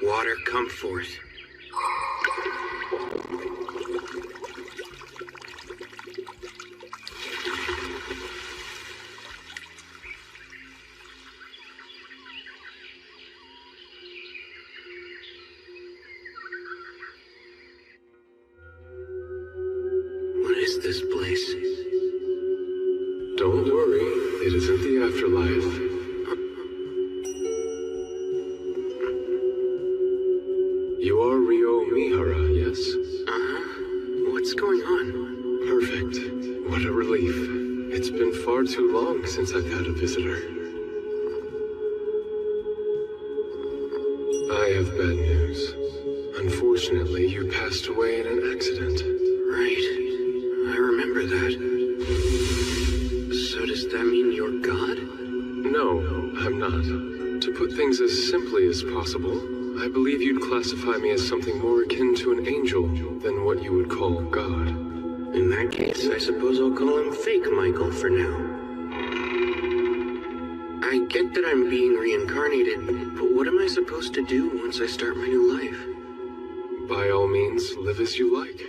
Water, come forth. What is this place? Don't worry, it isn't the afterlife. You are Ryo Mihara, yes? Uh-huh. What's going on? Perfect. What a relief. It's been far too long since I've had a visitor. I have bad news. Unfortunately, you passed away in an accident. Right. I remember that. So does that mean you're God? No, I'm not. To put things as simply as possible, I believe you'd classify me as something more akin to an angel than what you would call God. In that case, I suppose I'll call him Fake Michael for now. I get that I'm being reincarnated, but what am I supposed to do once I start my new life? By all means, live as you like.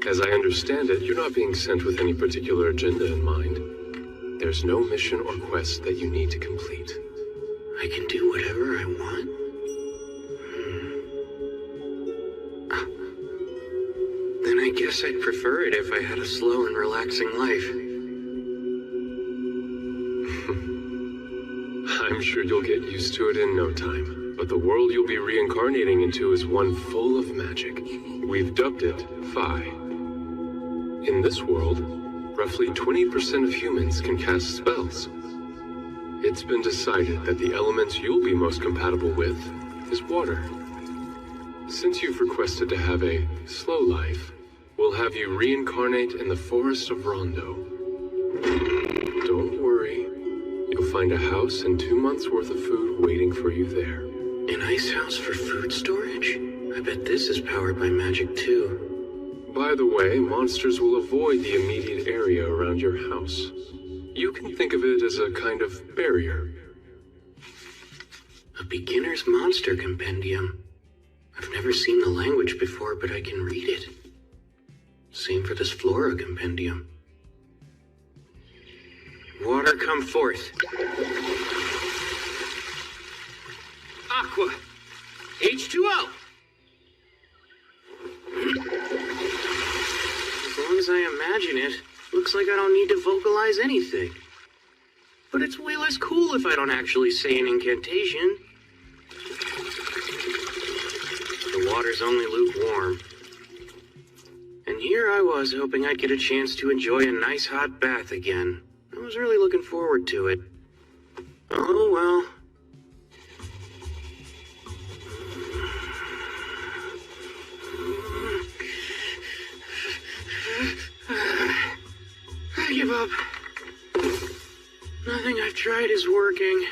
As I understand it, you're not being sent with any particular agenda in mind. There's no mission or quest that you need to complete. I can do whatever I want? Then I guess I'd prefer it if I had a slow and relaxing life. I'm sure you'll get used to it in no time, but the world you'll be reincarnating into is one full of magic. We've dubbed it Phi. In this world, roughly 20% of humans can cast spells. It's been decided that the element you'll be most compatible with is water. Since you've requested to have a slow life, we'll have you reincarnate in the forest of Rondo. Don't worry. You'll find a house and 2 months' worth of food waiting for you there. An ice house for food storage? I bet this is powered by magic too. By the way, monsters will avoid the immediate area around your house. You can think of it as a kind of barrier. A beginner's monster compendium. I've never seen the language before, but I can read it. Same for this flora compendium. Water, come forth. Aqua. H2O. As long as I imagine it, looks like I don't need to vocalize anything. But it's way less cool if I don't actually say an incantation. The water's only lukewarm. And here I was hoping I'd get a chance to enjoy a nice hot bath again. I was really looking forward to it. Oh well. I give up. Nothing I've tried is working.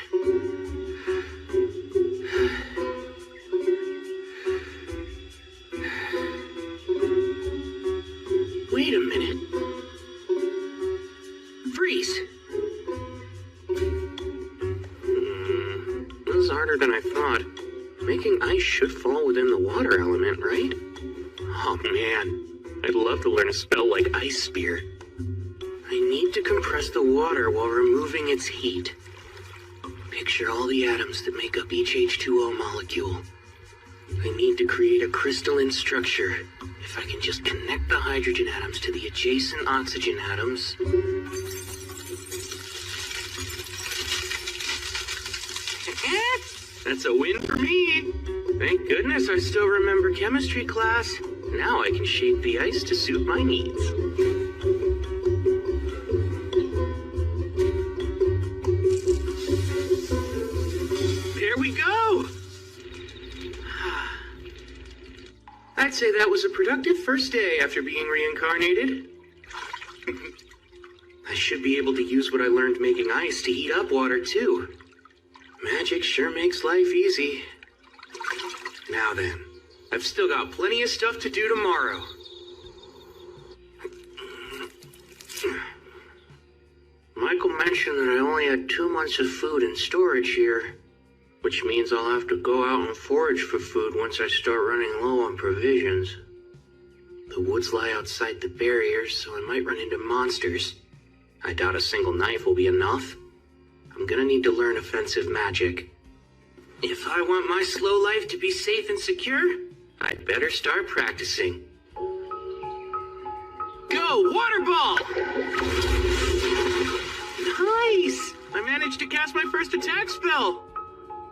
Wait a minute. Freeze. This is harder than I thought. Making ice should fall within the water element, right? Oh man, I'd love to learn a spell like Ice Spear. I need to compress the water while removing its heat. Picture all the atoms that make up each H2O molecule. I need to create a crystalline structure. If I can just connect the hydrogen atoms to the adjacent oxygen atoms. That's a win for me. Thank goodness I still remember chemistry class. Now I can shape the ice to suit my needs. There we go! I'd say that was a productive first day after being reincarnated. I should be able to use what I learned making ice to heat up water, too. Magic sure makes life easy. Now then, I've still got plenty of stuff to do tomorrow. Michael mentioned that I only had 2 months of food in storage here, which means I'll have to go out and forage for food once I start running low on provisions. The woods lie outside the barrier, so I might run into monsters. I doubt a single knife will be enough. I'm gonna need to learn offensive magic. If I want my slow life to be safe and secure, I'd better start practicing. Go, water ball! Nice! I managed to cast my first attack spell!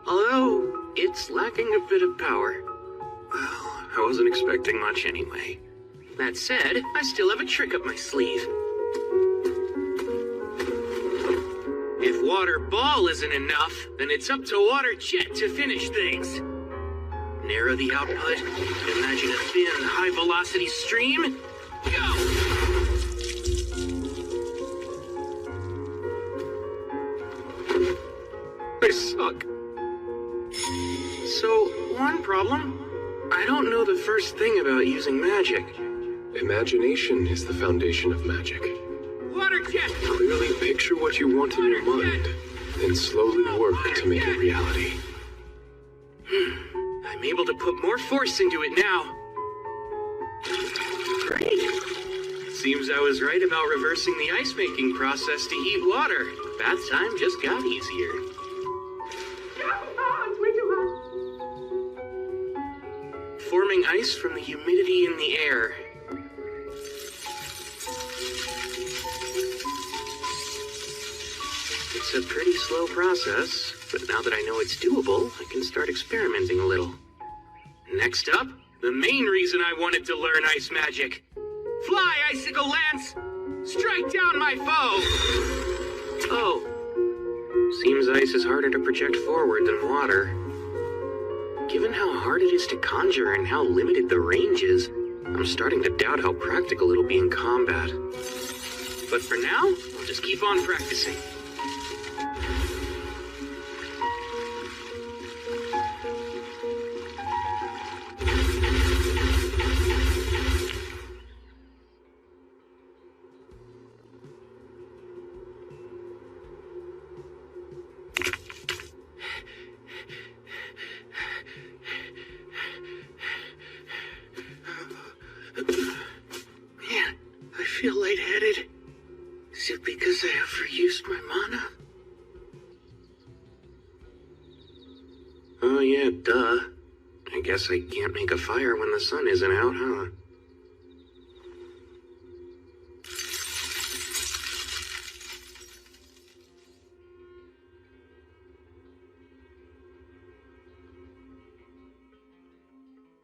Although, it's lacking a bit of power. Well, I wasn't expecting much anyway. That said, I still have a trick up my sleeve. If water ball isn't enough, then it's up to water jet to finish things. Narrow the output, imagine a thin, high-velocity stream. Go! I suck. So, one problem. I don't know the first thing about using magic. Imagination is the foundation of magic. Water jet! Clearly picture what you want in your mind, and slowly work to make it reality. I'm able to put more force into it now. Great. Seems I was right about reversing the ice-making process to heat water. Bath time just got easier. It's way too hot. Forming ice from the humidity in the air. It's a pretty slow process, but now that I know it's doable, I can start experimenting a little. Next up, the main reason I wanted to learn ice magic. Fly, Icicle Lance! Strike down my foe! Oh. Seems ice is harder to project forward than water. Given how hard it is to conjure and how limited the range is, I'm starting to doubt how practical it'll be in combat. But for now, I'll just keep on practicing. Man, I feel lightheaded. Is it because I overused my mana? Oh yeah, duh. I guess I can't make a fire when the sun isn't out, huh?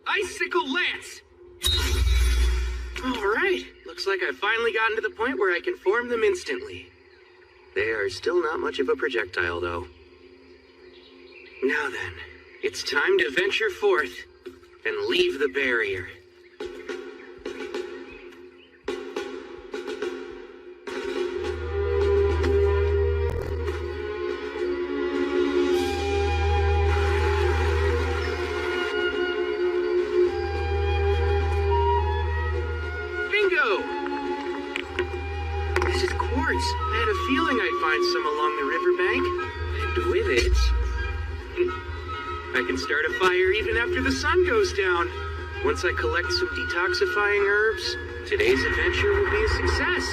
Icicle Lance! Alright, looks like I've finally gotten to the point where I can form them instantly. They are still not much of a projectile, though. Now then, it's time to venture forth and leave the barrier. I had a feeling I'd find some along the riverbank, and with it, I can start a fire even after the sun goes down. Once I collect some detoxifying herbs, today's adventure will be a success.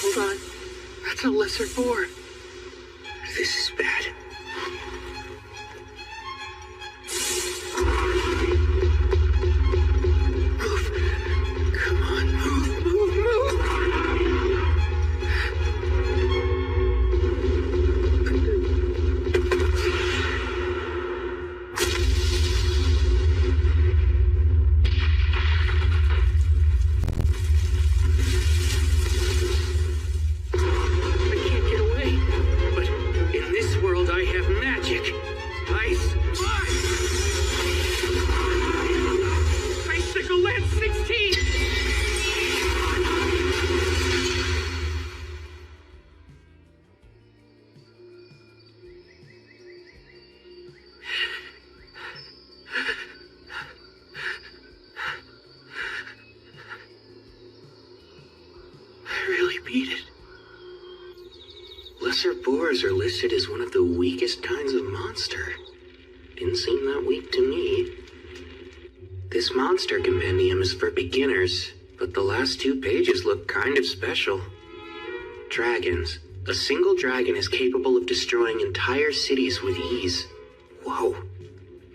Hold on, that's a lesser boar. This is bad. lesser boars are listed as one of the weakest kinds of monster. Didn't seem that weak to me. This monster compendium is for beginners, but the last 2 pages look kind of special. Dragons. A single dragon is capable of destroying entire cities with ease. Whoa.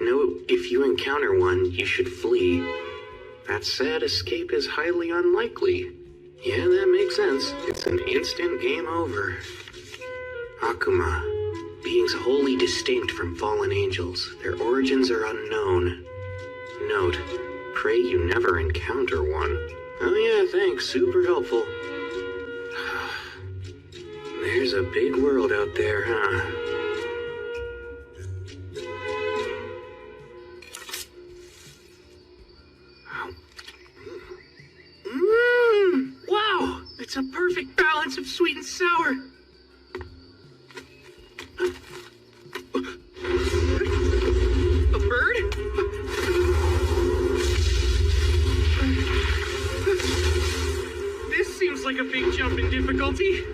Note, if you encounter one, you should flee. That said, escape is highly unlikely. Yeah, that makes sense. It's an instant game over. Akuma. Beings wholly distinct from fallen angels. Their origins are unknown. Note, pray you never encounter one. Oh yeah, thanks. Super helpful. There's a big world out there, huh? Wow! It's a perfect balance of sweet and sour. A bird? This seems like a big jump in difficulty.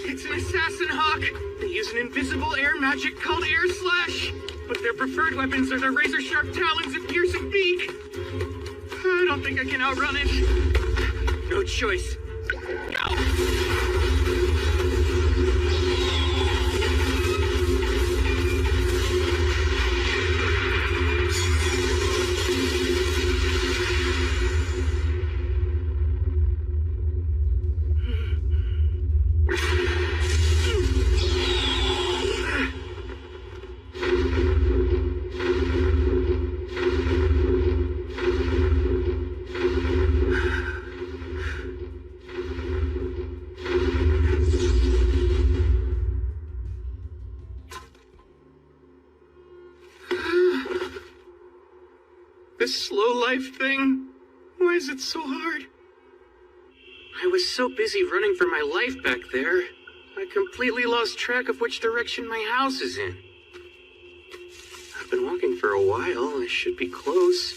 It's an assassin hawk. They use an invisible air magic called Air Slash. But their preferred weapons are their razor-sharp talons and piercing beak. I don't think I can outrun it. No choice. Ow. This slow life thing, why is it so hard? I was so busy running for my life back there, I completely lost track of which direction my house is in. I've been walking for a while, I should be close.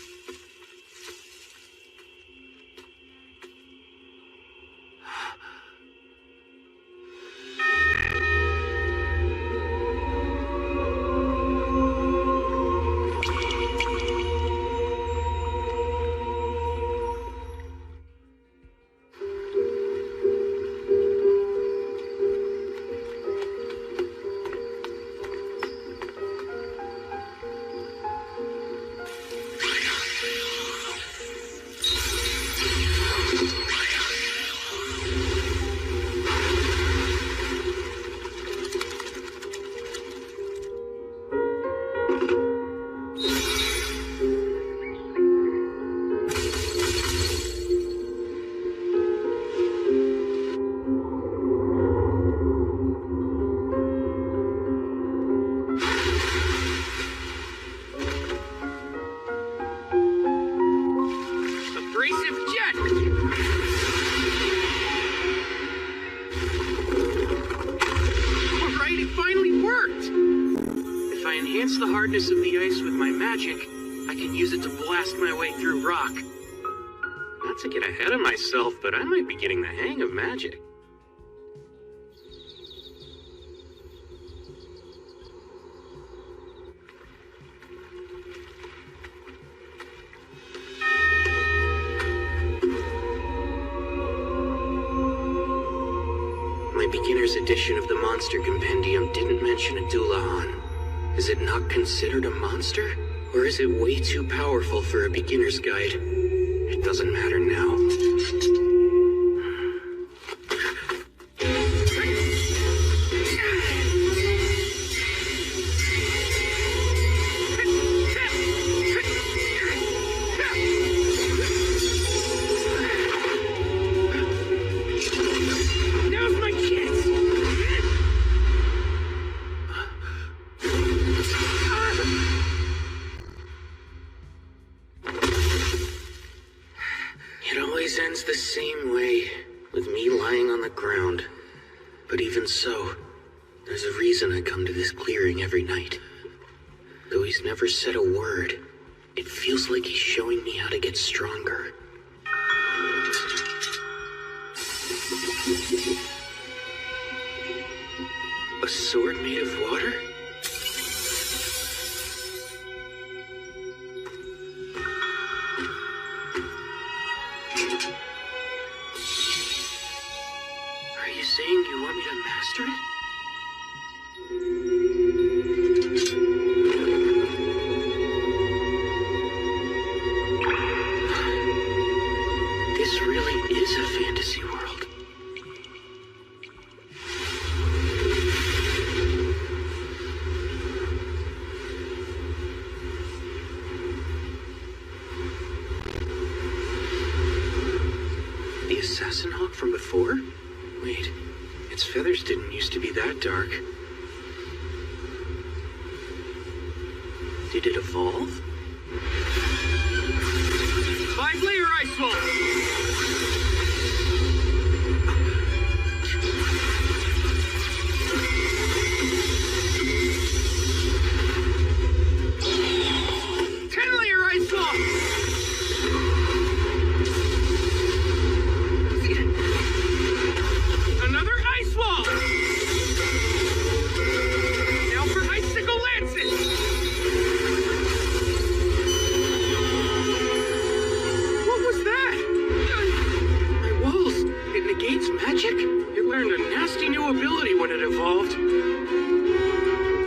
The hardness of the ice with my magic, I can use it to blast my way through rock. Not to get ahead of myself, but I might be getting the hang of magic. My beginner's edition of the Monster Compendium didn't mention a Dulahan. Is it not considered a monster? Or is it way too powerful for a beginner's guide? It doesn't matter now. Ends the same way, with me lying on the ground. But even so, there's a reason I come to this clearing every night. Though he's never said a word, it feels like he's showing me how to get stronger. A sword made of water? Are you saying you want me to master it? This really is a fantasy world. The assassin hawk from before? Wait, its feathers didn't used to be that dark. Did it evolve? 5-layer ice wall! Ability when it evolved.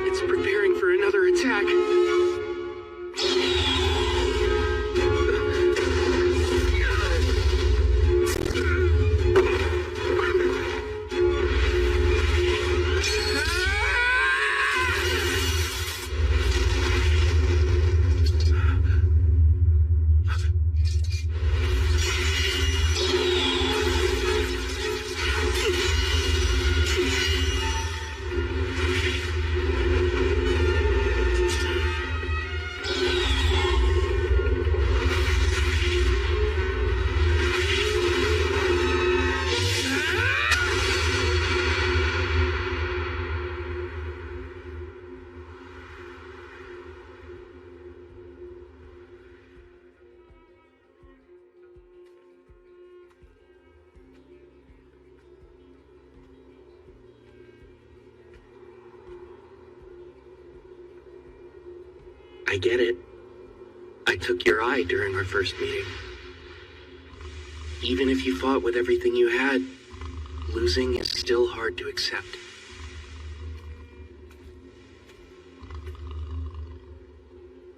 It's preparing for another attack. I get it. I took your eye during our first meeting. Even if you fought with everything you had, losing is still hard to accept.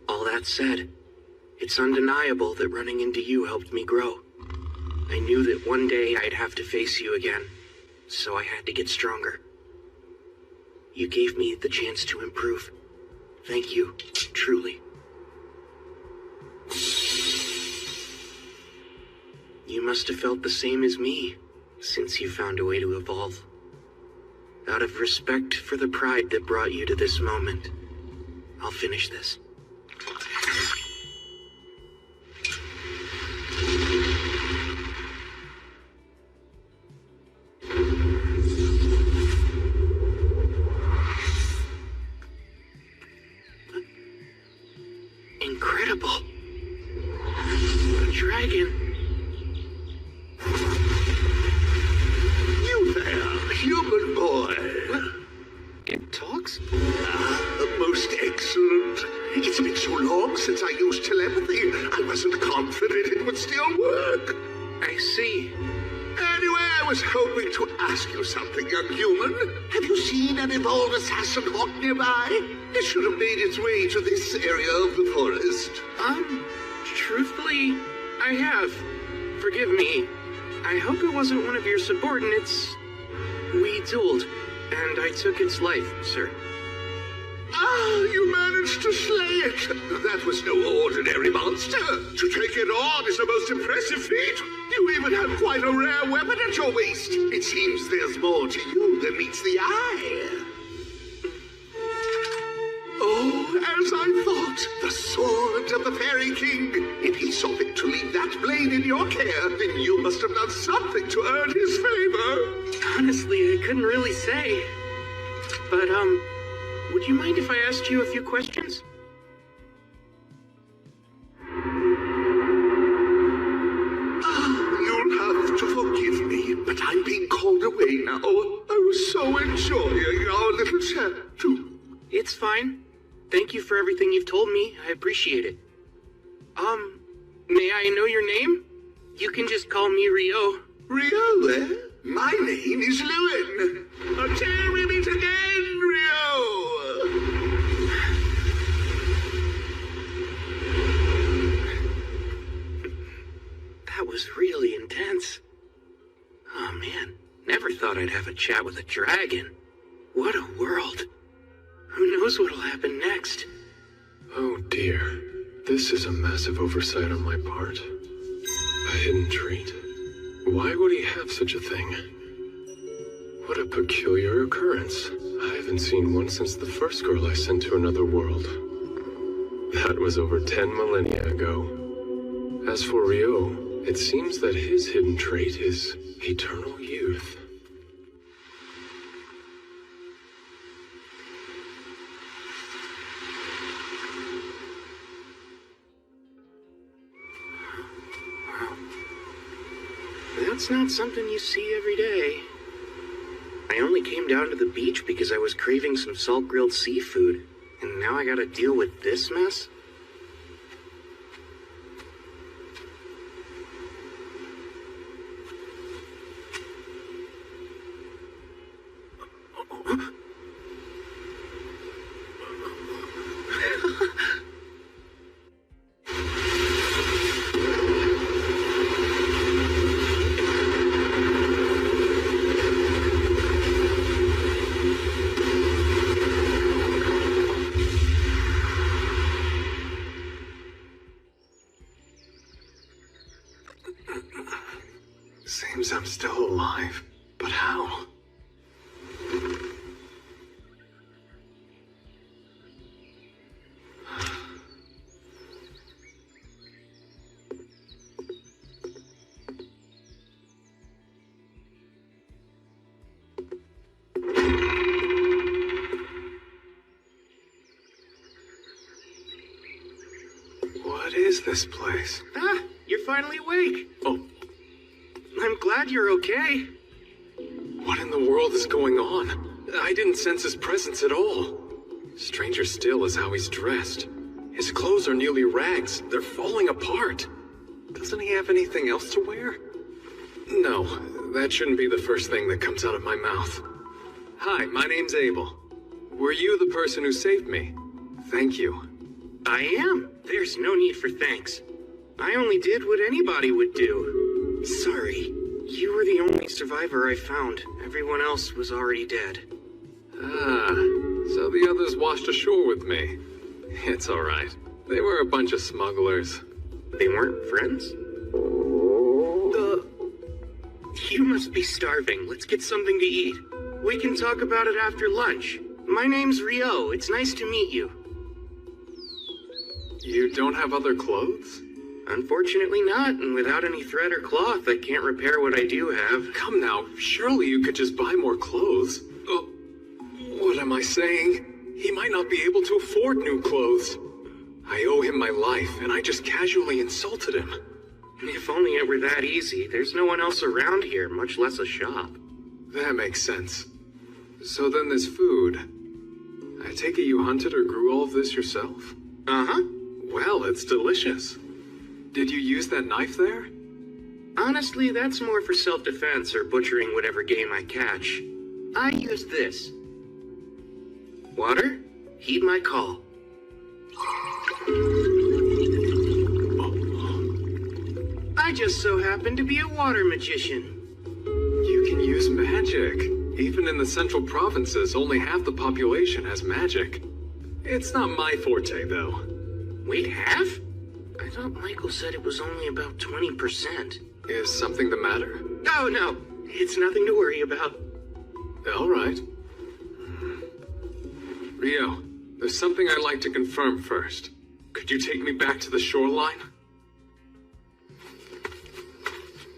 All that said, it's undeniable that running into you helped me grow. I knew that one day I'd have to face you again, so I had to get stronger. You gave me the chance to improve. Thank you, truly. You must have felt the same as me, since you found a way to evolve. Out of respect for the pride that brought you to this moment, I'll finish this. Incredible. A dragon. You there, human boy. What? It talks? Most excellent. It's been so long since I used telepathy. I wasn't confident it would still work. I see. Anyway, I was hoping to ask you something, young human. Have you seen an evolved assassin hawk nearby? It should have made its way to this area of the forest. Truthfully, I have. Forgive me. I hope it wasn't one of your subordinates. We dueled, and I took its life, sir. Ah, you managed to slay it. That was no ordinary monster. To take it on is a most impressive feat. You even have quite a rare weapon at your waist. It seems there's more to you than meets the eye. Oh, as I thought, the sword of the Fairy King. If he saw fit to leave that blade in your care, then you must have done something to earn his favor. Honestly, I couldn't really say. But, would you mind if I asked you a few questions? You'll have to forgive me, but I'm being called away now. I was so enjoying our little later, too. It's fine. Thank you for everything you've told me. I appreciate it. May I know your name? You can just call me Rio. Rio, eh? My name is Lewin. Until we meet again, Rio. That was really intense. Oh man, never thought I'd have a chat with a dragon. What a world. Who knows what'll happen next? Oh dear. This is a massive oversight on my part. A hidden trait. Why would he have such a thing? What a peculiar occurrence. I haven't seen one since the first girl I sent to another world. That was over 10 millennia ago. As for Rio, it seems that his hidden trait is eternal youth. That's not something you see every day. I only came down to the beach because I was craving some salt-grilled seafood, and now I gotta deal with this mess? Seems I'm still alive, but how? What is this place? Ah, you're finally awake. Oh, I'm glad you're okay. What in the world is going on? I didn't sense his presence at all. Stranger still is how he's dressed. His clothes are nearly rags. They're falling apart. Doesn't he have anything else to wear? No, that shouldn't be the first thing that comes out of my mouth. Hi, my name's Abel. Were you the person who saved me? Thank you. I am. There's no need for thanks. I only did what anybody would do. Sorry. You were the only survivor I found. Everyone else was already dead. Ah, so the others washed ashore with me. It's all right. They were a bunch of smugglers. They weren't friends? You must be starving. Let's get something to eat. We can talk about it after lunch. My name's Rio. It's nice to meet you. You don't have other clothes? Unfortunately not, and without any thread or cloth, I can't repair what I do have. Come now, surely you could just buy more clothes. Oh, what am I saying? He might not be able to afford new clothes. I owe him my life, and I just casually insulted him. If only it were that easy. There's no one else around here, much less a shop. That makes sense. So then this food. I take it you hunted or grew all of this yourself? Uh-huh. Well, it's delicious. Did you use that knife there? Honestly, that's more for self-defense or butchering whatever game I catch. I use this. Water? Heed my call. I just so happen to be a water magician. You can use magic. Even in the central provinces, only half the population has magic. It's not my forte, though. Wait, half? I thought Michael said it was only about 20%. Is something the matter? Oh, no. It's nothing to worry about. All right. Rio, there's something I'd like to confirm first. Could you take me back to the shoreline?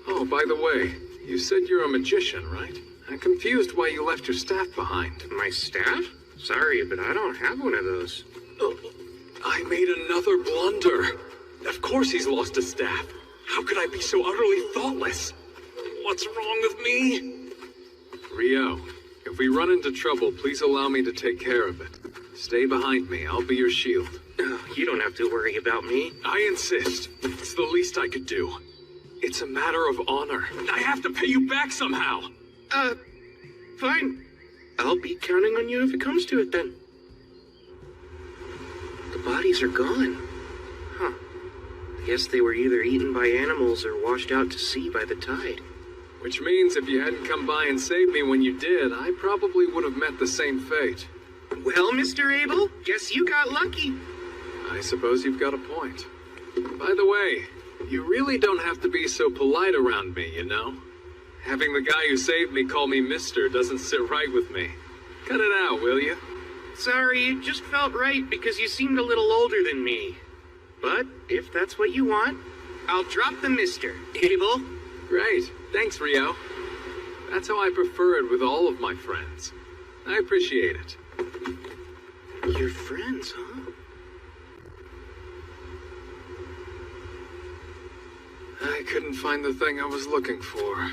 Oh, by the way, you said you're a magician, right? I'm confused why you left your staff behind. My staff? Sorry, but I don't have one of those. Oh, I made another blunder. Of course he's lost his staff. How could I be so utterly thoughtless? What's wrong with me? Rio, If we run into trouble, please allow me to take care of it. Stay behind me. I'll be your shield. You don't have to worry about me. I insist. It's the least I could do. It's a matter of honor. I have to pay you back somehow. Fine. I'll be counting on you if it comes to it then. The bodies are gone. Huh. I guess they were either eaten by animals or washed out to sea by the tide. Which means if you hadn't come by and saved me when you did, I probably would have met the same fate. Well, Mr. Abel, guess you got lucky. I suppose you've got a point. By the way, you really don't have to be so polite around me, you know? Having the guy who saved me call me mister doesn't sit right with me. Cut it out, will you? Sorry, it just felt right because you seemed a little older than me. But if that's what you want, I'll drop the mister, Abel. Great. Thanks, Rio. That's how I prefer it with all of my friends. I appreciate it. Your friends, huh? I couldn't find the thing I was looking for.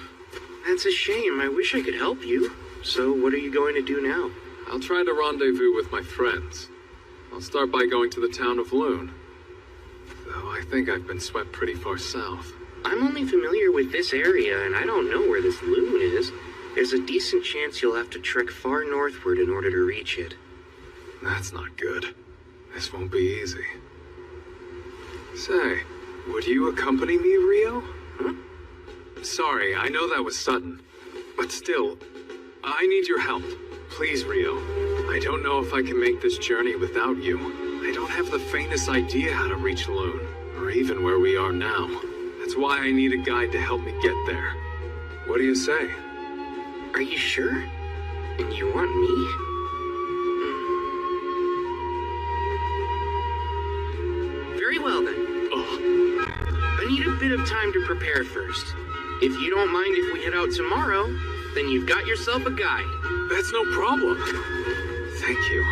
That's a shame. I wish I could help you. So what are you going to do now? I'll try to rendezvous with my friends. I'll start by going to the town of Loon. Though I think I've been swept pretty far south. I'm only familiar with this area, and I don't know where this Loon is. There's a decent chance you'll have to trek far northward in order to reach it. That's not good. This won't be easy. Say, would you accompany me, Rio? Huh? Sorry, I know that was sudden. But still, I need your help. Please, Rio. I don't know if I can make this journey without you. I don't have the faintest idea how to reach Loon, or even where we are now. That's why I need a guide to help me get there. What do you say? Are you sure? And you want me? Very well then. I need a bit of time to prepare first. If you don't mind if we head out tomorrow, then you've got yourself a guide. That's no problem. Thank you.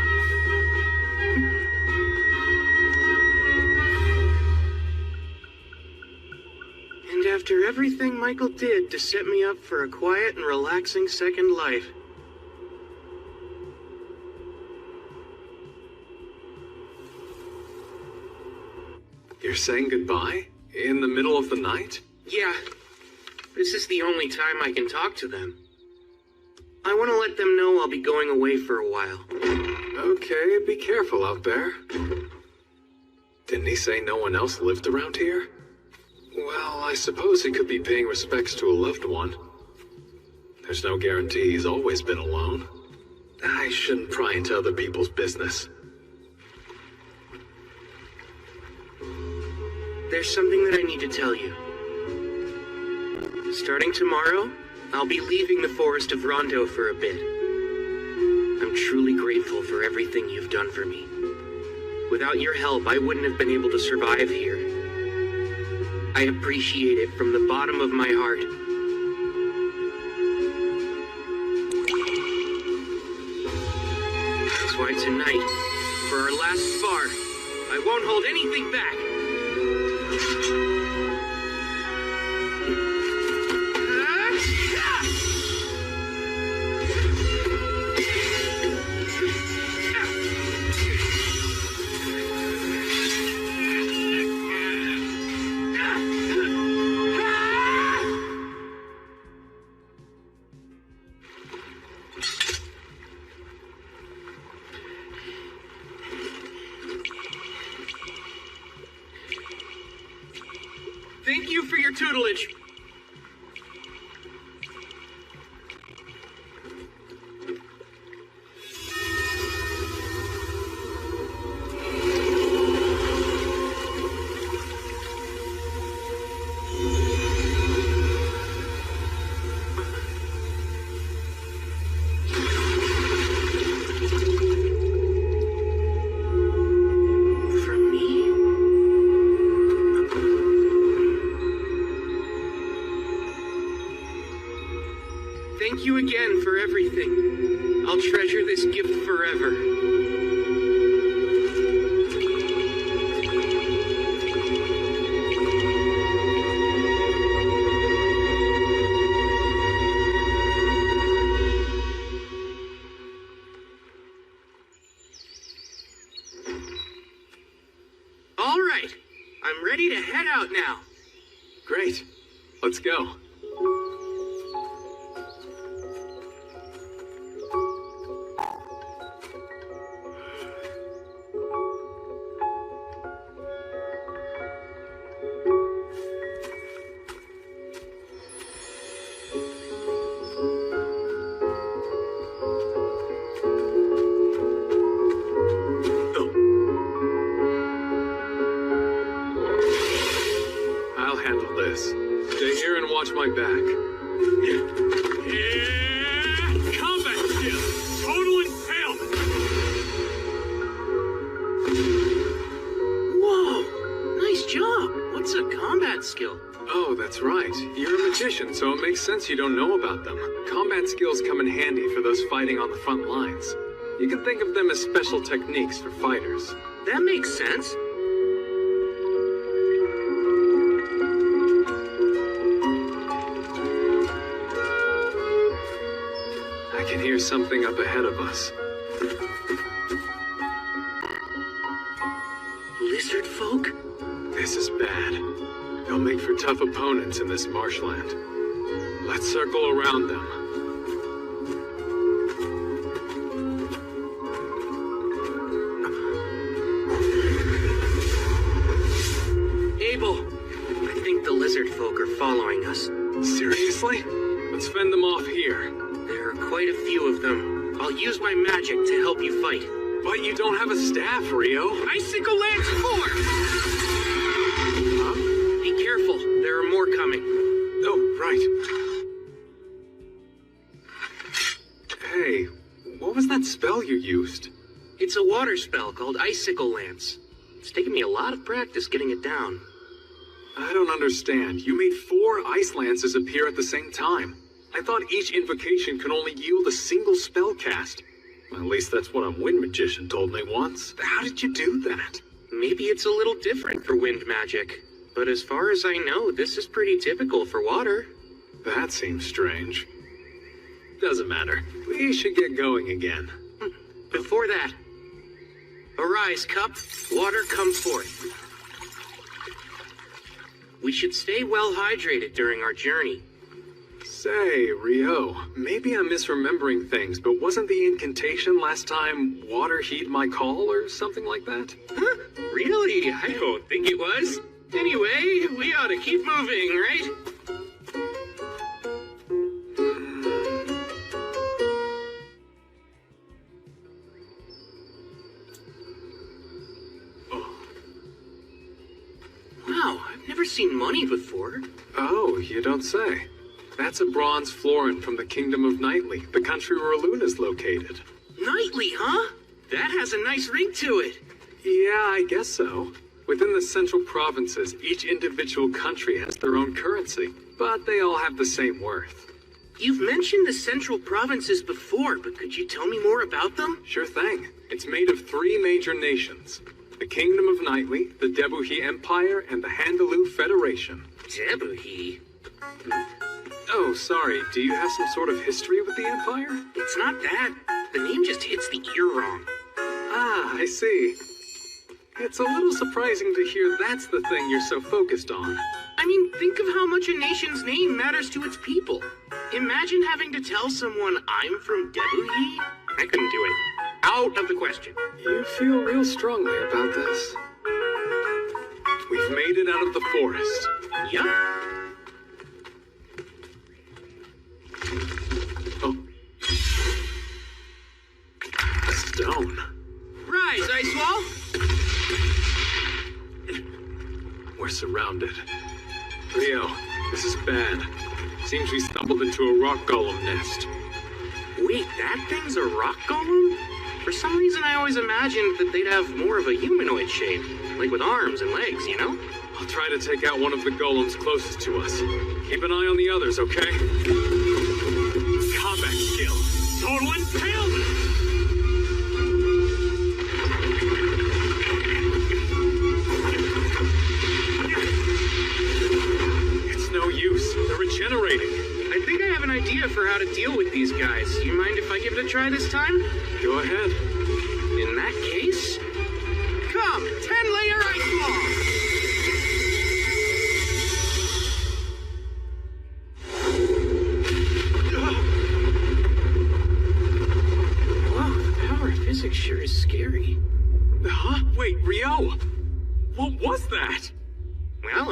And after everything Michael did to set me up for a quiet and relaxing second life. You're saying goodbye? In the middle of the night? Yeah. This is the only time I can talk to them. I want to let them know I'll be going away for a while. Okay, be careful out there. Didn't he say no one else lived around here? Well, I suppose he could be paying respects to a loved one. There's no guarantee he's always been alone. I shouldn't pry into other people's business. There's something that I need to tell you. Starting tomorrow, I'll be leaving the forest of Rondo for a bit. I'm truly grateful for everything you've done for me. Without your help, I wouldn't have been able to survive here. I appreciate it from the bottom of my heart. That's why tonight, for our last spar, I won't hold anything back. Thank you for your tutelage. Thank you again for everything. I'll treasure this gift forever. I'm ready to head out now. Great. Let's go. I'll handle this. Stay here and watch my back. Yeah! Combat skill! Total impalement! Whoa! Nice job. What's a combat skill? Oh, that's right. You're a magician, so it makes sense you don't know about them. Combat skills come in handy for those fighting on the front lines. You can think of them as special techniques for fighters. That makes sense. I can hear something up ahead of us. Lizard folk? This is bad. They'll make for tough opponents in this marshland. Let's circle around them. Abel, I think the lizard folk are following us. Seriously? Let's fend them off here. There are quite a few of them. I'll use my magic to help you fight. But you don't have a staff, Rio. Icicle Lance 4! Huh? Be careful, there are more coming. Oh, right. Hey, what was that spell you used? It's a water spell called Icicle Lance. It's taken me a lot of practice getting it down. I don't understand. You made 4 ice lances appear at the same time. I thought each invocation could only yield a single spell cast. Well, at least that's what a wind magician told me once. How did you do that? Maybe it's a little different for wind magic. But as far as I know, this is pretty typical for water. That seems strange. Doesn't matter. We should get going again. Before that, arise, cup. Water, come forth. We should stay well hydrated during our journey. Say, Rio, maybe I'm misremembering things, but wasn't the incantation last time water heed my call or something like that? Huh? Really? I don't think it was. Anyway, we ought to keep moving, right? Wow, I've never seen money before. Oh, you don't say. That's a bronze florin from the Kingdom of Knightly, the country where Luna's located. Knightly, huh? That has a nice ring to it. Yeah, I guess so. Within the central provinces, each individual country has their own currency, but they all have the same worth. You've mentioned the central provinces before, but could you tell me more about them? Sure thing. It's made of 3 major nations. The Kingdom of Knightly, the Debuhi Empire, and the Handaloo Federation. Debuhi? Oh, sorry. Do you have some sort of history with the Empire? It's not that. The name just hits the ear wrong. Ah, I see. It's a little surprising to hear that's the thing you're so focused on. I mean, think of how much a nation's name matters to its people. Imagine having to tell someone I'm from Debuhi. I couldn't do it. Out of the question. You feel real strongly about this. We've made it out of the forest. Yup. Oh. A stone. Rise, Icewall. We're surrounded. Rio, this is bad. Seems we stumbled into a rock golem nest. Wait, that thing's a rock golem? For some reason, I always imagined that they'd have more of a humanoid shape, like with arms and legs, you know? I'll try to take out one of the golems closest to us. Keep an eye on the others, okay? Combat skill. Total impalement! It's no use. They're regenerating. I think I have an idea for how to deal with these guys. You mind if I give it a try this time? Go ahead. In that case, come, 10-layer ice wall!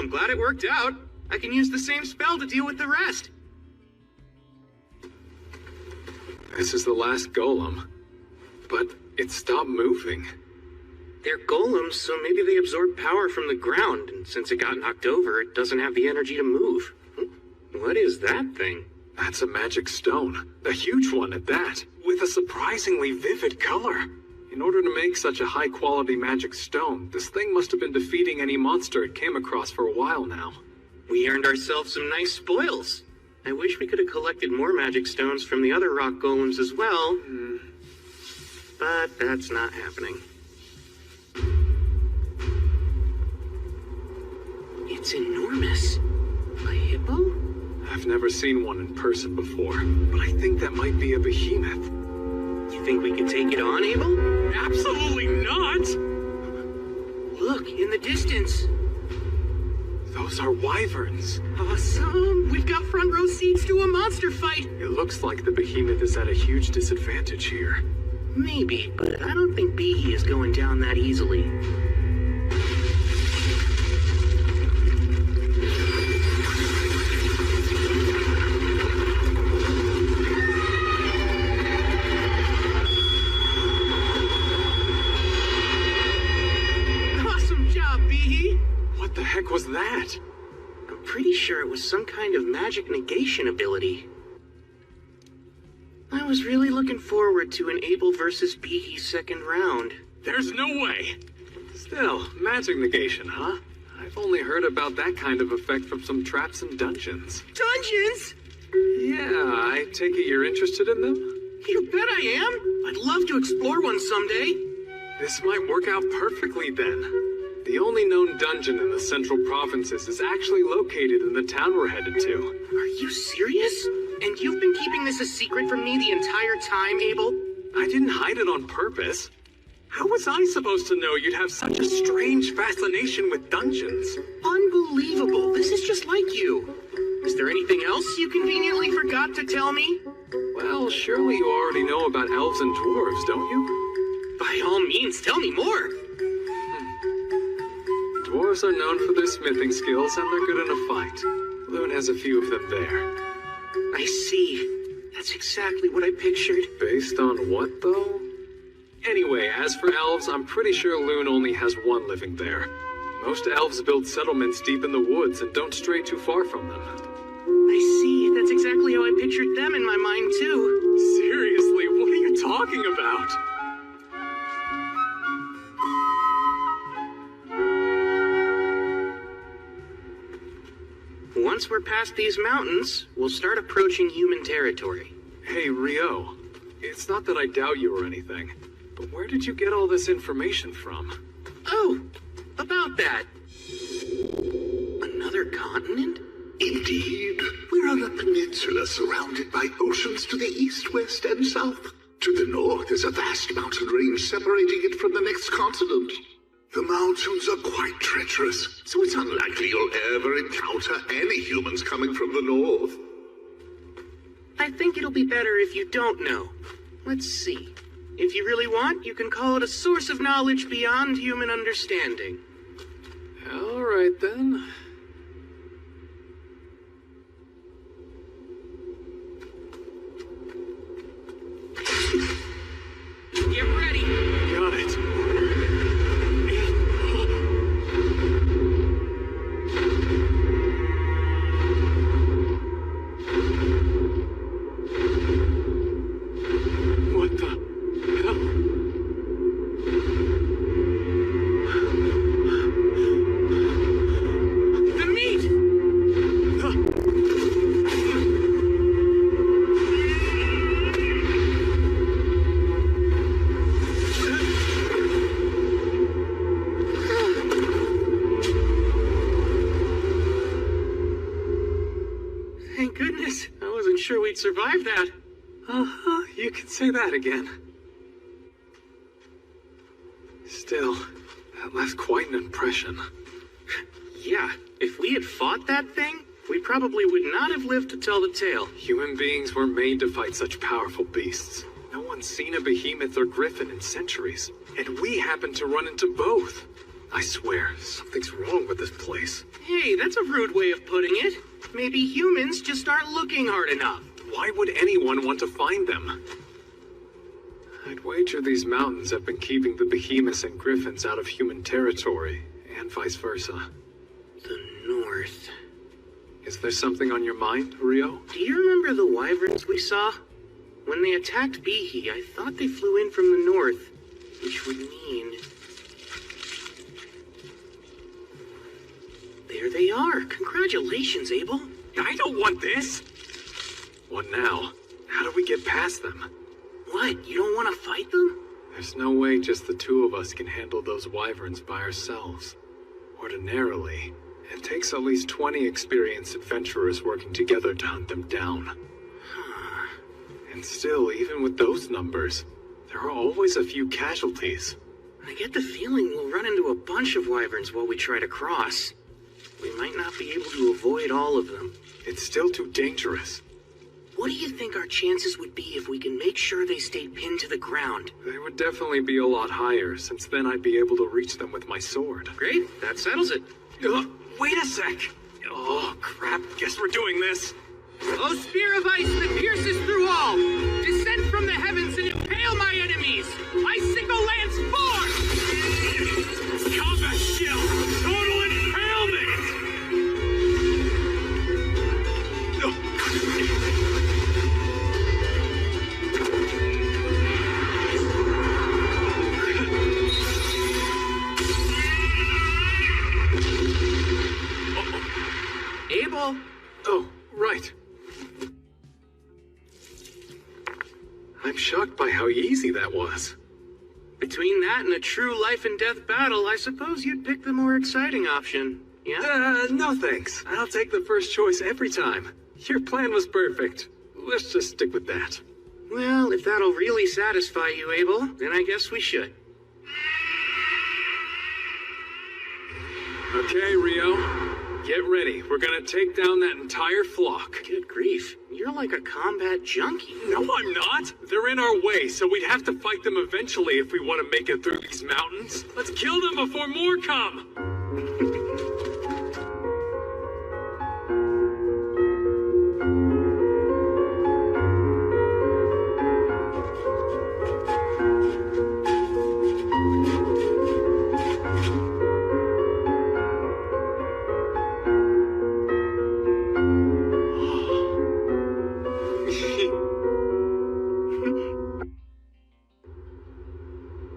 I'm glad it worked out. I can use the same spell to deal with the rest. This is the last golem. But it stopped moving. They're golems, so maybe they absorb power from the ground, and since it got knocked over, it doesn't have the energy to move. What is that thing? That's a magic stone. A huge one at that, with a surprisingly vivid color. In order to make such a high-quality magic stone, this thing must have been defeating any monster it came across for a while now. We earned ourselves some nice spoils. I wish we could have collected more magic stones from the other rock golems as well. But that's not happening. It's enormous. A hippo? I've never seen one in person before, but I think that might be a behemoth. You think we could take it on, Abel? Absolutely not! Look, in the distance. Those are wyverns. Awesome! We've got front row seats to a monster fight! It looks like the behemoth is at a huge disadvantage here. Maybe, but I don't think Behe is going down that easily. Awesome job, Behe! What the heck was that? I'm pretty sure it was some kind of magic negation ability. I was really looking forward to an Abel versus Behe second round. There's no way! Still, magic negation, huh? I've only heard about that kind of effect from some traps and dungeons. Dungeons? Yeah, I take it you're interested in them? You bet I am! I'd love to explore one someday. This might work out perfectly then. The only known dungeon in the central provinces is actually located in the town we're headed to. Are you serious? And you've been keeping this a secret from me the entire time, Abel? I didn't hide it on purpose. How was I supposed to know you'd have such a strange fascination with dungeons? Unbelievable. This is just like you. Is there anything else you conveniently forgot to tell me? Well, surely you already know about elves and dwarves, don't you? By all means, tell me more. Dwarves are known for their smithing skills, and they're good in a fight. Loon has a few of them there. I see. That's exactly what I pictured. Based on what, though? Anyway, as for elves, I'm pretty sure Loon only has one living there. Most elves build settlements deep in the woods and don't stray too far from them. I see. That's exactly how I pictured them in my mind, too. Seriously, what are you talking about? Once we're past these mountains, we'll start approaching human territory. Hey, Rio. It's not that I doubt you or anything, but where did you get all this information from? Oh, about that. Another continent? Indeed. We're on a peninsula surrounded by oceans to the east, west, and south. To the north is a vast mountain range separating it from the next continent. The mountains are quite treacherous, so it's unlikely you'll ever encounter any humans coming from the north. I think it'll be better if you don't know. Let's see. If you really want, you can call it a source of knowledge beyond human understanding. All right, then. Get ready! Got it. What the hell? The meat! Thank goodness. I wasn't sure we'd survive that. Uh-huh, you can say that again. Still, that left quite an impression. Yeah, if we had fought that thing, we probably would not have lived to tell the tale. Human beings were made to fight such powerful beasts. No one's seen a behemoth or griffin in centuries, and we happened to run into both. I swear, something's wrong with this place. Hey, that's a rude way of putting it. Maybe humans just aren't looking hard enough. Why would anyone want to find them? I'd wager these mountains have been keeping the behemoths and griffins out of human territory, and vice versa. The north. Is there something on your mind, Rio? Do you remember the wyverns we saw? When they attacked Behe, I thought they flew in from the north, which would mean... There they are. Congratulations, Abel. I don't want this! What now? How do we get past them? What, you don't want to fight them? There's no way just the two of us can handle those wyverns by ourselves. Ordinarily, it takes at least 20 experienced adventurers working together to hunt them down. And still, even with those numbers, there are always a few casualties. I get the feeling we'll run into a bunch of wyverns while we try to cross. We might not be able to avoid all of them. It's still too dangerous. What do you think our chances would be if we can make sure they stay pinned to the ground? They would definitely be a lot higher, since then I'd be able to reach them with my sword. Great, that settles it. Wait a sec! Oh, crap, guess we're doing this. O spear of ice that pierces through all, descend from the heavens and impale my enemies! Icicle lance forth! Combat skill! Total impalement! Abel! Oh, right. I'm shocked by how easy that was. Between that and a true life and death battle, I suppose you'd pick the more exciting option. Yeah? No thanks. I'll take the first choice every time. Your plan was perfect. Let's just stick with that. Well, if that'll really satisfy you, Abel, then I guess we should. Okay, Rio. Get ready. We're gonna take down that entire flock. Good grief. You're like a combat junkie. No, I'm not. They're in our way, so we'd have to fight them eventually if we want to make it through these mountains. Let's kill them before more come.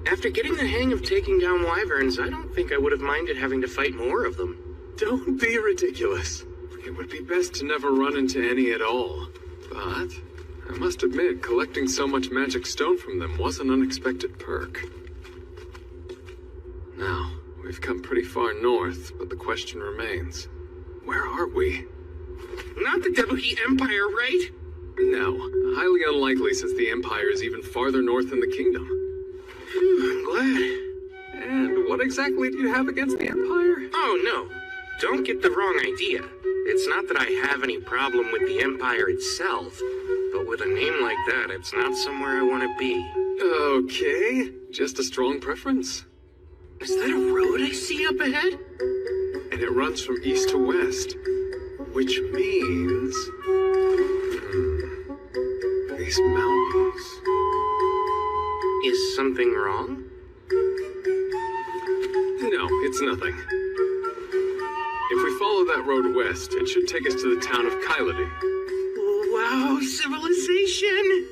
After getting the hang of taking down wyverns, I don't think I would have minded having to fight more of them. Don't be ridiculous. It would be best to never run into any at all. But I must admit, collecting so much magic stone from them was an unexpected perk. Now, we've come pretty far north, but the question remains. Where are we? Not the Debuhi Empire, right? No, highly unlikely since the Empire is even farther north than the kingdom. Phew, I'm glad. And what exactly do you have against the Empire? Oh, no. Don't get the wrong idea. It's not that I have any problem with the Empire itself, but with a name like that, it's not somewhere I want to be. Okay, just a strong preference. Is that a road I see up ahead? And it runs from east to west, which means... these mountains... Is something wrong? No, it's nothing. If we follow that road west, it should take us to the town of Paladin. Wow, civilization!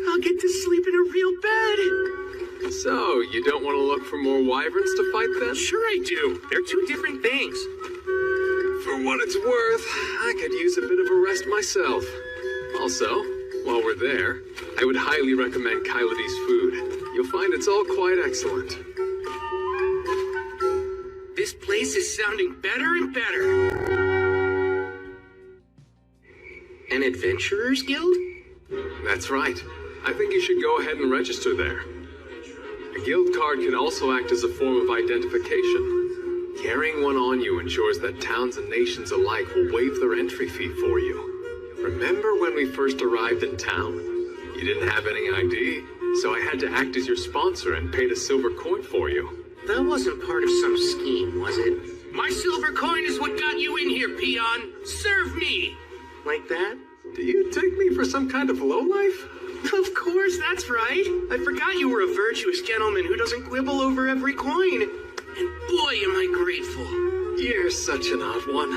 I'll get to sleep in a real bed. So, you don't want to look for more wyverns to fight then? Sure I do. They're two different things. For what it's worth, I could use a bit of a rest myself. Also, while we're there, I would highly recommend Kyladi's food. You'll find it's all quite excellent. This place is sounding better and better. An adventurer's guild? That's right. I think you should go ahead and register there. A guild card can also act as a form of identification. Carrying one on you ensures that towns and nations alike will waive their entry fee for you. Remember when we first arrived in town? You didn't have any ID, so I had to act as your sponsor and paid a silver coin for you. That wasn't part of some scheme, was it? My silver coin is what got you in here, peon. Serve me. Like that? Do you take me for some kind of lowlife? Of course, that's right. I forgot you were a virtuous gentleman who doesn't quibble over every coin. And boy, am I grateful. You're such an odd one.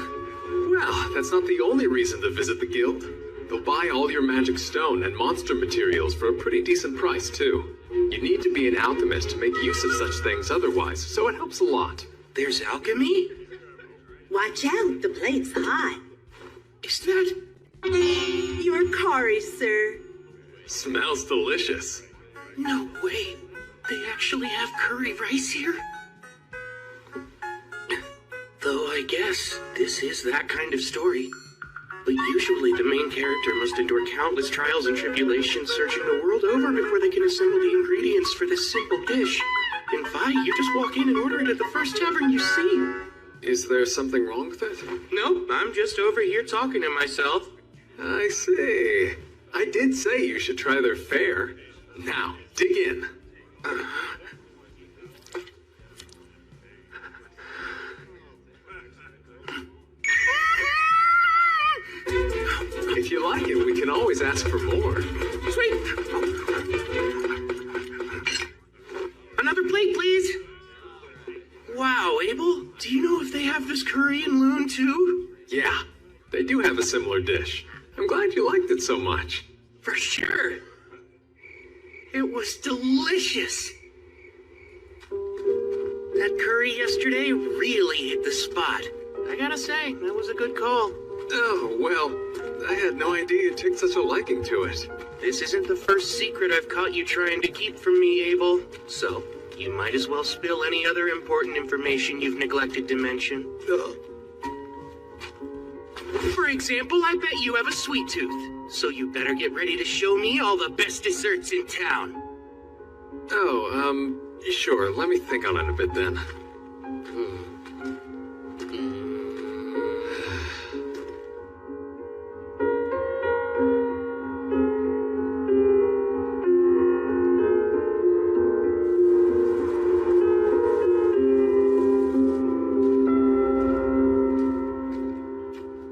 Well, that's not the only reason to visit the guild. They'll buy all your magic stone and monster materials for a pretty decent price, too. You need to be an alchemist to make use of such things otherwise, so it helps a lot. There's alchemy? Watch out, the plate's hot. Is that... Your curry, sir. Smells delicious. No way. They actually have curry rice here? Though I guess this is that kind of story. But usually the main character must endure countless trials and tribulations searching the world over before they can assemble the ingredients for this simple dish. In Vi, you just walk in and order it at the first tavern you see. Is there something wrong with it? Nope, I'm just over here talking to myself. I see. I did say you should try their fare. Now, dig in. If you like it, we can always ask for more. Sweet! Another plate, please! Wow, Abel, do you know if they have this curry in Loon too? Yeah, they do have a similar dish. I'm glad you liked it so much. For sure. It was delicious. That curry yesterday really hit the spot. I gotta say, that was a good call. Oh, well, I had no idea you'd take such a liking to it. This isn't the first secret I've caught you trying to keep from me, Abel. So, you might as well spill any other important information you've neglected to mention. For example, I bet you have a sweet tooth. So you better get ready to show me all the best desserts in town. Oh, sure. Let me think on it a bit then.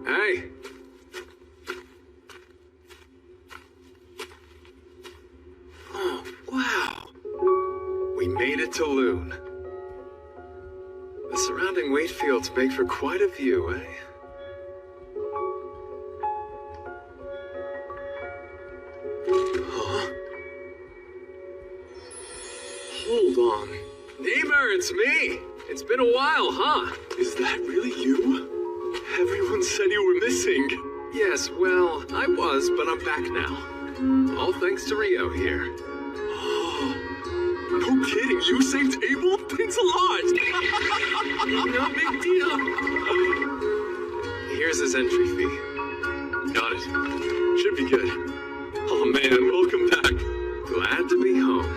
Hey. Oh, wow. We made it to Loon. The surrounding wheat fields make for quite a view, eh? Huh? Hold on. Namer, it's me! It's been a while, huh? Is that really you? Everyone said you were missing. Yes, well, I was, but I'm back now. All thanks to Rio here. No kidding, you saved Abel? Thanks a lot! No big deal. Here's his entry fee. Got it. Should be good. Oh man, welcome back. Glad to be home.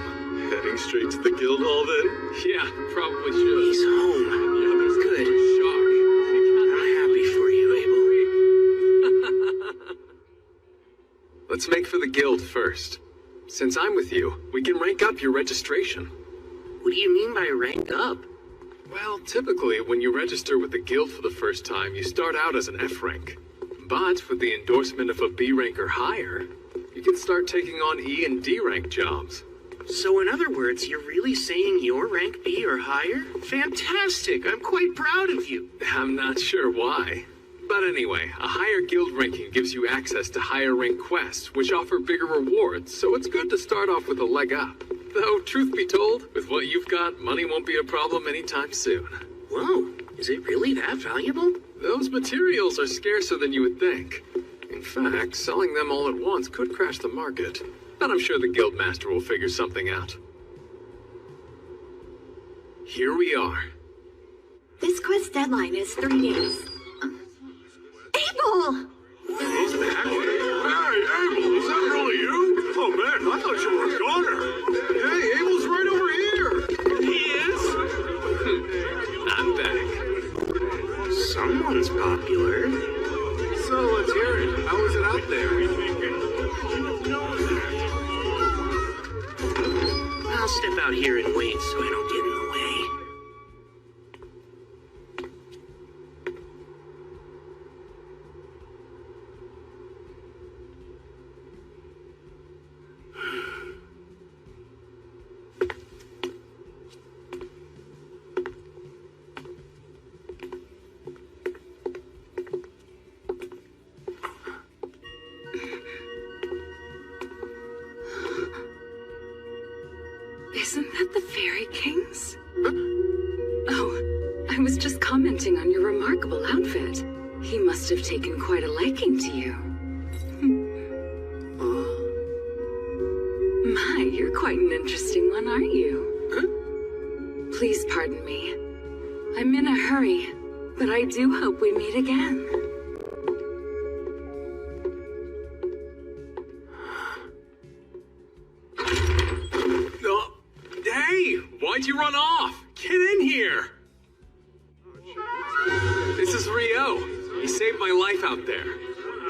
Heading straight to the guild hall then? Yeah, probably should. He's home. Yeah, there's Good. shock. I'm happy for you, Abel. Let's make for the guild first. Since I'm with you, we can rank up your registration. What do you mean by rank up? Well, typically, when you register with the guild for the first time, you start out as an F rank. But with the endorsement of a B rank or higher, you can start taking on E and D rank jobs. So in other words, you're really saying you're rank B or higher? Fantastic! I'm quite proud of you. I'm not sure why. But anyway, a higher guild ranking gives you access to higher rank quests, which offer bigger rewards, so it's good to start off with a leg up. Though, truth be told, with what you've got, money won't be a problem anytime soon. Whoa, is it really that valuable? Those materials are scarcer than you would think. In fact, selling them all at once could crash the market. But I'm sure the guildmaster will figure something out. Here we are. This quest deadline is 3 days. Abel! Hey, Abel, is that really you? Oh man, I thought you were a goner. Hey, Abel's right over here. He is? I'm back. Someone's popular. So let's hear it. How was it out there? I'll step out here and wait so I don't get in the way. the Fairy Kings? Oh, I was just commenting on your remarkable outfit. He must have taken quite a liking to you. My, you're quite an interesting one, aren't you? Please pardon me. I'm in a hurry, but I do hope we meet again. Hey, why'd you run off? Get in here! This is Rio. He saved my life out there.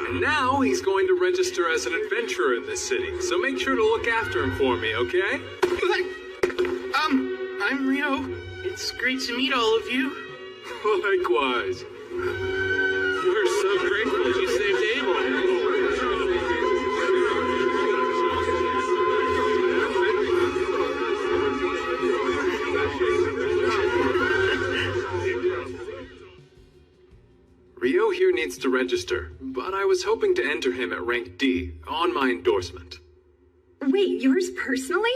And now he's going to register as an adventurer in this city, so make sure to look after him for me, okay? I'm Rio. It's great to meet all of you. Likewise. We're so grateful you saved Abel. Rio here needs to register, but I was hoping to enter him at rank D on my endorsement. Wait, yours personally?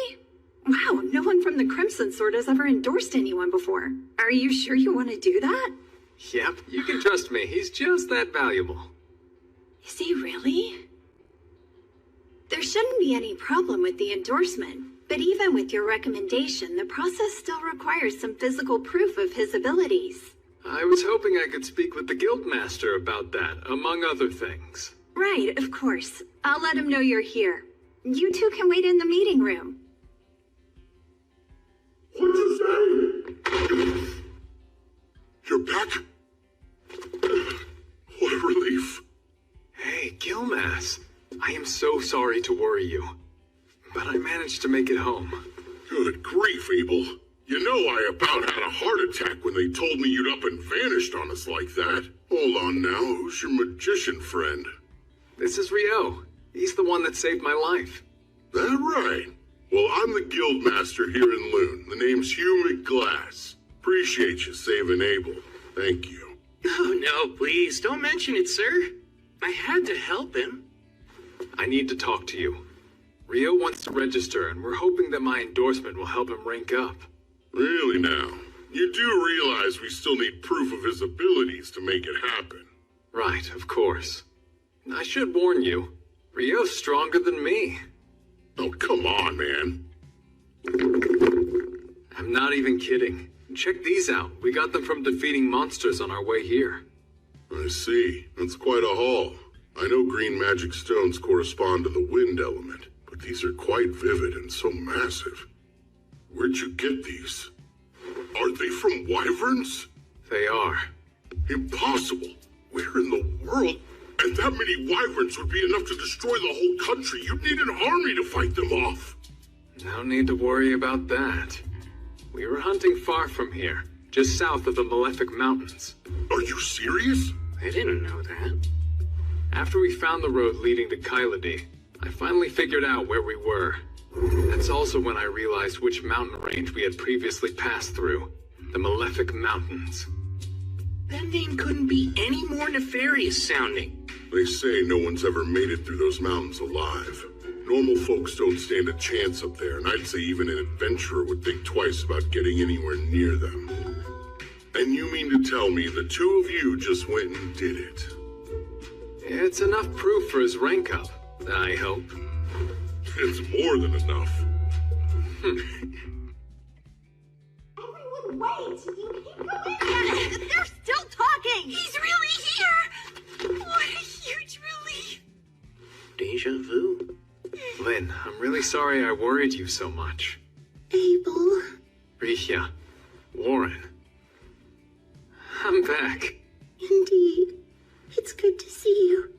Wow, no one from the Crimson Sword has ever endorsed anyone before. Are you sure you want to do that? Yep, you can trust me. He's just that valuable. Is he really? There shouldn't be any problem with the endorsement, but even with your recommendation, the process still requires some physical proof of his abilities. I was hoping I could speak with the Guildmaster about that, among other things. Right, of course. I'll let him know you're here. You two can wait in the meeting room. What'd you say? You're back? What a relief. Hey, Guildmaster. I am so sorry to worry you, but I managed to make it home. Good grief, Abel. You know I about had a heart attack when they told me you'd up and vanished on us like that. Hold on now, who's your magician friend? This is Rio. He's the one that saved my life. That right? Well, I'm the Guildmaster here in Loon. The name's Hugh McGlass. Appreciate you saving Abel. Thank you. Oh, no, please, don't mention it, sir. I had to help him. I need to talk to you. Rio wants to register, and we're hoping that my endorsement will help him rank up. Really now? You do realize we still need proof of his abilities to make it happen? Right, of course. I should warn you, Rio's stronger than me. Oh, come on, man. I'm not even kidding. Check these out. We got them from defeating monsters on our way here. I see. That's quite a haul. I know green magic stones correspond to the wind element, but these are quite vivid and so massive. Where'd you get these? Are they from wyverns? They are. Impossible. Where in the world? And that many wyverns would be enough to destroy the whole country. You'd need an army to fight them off. No need to worry about that. We were hunting far from here, just south of the Malefic Mountains. Are you serious? I didn't know that. After we found the road leading to Kyladi, I finally figured out where we were. That's also when I realized which mountain range we had previously passed through. The Malefic Mountains. That name couldn't be any more nefarious sounding. They say no one's ever made it through those mountains alive. Normal folks don't stand a chance up there, and I'd say even an adventurer would think twice about getting anywhere near them. And you mean to tell me the two of you just went and did it? It's enough proof for his rank up, I hope. It's more than enough. Everyone, wait! You keep going! They're still talking! He's really here! What a huge relief! Deja vu. Lynn, I'm really sorry I worried you so much. Abel. Rihya. Warren. I'm back. Indeed. It's good to see you.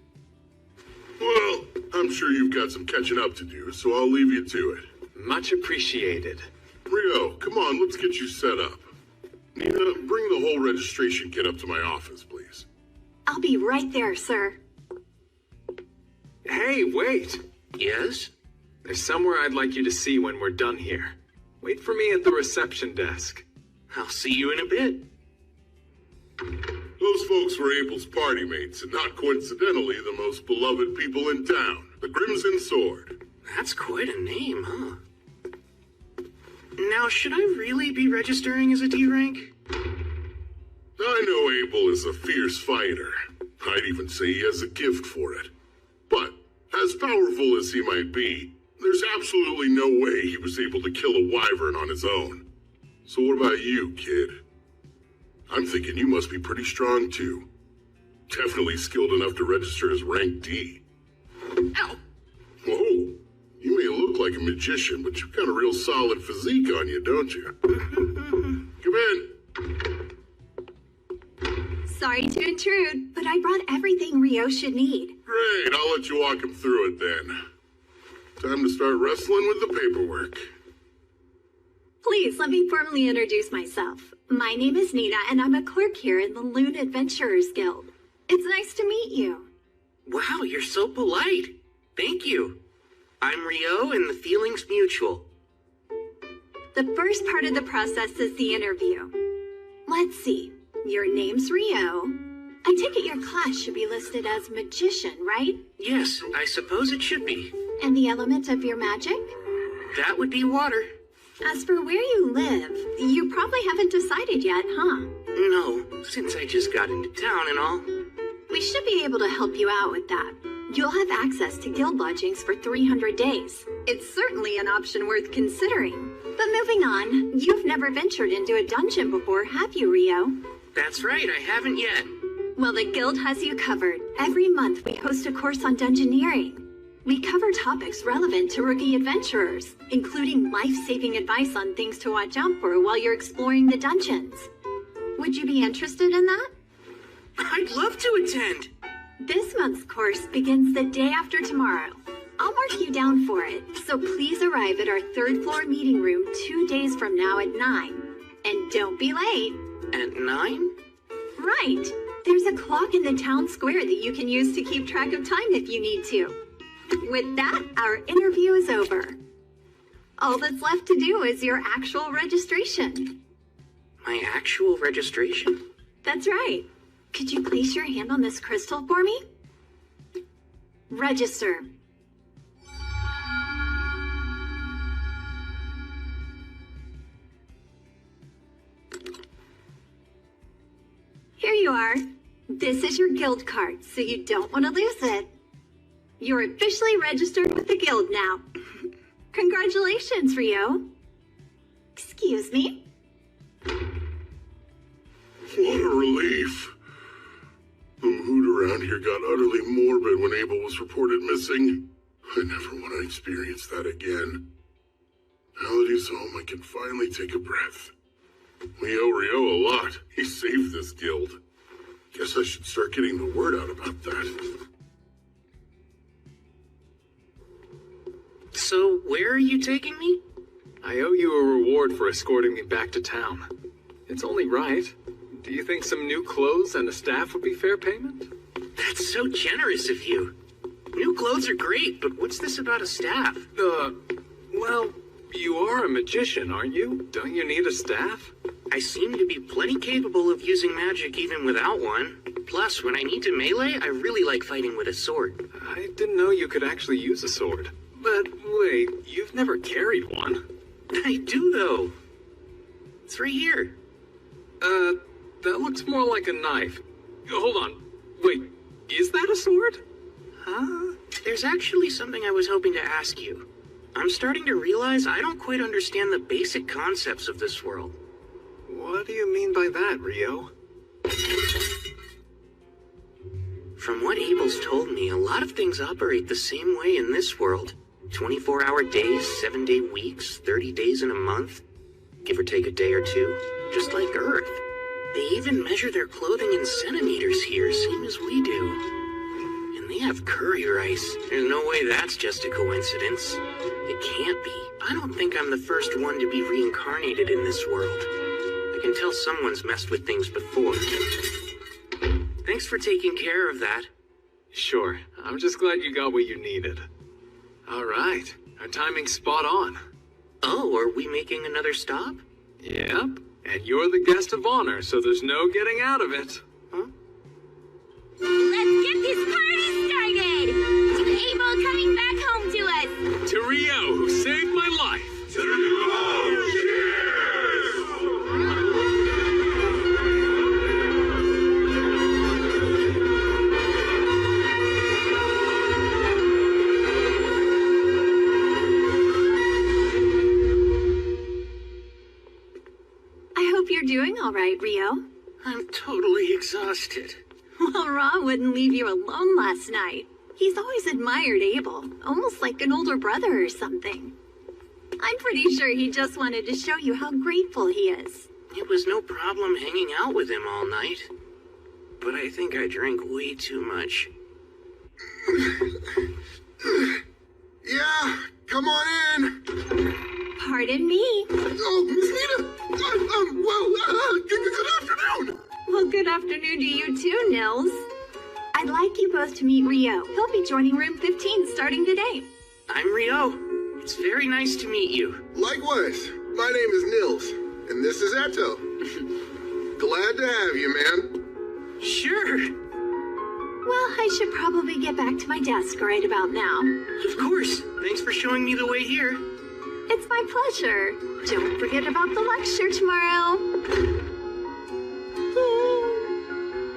Well, I'm sure you've got some catching up to do, so I'll leave you to it. Much appreciated. Rio, come on, let's get you set up. Nina, bring the whole registration kit up to my office, please. I'll be right there, sir. Hey, wait! Yes? There's somewhere I'd like you to see when we're done here. Wait for me at the reception desk. I'll see you in a bit. Those folks were Abel's party mates, and not coincidentally the most beloved people in town, the Crimson Sword. That's quite a name, huh? Now, should I really be registering as a D rank? I know Abel is a fierce fighter. I'd even say he has a gift for it. But, as powerful as he might be, there's absolutely no way he was able to kill a wyvern on his own. So what about you, kid? I'm thinking you must be pretty strong too. Definitely skilled enough to register as rank D. Ow! Whoa, you may look like a magician, but you've got a real solid physique on you, don't you? Come in. Sorry to intrude, but I brought everything Rio should need. Great, I'll let you walk him through it then. Time to start wrestling with the paperwork. Please let me formally introduce myself. My name is Nina, and I'm a clerk here in the Loon Adventurers Guild. It's nice to meet you. Wow, you're so polite. Thank you. I'm Rio, and the feeling's mutual. The first part of the process is the interview. Let's see. Your name's Rio. I take it your class should be listed as magician, right? Yes, I suppose it should be. And the element of your magic? That would be water. As for where you live, you probably haven't decided yet, huh? No, since I just got into town and all. We should be able to help you out with that. You'll have access to guild lodgings for 300 days. It's certainly an option worth considering. But moving on, you've never ventured into a dungeon before, have you, Rio? That's right, I haven't yet. Well, the guild has you covered. Every month we host a course on dungeoneering. We cover topics relevant to rookie adventurers, including life-saving advice on things to watch out for while you're exploring the dungeons. Would you be interested in that? I'd love to attend. This month's course begins the day after tomorrow. I'll mark you down for it, so please arrive at our third floor meeting room 2 days from now at 9. And don't be late. At 9? Right. There's a clock in the town square that you can use to keep track of time if you need to. With that, our interview is over. All that's left to do is your actual registration. My actual registration? That's right. Could you place your hand on this crystal for me? Register. Here you are. This is your guild card, so you don't want to lose it. You're officially registered with the guild now. Congratulations, Rio. Excuse me? What a relief. The mood around here got utterly morbid when Abel was reported missing. I never want to experience that again. Now that he's home, I can finally take a breath. We owe Rio a lot. He saved this guild. Guess I should start getting the word out about that. So, where are you taking me? I owe you a reward for escorting me back to town. It's only right. Do you think some new clothes and a staff would be fair payment? That's so generous of you. New clothes are great, but what's this about a staff? Well, you are a magician, aren't you? Don't you need a staff? I seem to be plenty capable of using magic even without one. Plus, when I need to melee, I really like fighting with a sword. I didn't know you could actually use a sword. But wait, you've never carried one. I do, though. It's right here. That looks more like a knife. Hold on. Wait, is that a sword? Huh? There's actually something I was hoping to ask you. I'm starting to realize I don't quite understand the basic concepts of this world. What do you mean by that, Rio? From what Abel's told me, a lot of things operate the same way in this world. 24-hour days, 7-day weeks, 30 days in a month. Give or take a day or two. Just like Earth. They even measure their clothing in centimeters here, same as we do. And they have curry rice. There's no way that's just a coincidence. It can't be. I don't think I'm the first one to be reincarnated in this world. I can tell someone's messed with things before. Thanks for taking care of that. Sure. I'm just glad you got what you needed. All right. Our timing's spot on. Oh, are we making another stop? Yep. And you're the guest of honor, so there's no getting out of it. Huh? Let's get this party started! To Abel coming back home to us! To Rio, who saved my life! To Rio! all right, Rio? I'm totally exhausted. Well, Ra wouldn't leave you alone last night. He's always admired Abel, almost like an older brother or something. I'm pretty sure he just wanted to show you how grateful he is. It was no problem hanging out with him all night. But I think I drank way too much. Yeah, come on in. Pardon me. Oh, Miss Nita. Good afternoon. Well, good afternoon to you too, Nils. I'd like you both to meet Rio. He'll be joining room 15 starting today. I'm Rio. It's very nice to meet you. Likewise. My name is Nils, and this is Eto. Glad to have you, man. Sure. Well, I should probably get back to my desk right about now. Of course. Thanks for showing me the way here. It's my pleasure. Don't forget about the lecture tomorrow.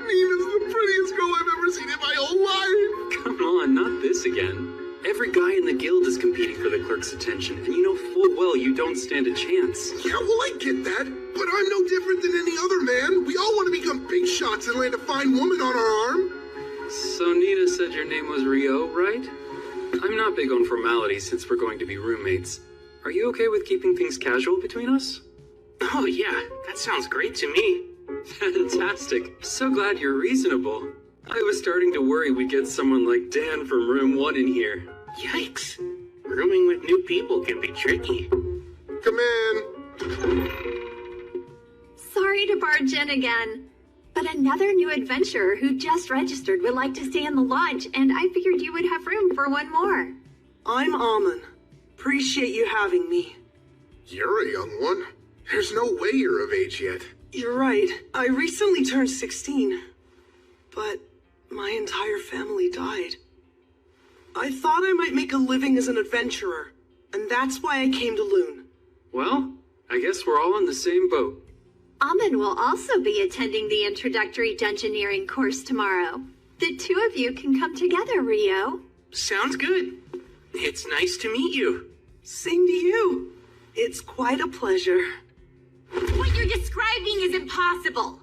Nina's the prettiest girl I've ever seen in my whole life. Come on, not this again. Every guy in the guild is competing for the clerk's attention, and you know full well you don't stand a chance. Yeah, well, I get that, but I'm no different than any other man. We all want to become big shots and land a fine woman on our arm. So Nina said your name was Rio, right? I'm not big on formalities since we're going to be roommates. Are you okay with keeping things casual between us? Oh yeah, that sounds great to me. Fantastic. So glad you're reasonable. I was starting to worry we'd get someone like Dan from room 1 in here. Yikes. Rooming with new people can be tricky. Come in. Sorry to barge in again, but another new adventurer who just registered would like to stay in the lodge, and I figured you would have room for one more. I'm Amon. Appreciate you having me. You're a young one. There's no way you're of age yet. You're right. I recently turned 16. But my entire family died. I thought I might make a living as an adventurer, and that's why I came to Loon. Well, I guess we're all in the same boat. Amon will also be attending the introductory dungeoneering course tomorrow. The two of you can come together, Rio. Sounds good. It's nice to meet you. Same to you. It's quite a pleasure. What you're describing is impossible.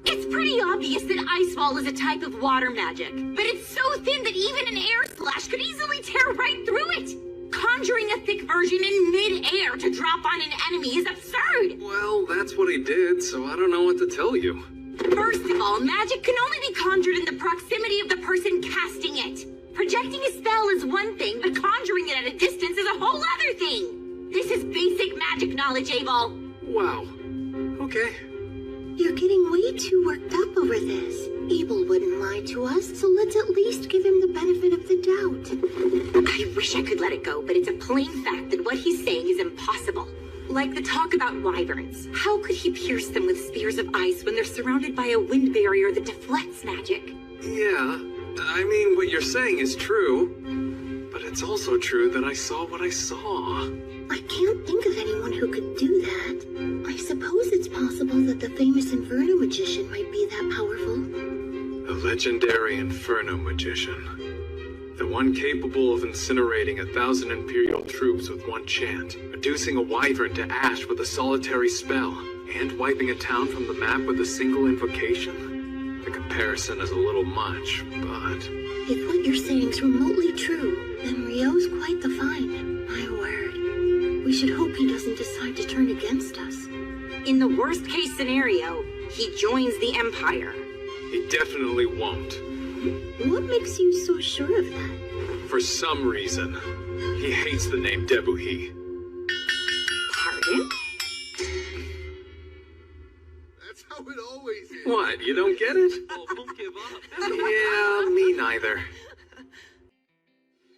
It's pretty obvious that ice wall is a type of water magic, but it's so thin that even an air slash could easily tear right through it. Conjuring a thick version in mid-air to drop on an enemy is absurd. Well, that's what he did, so I don't know what to tell you. First of all, magic can only be conjured in the proximity of the person casting it. Projecting a spell is one thing, but conjuring it at a distance is a whole other thing. This is basic magic knowledge, Abel. Wow. Okay. You're getting way too worked up over this. Abel wouldn't lie to us, so let's at least give him the benefit of the doubt. I wish I could let it go, but it's a plain fact that what he's saying is impossible. Like the talk about wyverns. How could he pierce them with spears of ice when they're surrounded by a wind barrier that deflects magic? Yeah, I mean, what you're saying is true, but it's also true that I saw what I saw. I can't think of anyone who could do that. I suppose it's possible that the famous Inferno magician might be that powerful. The legendary Inferno magician. The one capable of incinerating 1,000 Imperial troops with one chant, reducing a wyvern to ash with a solitary spell, and wiping a town from the map with a single invocation. The comparison is a little much, but... If what you're saying's remotely true, then Rio's quite the find. My word. We should hope he doesn't decide to turn against us. In the worst case scenario, he joins the Empire. He definitely won't. What makes you so sure of that? For some reason, he hates the name Debuhi. Pardon? That's how it always is. What, you don't get it? Oh, don't give up. Yeah, me neither.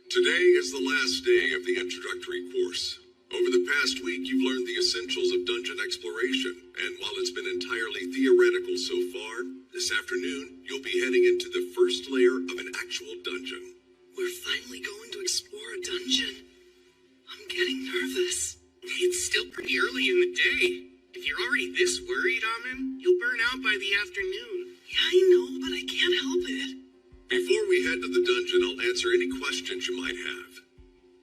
Today is the last day of the introductory course. Over the past week, you've learned the essentials of dungeon exploration, and while it's been entirely theoretical so far, this afternoon, you'll be heading into the first layer of an actual dungeon. We're finally going to explore a dungeon. I'm getting nervous. It's still pretty early in the day. If you're already this worried, Amin, you'll burn out by the afternoon. Yeah, I know, but I can't help it. Before we head to the dungeon, I'll answer any questions you might have.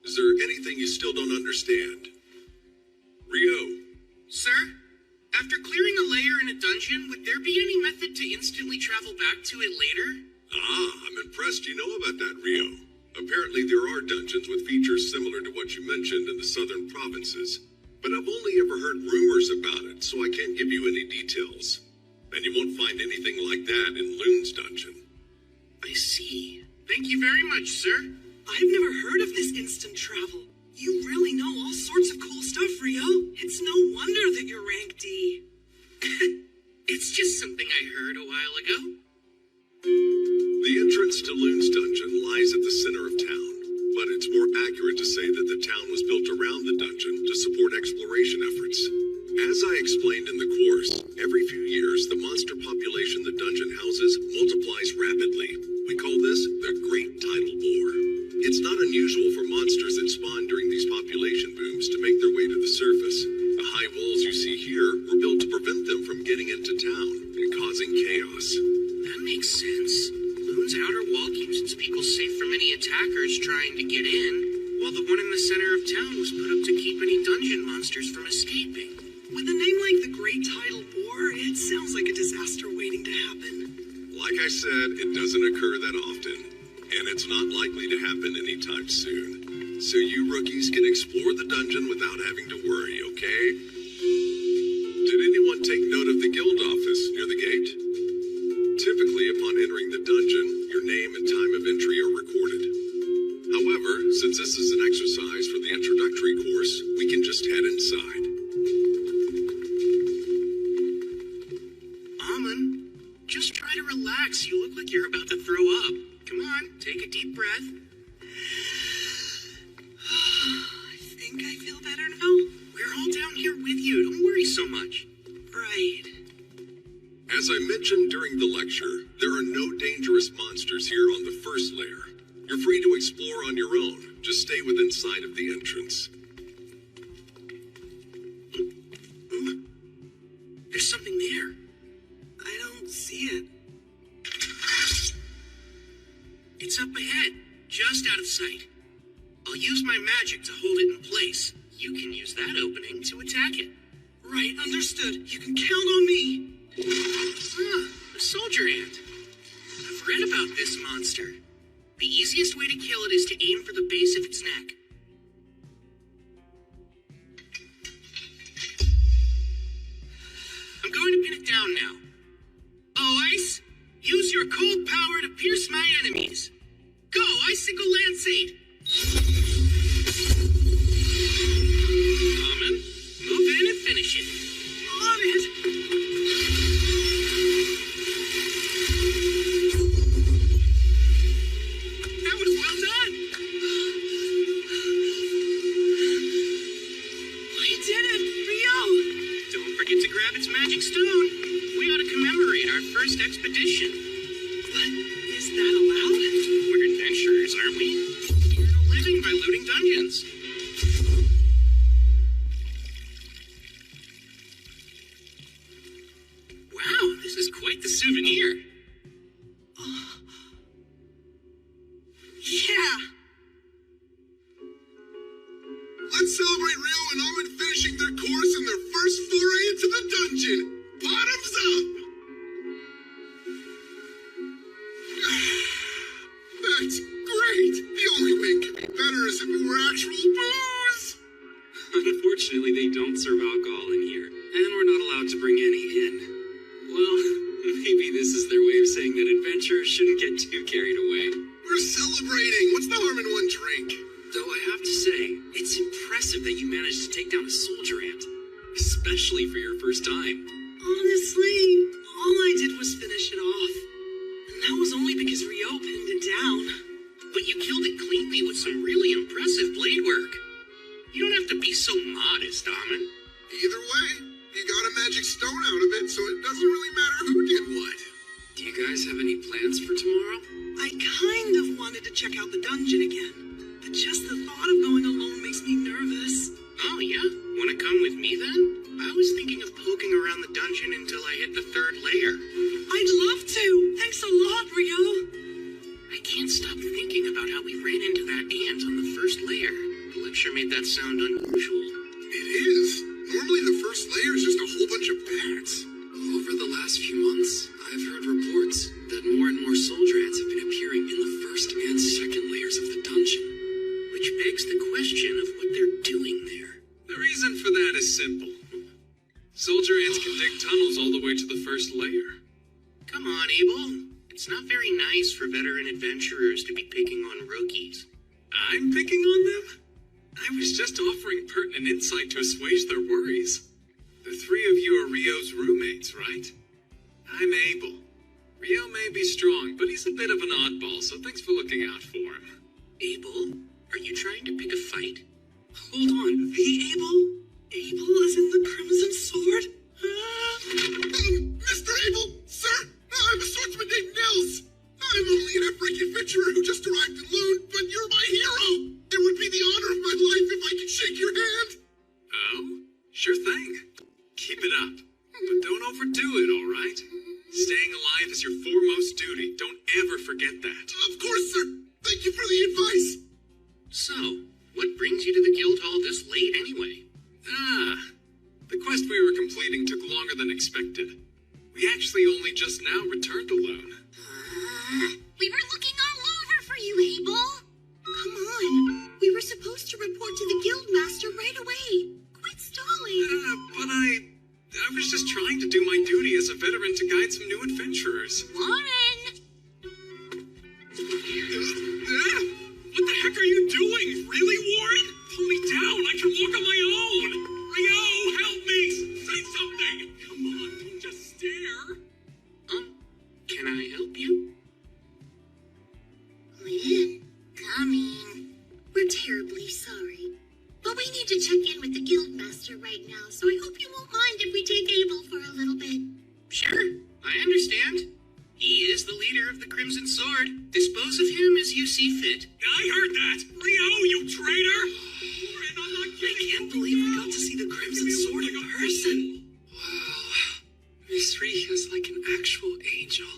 Is there anything you still don't understand? Rio. Sir, after clearing clearing a layer in a dungeon, would there be any method to instantly travel back to it later? Ah, I'm impressed you know about that, Rio. Apparently there are dungeons with features similar to what you mentioned in the southern provinces. But I've only ever heard rumors about it, so I can't give you any details. And you won't find anything like that in Loon's dungeon. I see. Thank you very much, sir. I've never heard of this instant travel. You really know all sorts of cool stuff, Rio. It's no wonder that you're rank D. It's just something I heard a while ago. The entrance to Loon's dungeon lies at the center of town, but it's more accurate to say that the town was built around the dungeon to support exploration efforts. As I explained in the course, every few years the monster population the dungeon houses multiplies rapidly. We call this the Great Tidal Bore. It's not unusual for monsters that spawn during these population booms to make their way to the surface. The high walls you see here were built to prevent them from getting into town and causing chaos. That makes sense. Loon's outer wall keeps its people safe from any attackers trying to get in, while the one in the center of town was put up to keep any dungeon monsters from escaping. With a name like the Great Tidal Bore, it sounds like a disaster waiting to happen. Like I said, it doesn't occur that often, and it's not likely to happen anytime soon. So you rookies can explore the dungeon without having to worry, okay? Did anyone take note of the guild office near the gate? Typically, upon entering the dungeon, your name and time of entry are recorded. However, since this is an exercise for the introductory course, we can just head inside. Amon, just try to relax. You look like you're about to throw up. Come on, take a deep breath. I think I feel better now. We're all down here with you. Don't worry so much. Right. As I mentioned during the lecture, there are no dangerous monsters here on the first layer. You're free to explore on your own. Just stay within sight of the entrance. There's something there. I don't see it. It's up ahead, just out of sight. I'll use my magic to hold it in place. You can use that opening to attack it. Right, understood. You can count on me. Ah, a soldier ant. I've read about this monster. The easiest way to kill it is to aim for the base of its neck. I'm going to pin it down now. Oh, Ice, use your cold power to pierce my enemies. Go, Icicle Lanceade! Common, move in and finish it. On it! That was well done! I did it! Rio! Don't forget to grab its magic stone. We ought to commemorate our first expedition. But is that allowed? We're adventurers, aren't we? We're a living by looting dungeons. Wow, this is quite the souvenir. Yeah! Let's celebrate Rio and Amon finishing their course in their first foray into the dungeon. Bottoms up! That's great! The only way it could be better is if it were actual booze! Unfortunately, they don't serve alcohol in here, and we're not allowed to bring any in. Well, maybe this is their way of saying that adventurers shouldn't get too carried away. We're celebrating! What's the harm in one drink? Though I have to say, it's impressive that you managed to take down a soldier ant, especially for your first time. Honestly, all I did was finish it off. And that was only because Rio pinned it down. But you killed it cleanly with some really impressive blade work. You don't have to be so modest, Amon. Either way, you got a magic stone out of it, so it doesn't really matter who did what. Do you guys have any plans for tomorrow? I kind of wanted to check out the dungeon again. But just the thought of going alone makes me nervous. Oh, yeah? Want to come with me, then? I was thinking of poking around the dungeon until I hit the third layer. I'd love to. Thanks a lot, Rio. I can't stop thinking about how we ran into that ant on the first layer. The lecture made that sound unusual. It is. Normally the first layer is just a whole bunch of bats. Over the last few months, I've heard reports that more and more soldier ants have been appearing in the first and second layers of the dungeon, which begs the question of what they're doing there. The reason for that is simple. Soldier ants can dig tunnels all the way to the first layer. Come on, Abel. It's not very nice for veteran adventurers to be picking on rookies. I'm picking on them? I was just offering pertinent insight to assuage their worries. The three of you are Rio's roommates, right? I'm Abel. Rio may be strong, but he's a bit of an oddball, so thanks for looking out for him. Abel? Are you trying to pick a fight? Hold on, the Abel? Abel is in the Crimson Sword? Mr. Abel, sir, I'm a swordsman named Nils. I'm only an African adventurer who just arrived in Lune, but you're my hero. It would be the honor of my life if I could shake your hand. Oh? Sure thing. Keep it up. But don't overdo it, all right? Staying alive is your foremost duty. Don't ever forget that. Of course, sir. Thank you for the advice. So, what brings you to the guild hall this late anyway? The quest we were completing took longer than expected. We actually only just now returned to Lune. We were looking all over for you, Abel. Come on. We were supposed to report to the guildmaster right away. Quit stalling. But I was just trying to do my duty as a veteran to guide some new adventurers. Warren! What the heck are you doing? Really, Warren? Pull me down. I can walk on my own. Rio, help me. Say something. Come on, don't just stare. Can I help you? Lynn, coming. We're terribly sorry. But we need to check in with the guildmaster right now, so I hope you won't mind if we take Abel for a little bit. Sure, I understand. He is the leader of the Crimson Sword. Dispose of him as you see fit. I heard that. Rio, you traitor. Warren, I'm not kidding. I can't believe we got to see the Crimson Sword in person. Wow. Miss Ria's like an actual angel.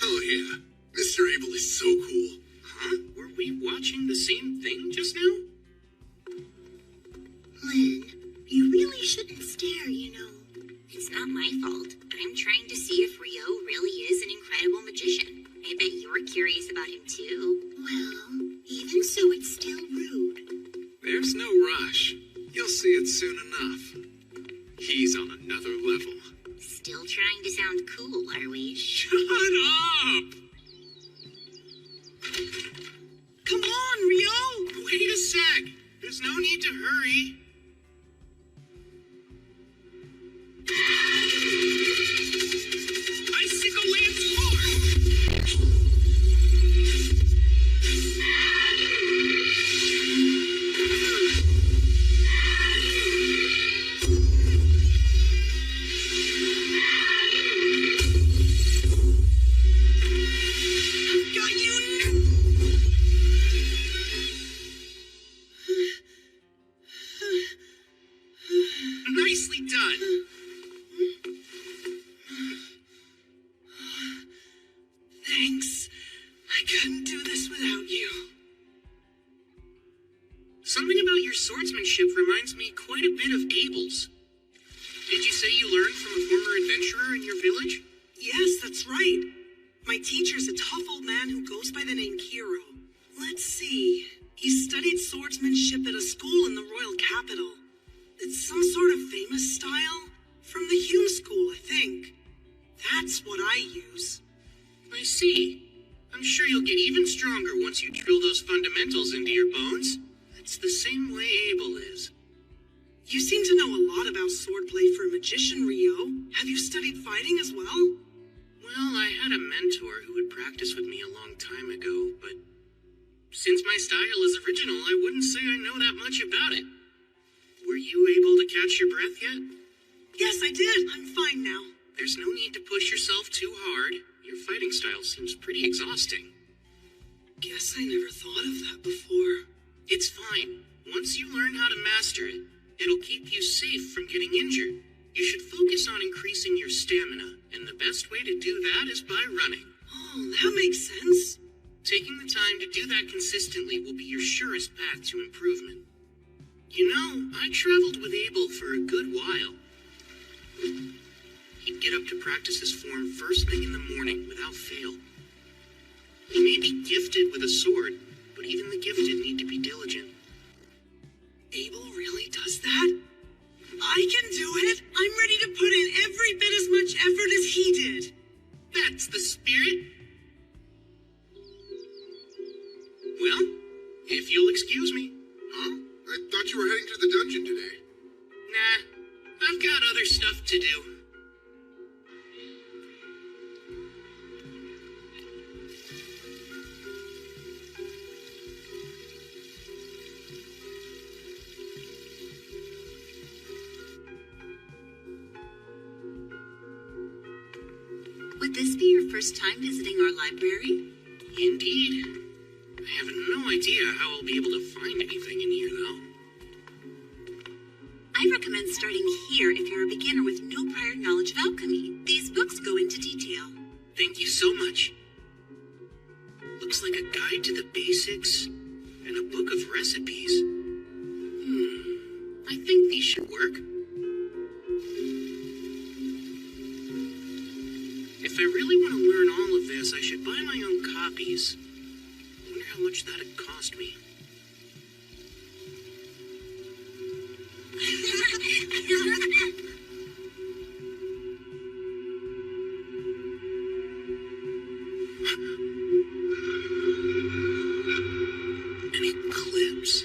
Oh, yeah. Mr. Abel is so cool. Huh? Were we watching the same thing just now? Lynn, you really shouldn't stare, you know. It's not my fault. I'm trying to see if Rio really is an incredible magician. I bet you're curious about him too. Well, even so, it's still rude. There's no rush. You'll see it soon enough. He's on another level. Still trying to sound cool, are we? Shut up! Come on, Rio! Wait a sec. There's no need to hurry. Icicle Lance Got you! Nicely done. Thanks. I couldn't do this without you. Something about your swordsmanship reminds me quite a bit of Abel's. Did you say you learned from a former adventurer in your village? Yes, that's right. My teacher's a tough old man who goes by the name Kiro. Let's see. He studied swordsmanship at a school in the royal capital. It's some sort of famous style. From the Hume School, I think. That's what I use. I see. I'm sure you'll get even stronger once you drill those fundamentals into your bones. That's the same way Abel is. You seem to know a lot about swordplay for a magician, Rio. Have you studied fighting as well? Well, I had a mentor who would practice with me a long time ago, but since my style is original, I wouldn't say I know that much about it. Were you able to catch your breath yet? Yes, I did. I'm fine now. There's no need to push yourself too hard. Your fighting style seems pretty exhausting. Guess I never thought of that before. It's fine. Once you learn how to master it, it'll keep you safe from getting injured. You should focus on increasing your stamina, and the best way to do that is by running. Oh, that makes sense. Taking the time to do that consistently will be your surest path to improvement. You know, I traveled with Abel for a good while. He'd get up to practice his form first thing in the morning without fail. He may be gifted with a sword, but even the gifted need to be diligent. Abel really does that? I can do it! I'm ready to put in every bit as much effort as he did! That's the spirit. Well, if you'll excuse me. Huh? I thought you were heading to the dungeon today. Nah, I've got other stuff to do. Would this be your first time visiting our library? Indeed. I have no idea how I'll be able to find anything in here, though. I recommend starting here if you're a beginner with no prior knowledge of alchemy. These books go into detail. Thank you so much. Looks like a guide to the basics and a book of recipes. I think these should work. If I really want to learn all of this, I should buy my own copies. I wonder how much that'd cost me. An eclipse.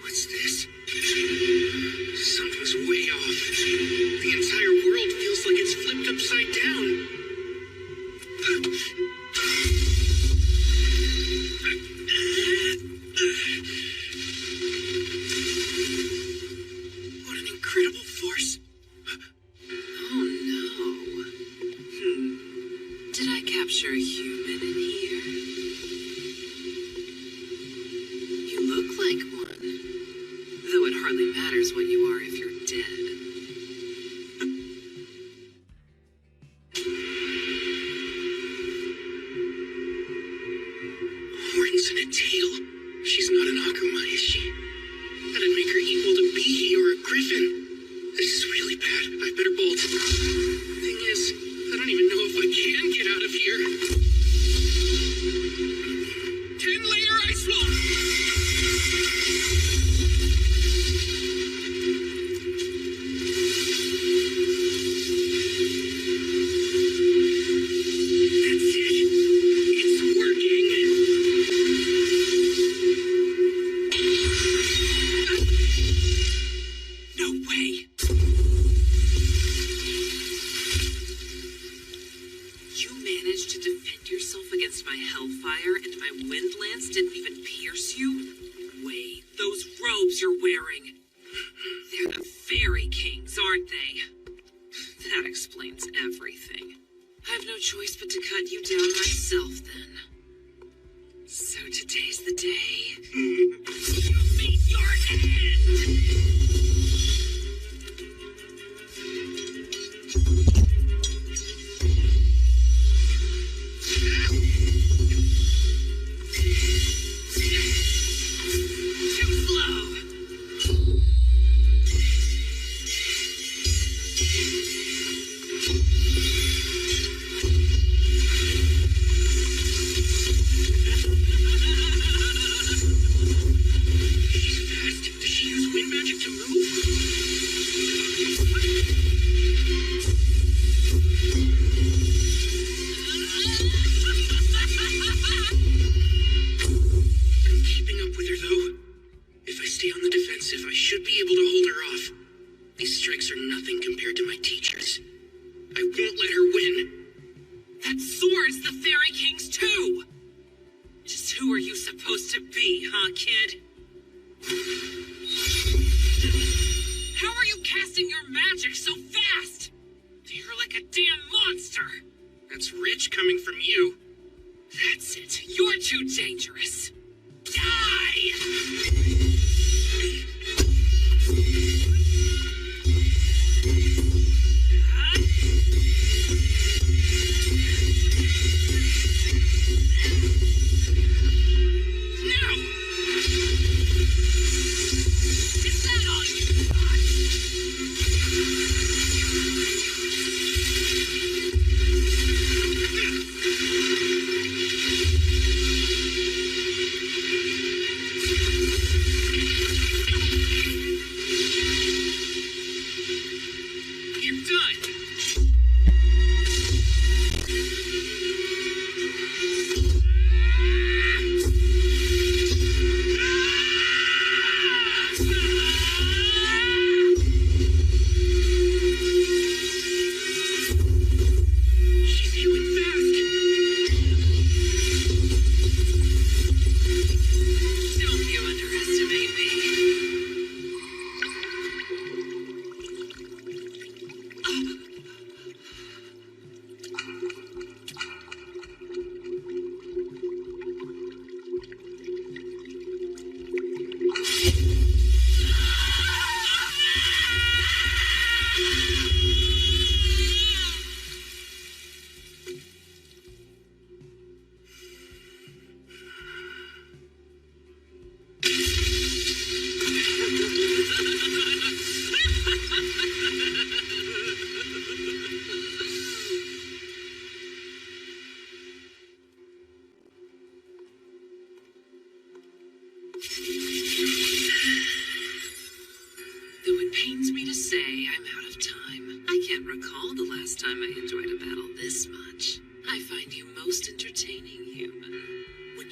What's this? Something's way off. The entire world feels like it's flipped upside down. What an incredible force. Oh no. Did I capture a human in here? You look like one. Though it hardly matters what you are if you're dead. Horns and a tail. She's not an Akuma, is she? That'd make her equal to Bee or a griffin. This is really bad. I better bolt. Thing is, I don't even know if I can get out of here. 10-layer ice wall! That's it. It's working. No way. You managed to defend yourself against my hellfire and my wind lance didn't even pierce you? Wait, those robes you're wearing. They're the Fairy Kings, aren't they? That explains everything. I have no choice but to cut you down myself then. So today's the day. You meet your end! Too slow. She's fast. Does she use wind magic to move? I'm keeping up with her, though. If I stay on the defensive, I should be able to hold her off. These strikes are nothing compared to my teachers. I won't let her win. That sword's the Fairy King's too! Just who are you supposed to be, huh, kid? How are you casting your magic so fast? You're like a damn monster! That's rich coming from you. That's it. You're too dangerous. Die!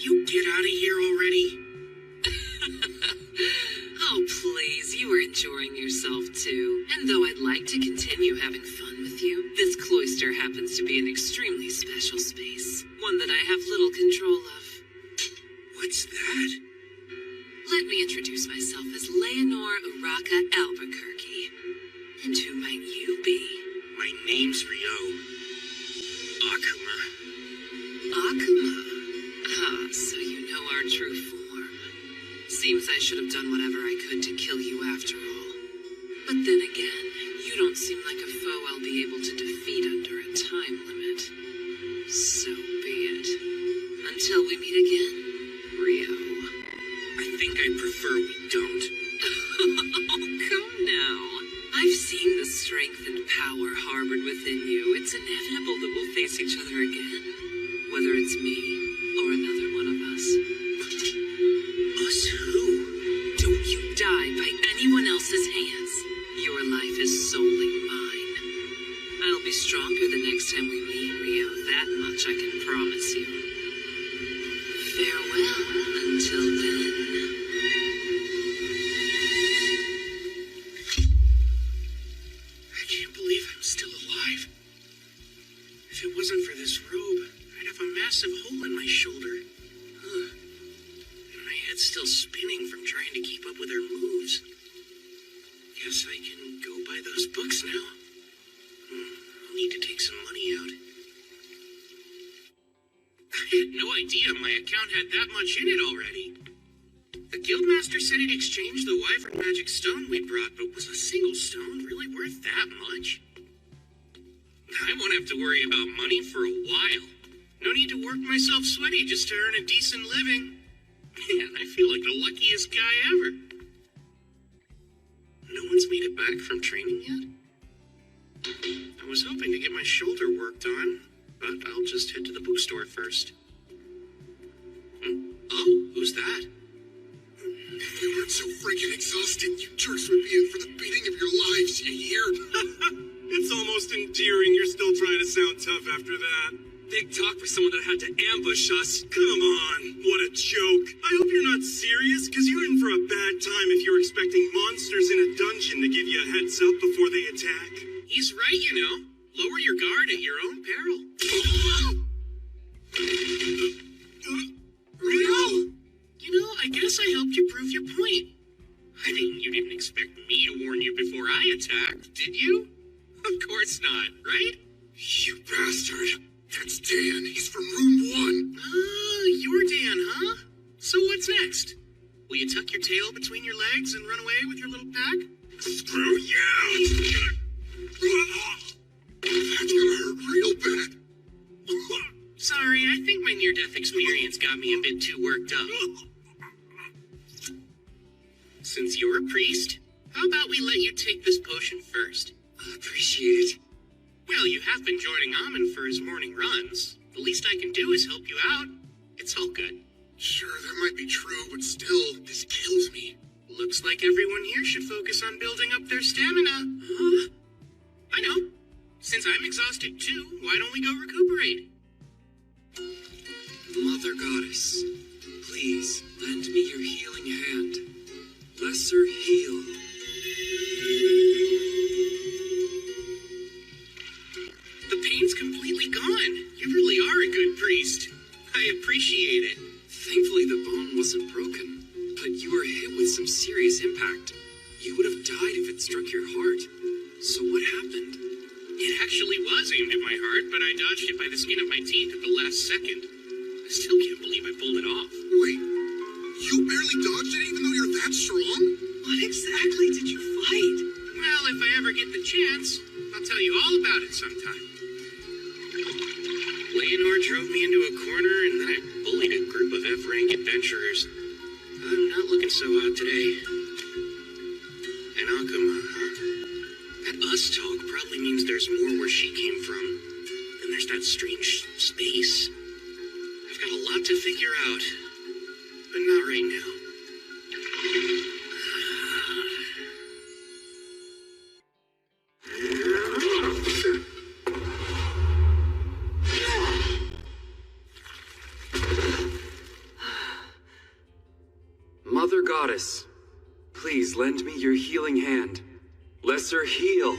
you get out of here already? Oh, please, you were enjoying yourself too. And though I'd like to continue having fun with you, this cloister happens to be an extremely special space. One that I have little control of. What's that? Let me introduce myself as Leonore Uraka Albuquerque. And who might you be? My name's Rio. Akuma. Akuma? Ah, so you know our true form. Seems I should have done whatever I could to kill you after all. But then again, you don't seem like a foe I'll be able to defeat under a time limit. So be it. Until we meet again, Rio. I think I prefer we don't. Oh, come now. I've seen the strength and power harbored within you. It's inevitable that we'll face each other again. Whether it's me or another one of us. Us who? Don't you die by anyone else's hands. Your life is solely mine. I'll be stronger the next time we meet, Rio. That much I can promise you. Farewell until then. I can't believe I'm still alive. If it wasn't for this robe, I'd have a massive hole in my shoulder. Ugh. And my head's still spinning from trying to keep up with her moves. Guess I can go buy those books now. I'll need to take some money out. I had no idea my account had that much in it already. The guildmaster said he'd exchange the wyvern magic stone we brought, but was a single stone really worth that much? I won't have to worry about money for a while. No need to work myself sweaty just to earn a decent living. Man, I feel like the luckiest guy ever. No one's made it back from training yet? I was hoping to get my shoulder worked on, but I'll just head to the bookstore first. Oh, who's that? If you weren't so freaking exhausted, you jerks would be in for the beating of your lives, you hear? It's almost endearing you're still trying to sound tough after that. Big talk for someone that had to ambush us. Come on, what a joke. I hope you're not serious, because you're in for a bad time if you're expecting monsters in a dungeon to give you a heads up before they attack. He's right, you know. Lower your guard at your own peril. Rio! You know, I guess I helped you prove your point. I mean, you didn't expect me to warn you before I attacked, did you? Of course not, right? You bastard! That's Dan. He's from room 1. Ah, you're Dan, huh? So what's next? Will you tuck your tail between your legs and run away with your little pack? Screw you! That's gonna hurt real bad. Sorry, I think my near-death experience got me a bit too worked up. Since you're a priest, how about we let you take this potion first? Appreciate it. Well, you have been joining Amin for his morning runs. The least I can do is help you out. It's all good. Sure, that might be true, but still, this kills me. Looks like everyone here should focus on building up their stamina. Huh? I know. Since I'm exhausted too, why don't we go recuperate? Mother Goddess, please lend me your healing hand. Lesser heal. The pain's completely gone. You really are a good priest. I appreciate it. Thankfully the bone wasn't broken, but you were hit with some serious impact. You would have died if it struck your heart. So what happened? It actually was aimed at my heart, but I dodged it by the skin of my teeth at the last second. I still can't believe I pulled it off. Wait, you barely dodged it even though you're that strong? What exactly did you fight? Well, if I ever get the chance, I'll tell you all about it sometime. Leonore drove me into a corner, and then I bullied a group of F-rank adventurers. I'm not looking so hot today. And Akuma, huh? That us talk probably means there's more where she came from. And there's that strange space. I've got a lot to figure out. But not right now. Mother Goddess, please lend me your healing hand. Lesser heal.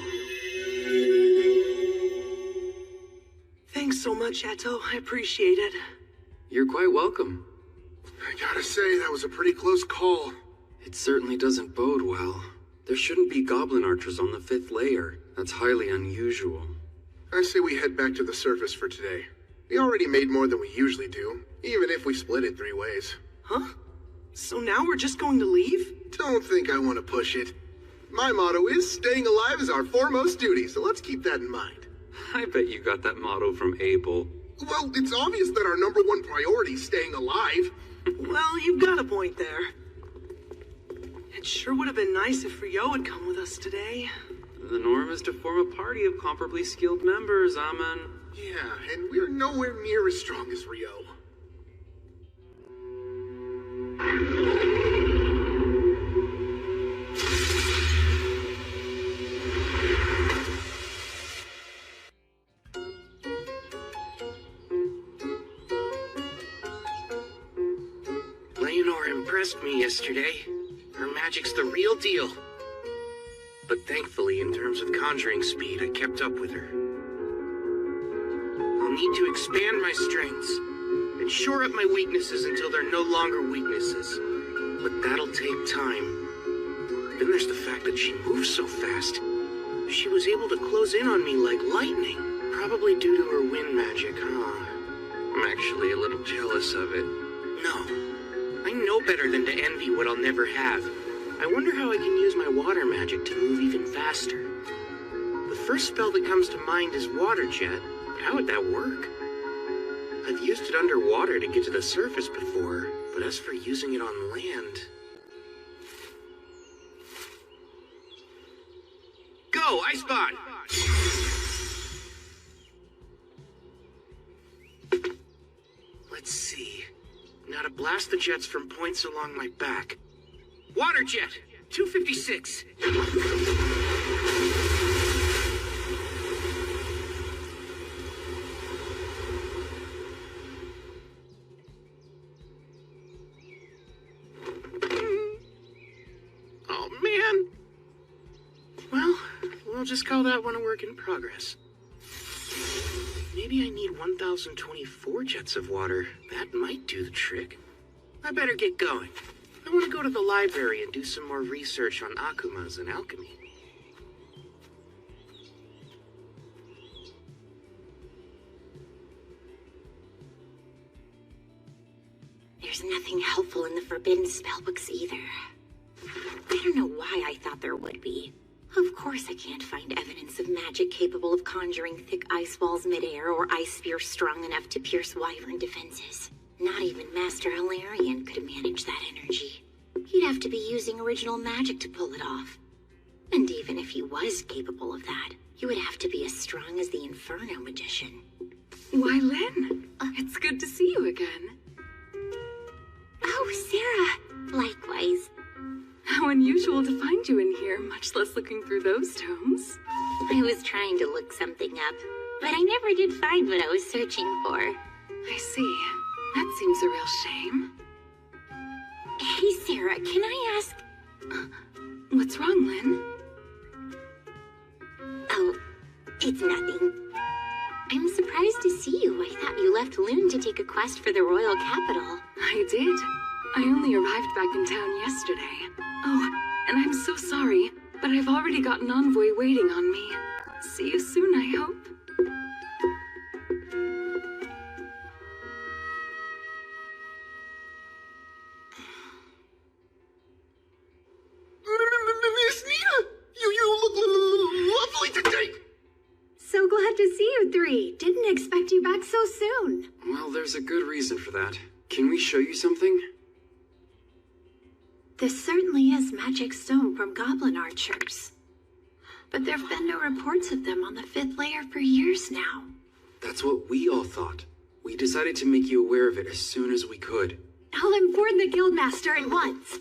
Thanks so much, Eto. I appreciate it. You're quite welcome. I gotta say, that was a pretty close call. It certainly doesn't bode well. There shouldn't be goblin archers on the 5th layer. That's highly unusual. I say we head back to the surface for today. We already made more than we usually do, even if we split it 3 ways. Huh? So now we're just going to leave? Don't think I want to push it. My motto is, staying alive is our foremost duty, so let's keep that in mind. I bet you got that motto from Abel. Well, it's obvious that our #1 priority is staying alive. Well, you've got a point there. It sure would have been nice if Rio had come with us today. The norm is to form a party of comparably skilled members, Amen. Yeah, and we're nowhere near as strong as Rio. Leonor impressed me yesterday. Her magic's the real deal. But thankfully, in terms of conjuring speed, I kept up with her. I'll need to expand my strengths and shore up my weaknesses until they're no longer weaknesses. But that'll take time. Then there's the fact that she moves so fast. She was able to close in on me like lightning, probably due to her wind magic, huh? I'm actually a little jealous of it. No, I know better than to envy what I'll never have. I wonder how I can use my water magic to move even faster. The first spell that comes to mind is Water Jet, but how would that work? I've used it underwater to get to the surface before, but as for using it on land... Go, Icebot! Let's see. Now to blast the jets from points along my back. Water Jet! 256! Oh, man! Well, we'll just call that one a work in progress. Maybe I need 1,024 jets of water. That might do the trick. I better get going. I want to go to the library and do some more research on akumas and alchemy. There's nothing helpful in the forbidden spellbooks either. I don't know why I thought there would be. Of course I can't find evidence of magic capable of conjuring thick ice walls midair or ice spears strong enough to pierce wyvern defenses. Not even Master Hilarion could manage that energy. He'd have to be using original magic to pull it off. And even if he was capable of that, he would have to be as strong as the Inferno magician. Why, Lynn, it's good to see you again. Oh, Sarah, likewise. How unusual to find you in here, much less looking through those tomes. I was trying to look something up, but I never did find what I was searching for. I see. That seems a real shame. Hey, Sarah, can I ask... What's wrong, Lynn? Oh, it's nothing. I'm surprised to see you. I thought you left Loon to take a quest for the royal capital. I did. I only arrived back in town yesterday. Oh, and I'm so sorry, but I've already got an envoy waiting on me. See you soon, I hope. Miss Nina! You look lovely today! So glad to see you three. Didn't expect you back so soon. Well, there's a good reason for that. Can we show you something? This certainly is magic stone from goblin archers. But there have been no reports of them on the 5th layer for years now. That's what we all thought. We decided to make you aware of it as soon as we could. I'll inform the guildmaster at once.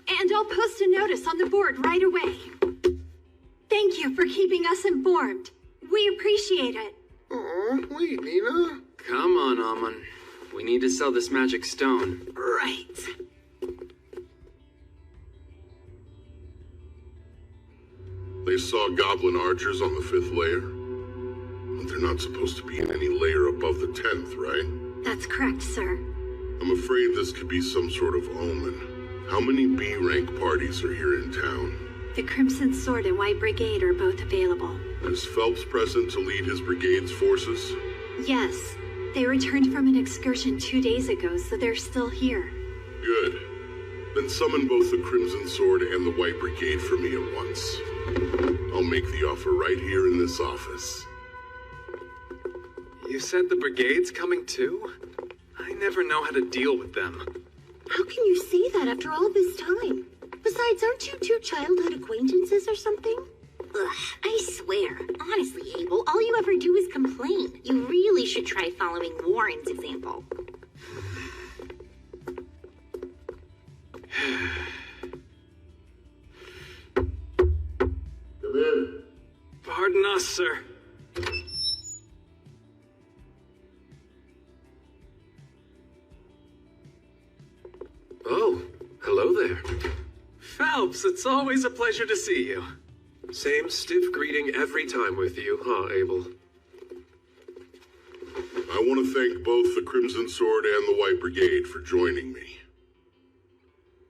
And I'll post a notice on the board right away. Thank you for keeping us informed. We appreciate it. Oh, wait, Nina. Come on, Amon. We need to sell this magic stone. Right. They saw goblin archers on the 5th layer? But they're not supposed to be in any layer above the 10th, right? That's correct, sir. I'm afraid this could be some sort of omen. How many B-rank parties are here in town? The Crimson Sword and White Brigade are both available. Is Phelps present to lead his brigade's forces? Yes. They returned from an excursion 2 days ago, so they're still here. Good. Then summon both the Crimson Sword and the White Brigade for me at once. I'll make the offer right here in this office. You said the brigade's coming too? I never know how to deal with them. How can you say that after all this time? Besides, aren't you two childhood acquaintances or something? Ugh, I swear. Honestly, Abel, all you ever do is complain. You really should try following Warren's example. Come in. Pardon us, sir. Oh, hello there. Phelps, it's always a pleasure to see you. Same stiff greeting every time with you, huh, Abel? I want to thank both the Crimson Sword and the White Brigade for joining me.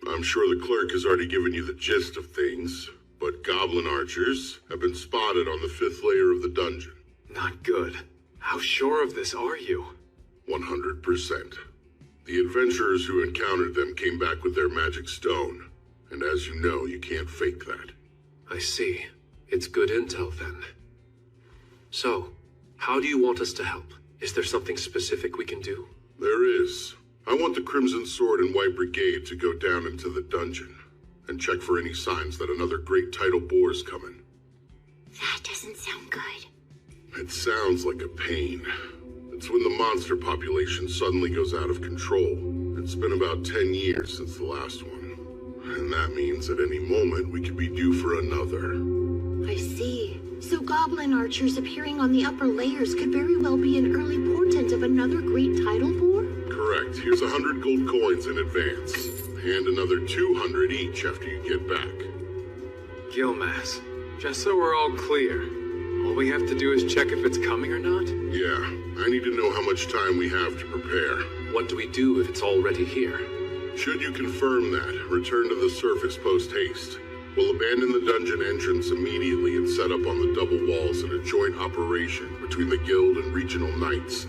I'm sure the clerk has already given you the gist of things, but goblin archers have been spotted on the 5th layer of the dungeon. Not good. How sure of this are you? 100%. The adventurers who encountered them came back with their magic stone, and as you know, you can't fake that. I see. It's good intel, then. So, how do you want us to help? Is there something specific we can do? There is. I want the Crimson Sword and White Brigade to go down into the dungeon and check for any signs that another great tidal boar's coming. That doesn't sound good. It sounds like a pain. It's when the monster population suddenly goes out of control. It's been about 10 years since the last one. And that means at any moment we could be due for another. I see. So goblin archers appearing on the upper layers could very well be an early portent of another great tidal bore? Correct. Here's 100 gold coins in advance. And another 200 each after you get back. Gilmas, just so we're all clear, all we have to do is check if it's coming or not? Yeah, I need to know how much time we have to prepare. What do we do if it's already here? Should you confirm that, return to the surface post-haste. We'll abandon the dungeon entrance immediately and set up on the double walls in a joint operation between the guild and regional knights.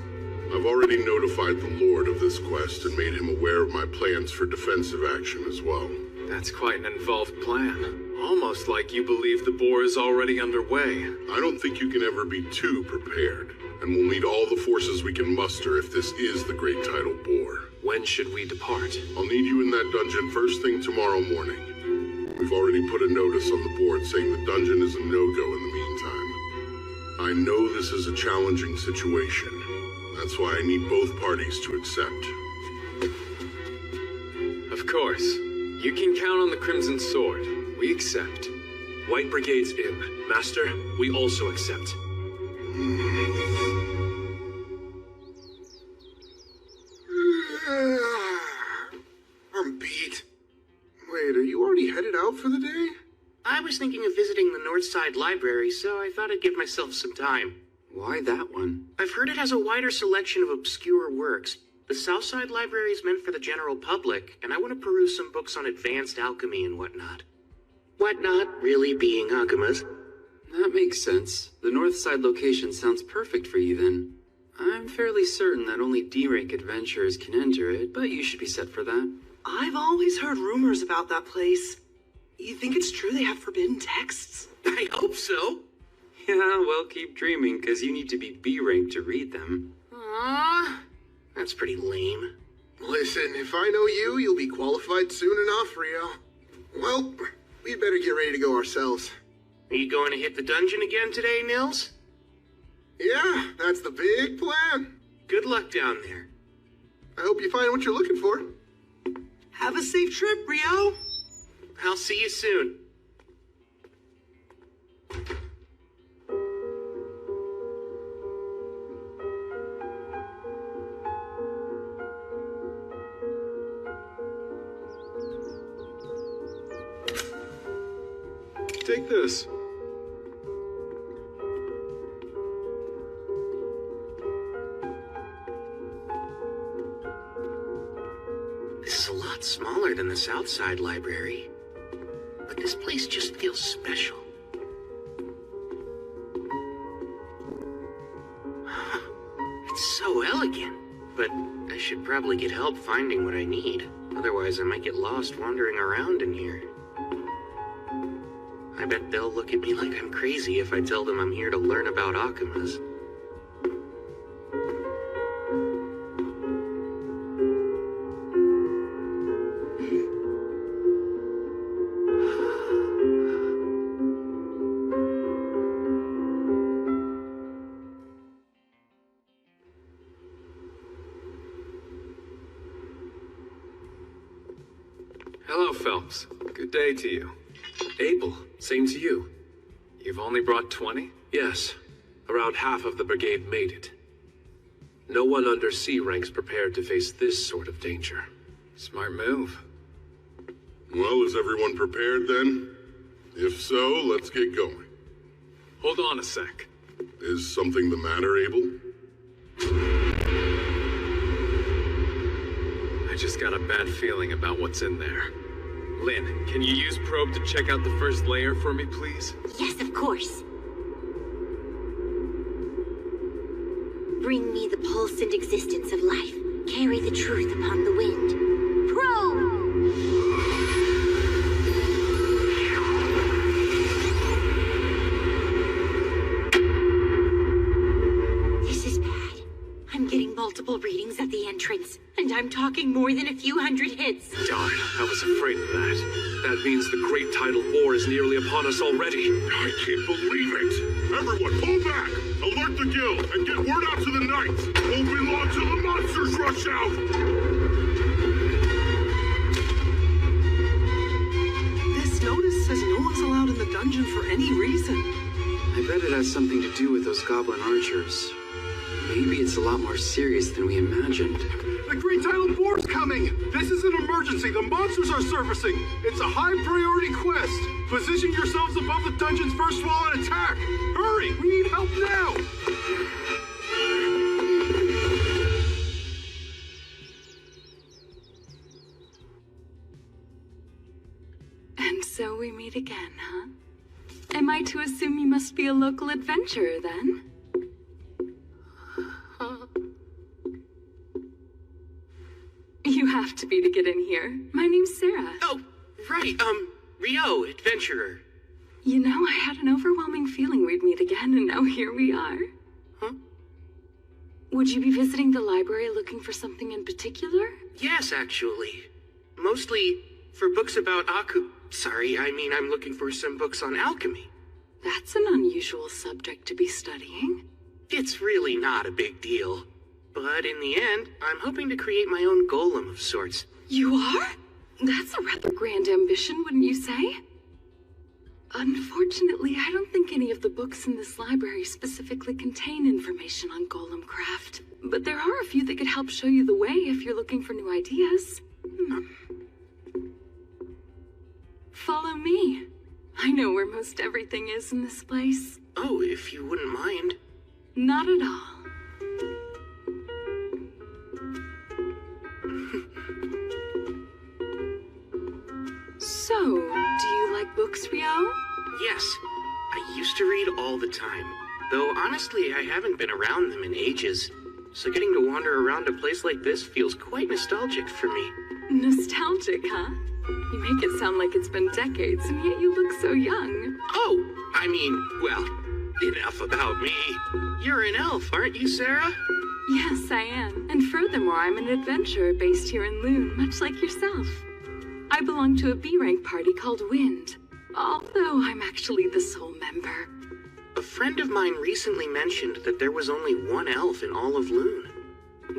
I've already notified the Lord of this quest and made him aware of my plans for defensive action as well. That's quite an involved plan. Almost like you believe the boar is already underway. I don't think you can ever be too prepared, and we'll need all the forces we can muster if this is the Great Tidal Boar. When should we depart? I'll need you in that dungeon first thing tomorrow morning. We've already put a notice on the board saying the dungeon is a no-go in the meantime. I know this is a challenging situation. That's why I need both parties to accept. Of course. You can count on the Crimson Sword. We accept. White Brigade's in. Master, we also accept. I'm beat. Wait, are you already headed out for the day? I was thinking of visiting the North Side Library, so I thought I'd give myself some time. Why that one? I've heard it has a wider selection of obscure works. The South Side Library is meant for the general public, and I want to peruse some books on advanced alchemy and whatnot. Whatnot really being Agamas. That makes sense. The North Side location sounds perfect for you then. I'm fairly certain that only D-rank adventurers can enter it, but you should be set for that. I've always heard rumors about that place. You think it's true they have forbidden texts? I hope so. Yeah, well, keep dreaming, because you need to be B-rank to read them. Aww, that's pretty lame. Listen, if I know you, you'll be qualified soon enough, Rio. Well, we'd better get ready to go ourselves. Are you going to hit the dungeon again today, Nils? Yeah, that's the big plan. Good luck down there. I hope you find what you're looking for. Have a safe trip, Rio. I'll see you soon. Take this. This is a lot smaller than the Southside Library, but this place just feels special. It's so elegant, but I should probably get help finding what I need. Otherwise, I might get lost wandering around in here. I bet they'll look at me like I'm crazy if I tell them I'm here to learn about Akamas. Hello, Phelps. Good day to you. Abel, same to you. You've only brought 20? Yes, around half of the brigade made it. No one under C rank's prepared to face this sort of danger. Smart move. Well, is everyone prepared then? If so, let's get going. Hold on a sec. Is something the matter, Abel? I just got a bad feeling about what's in there. Lynn, can you use probe to check out the first layer for me, please? Yes, of course. Bring me the pulse and existence of life. Carry the truth upon the wind. Probe! This is bad. I'm getting multiple readings at the entrance, and I'm talking more than a few hundred hits. Darn, I was afraid of that. That means the Great Tidal War is nearly upon us already. I can't believe it! Everyone, pull back! Alert the guild and get word out to the knights! Won't be long till the monsters rush out! This notice says no one's allowed in the dungeon for any reason. I bet it has something to do with those goblin archers. Maybe it's a lot more serious than we imagined. The Great Tidal War's coming! This is an emergency. The monsters are surfacing. It's a high priority quest. Position yourselves above the dungeon's first wall and attack. Hurry! We need help now! And so we meet again, huh? Am I to assume you must be a local adventurer, then? You have to be to get in here. My name's Sarah. Oh, right, Rio, adventurer. You know, I had an overwhelming feeling we'd meet again, and now here we are. Huh? Would you be visiting the library looking for something in particular? Yes, actually. Mostly for books about I'm looking for some books on alchemy. That's an unusual subject to be studying. It's really not a big deal. But in the end, I'm hoping to create my own golem of sorts. You are? That's a rather grand ambition, wouldn't you say? Unfortunately, I don't think any of the books in this library specifically contain information on golem craft. But there are a few that could help show you the way if you're looking for new ideas. Follow me. I know where most everything is in this place. Oh, if you wouldn't mind. Not at all. So, do you like books, Rio? Yes, I used to read all the time. Though honestly, I haven't been around them in ages. So getting to wander around a place like this feels quite nostalgic for me. Nostalgic, huh? You make it sound like it's been decades, and yet you look so young. Oh, enough about me. You're an elf, aren't you, Sarah? Yes, I am. And furthermore, I'm an adventurer based here in Loon, much like yourself. I belong to a B-rank party called Wind, although I'm actually the sole member. A friend of mine recently mentioned that there was only one elf in all of Loon.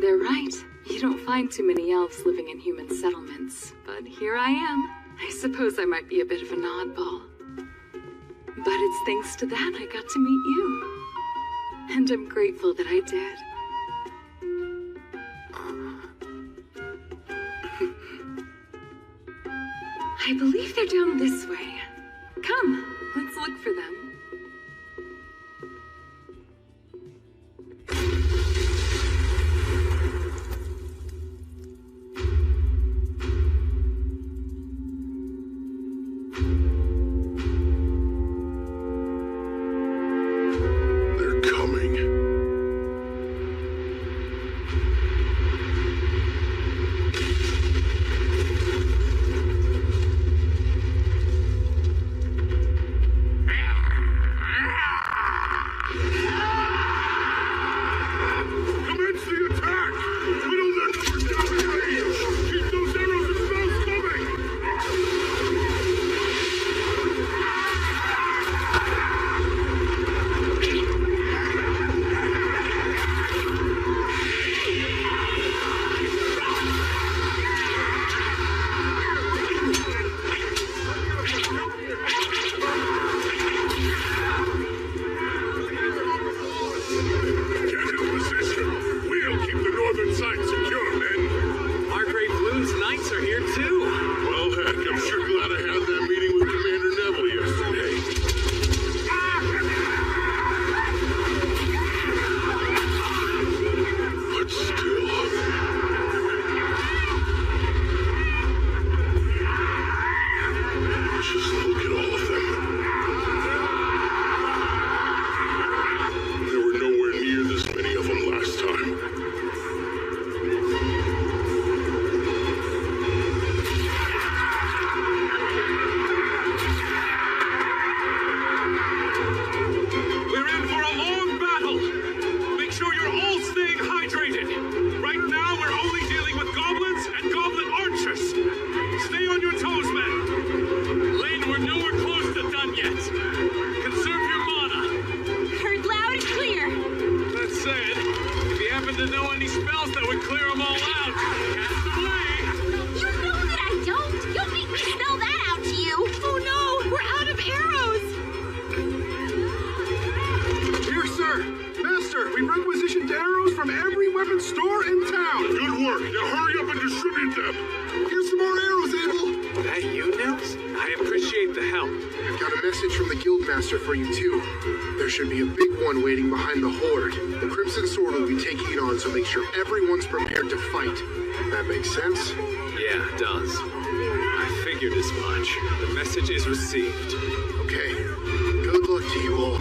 They're right. You don't find too many elves living in human settlements. But here I am. I suppose I might be a bit of an oddball. But it's thanks to that I got to meet you. And I'm grateful that I did. I believe they're down this way. Come, let's look for them. Thanks. I appreciate the help. I've got a message from the Guildmaster for you, too. There should be a big one waiting behind the Horde. The Crimson Sword will be taking it on, so make sure everyone's prepared to fight. That makes sense? Yeah, it does. I figured as much. The message is received. Okay. Good luck to you all.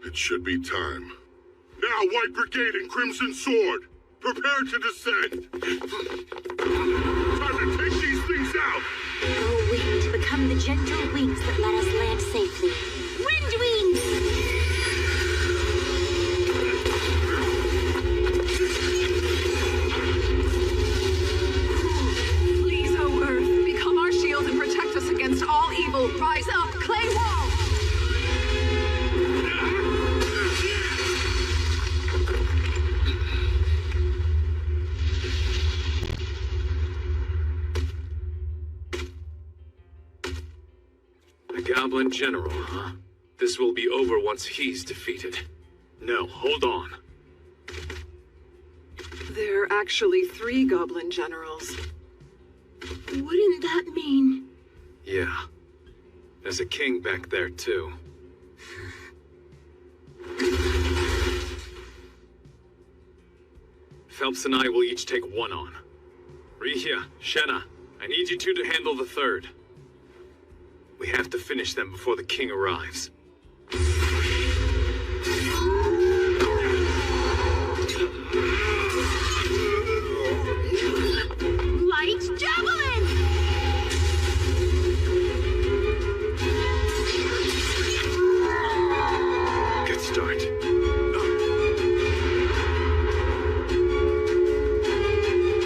It should be time. Now, White Brigade and Crimson Sword! Prepare to descend! Time to take these things out! Grow wing to become the gentle wings that let us land safely. Wind wings! Please, O Earth, become our shield and protect us against all evil. Rise up, clay wall! Goblin General, huh? This will be over once he's defeated. No, hold on. There are actually 3 Goblin Generals. Wouldn't that mean? Yeah. There's a king back there, too. Phelps and I will each take one on. Rihia, Shenna, I need you two to handle the third. We have to finish them before the king arrives. Light Javelin! Good start.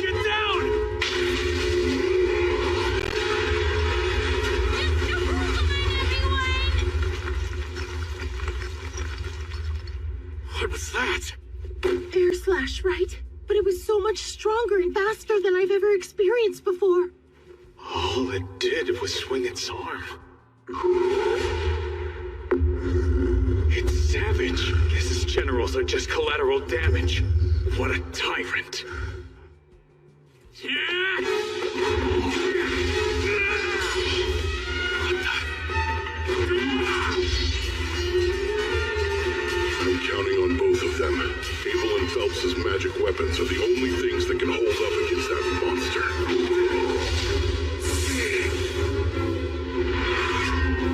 Get down! What was that? Air slash, right? But it was so much stronger and faster than I've ever experienced before. All it did was swing its arm. It's savage. Guess his generals are just collateral damage. What a tyrant. I'm counting on both of them. Abel and Phelps' magic weapons are the only things that can hold up against that monster.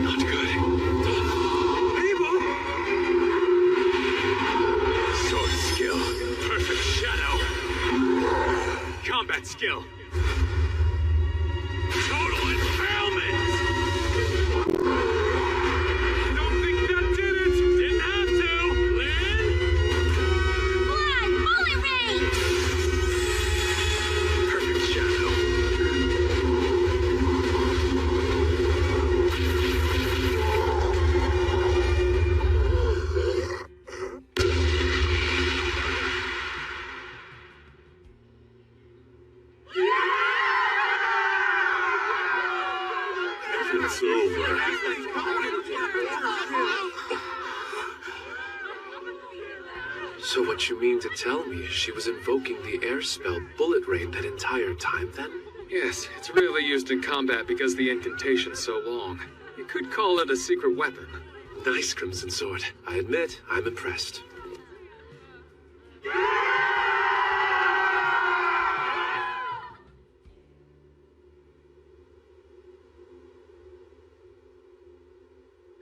Not good. Abel! Sword skill. Perfect shadow. Combat skill. Total impalement! Don't think that did it! Didn't have to! Lynn? Blood! Bullet rain! Perfect shadow. It's over. So what you mean to tell me is she was invoking the air spell Bullet Rain that entire time then? Yes, it's rarely used in combat because the incantation's so long. You could call it a secret weapon. Nice, Crimson Sword. I admit, I'm impressed.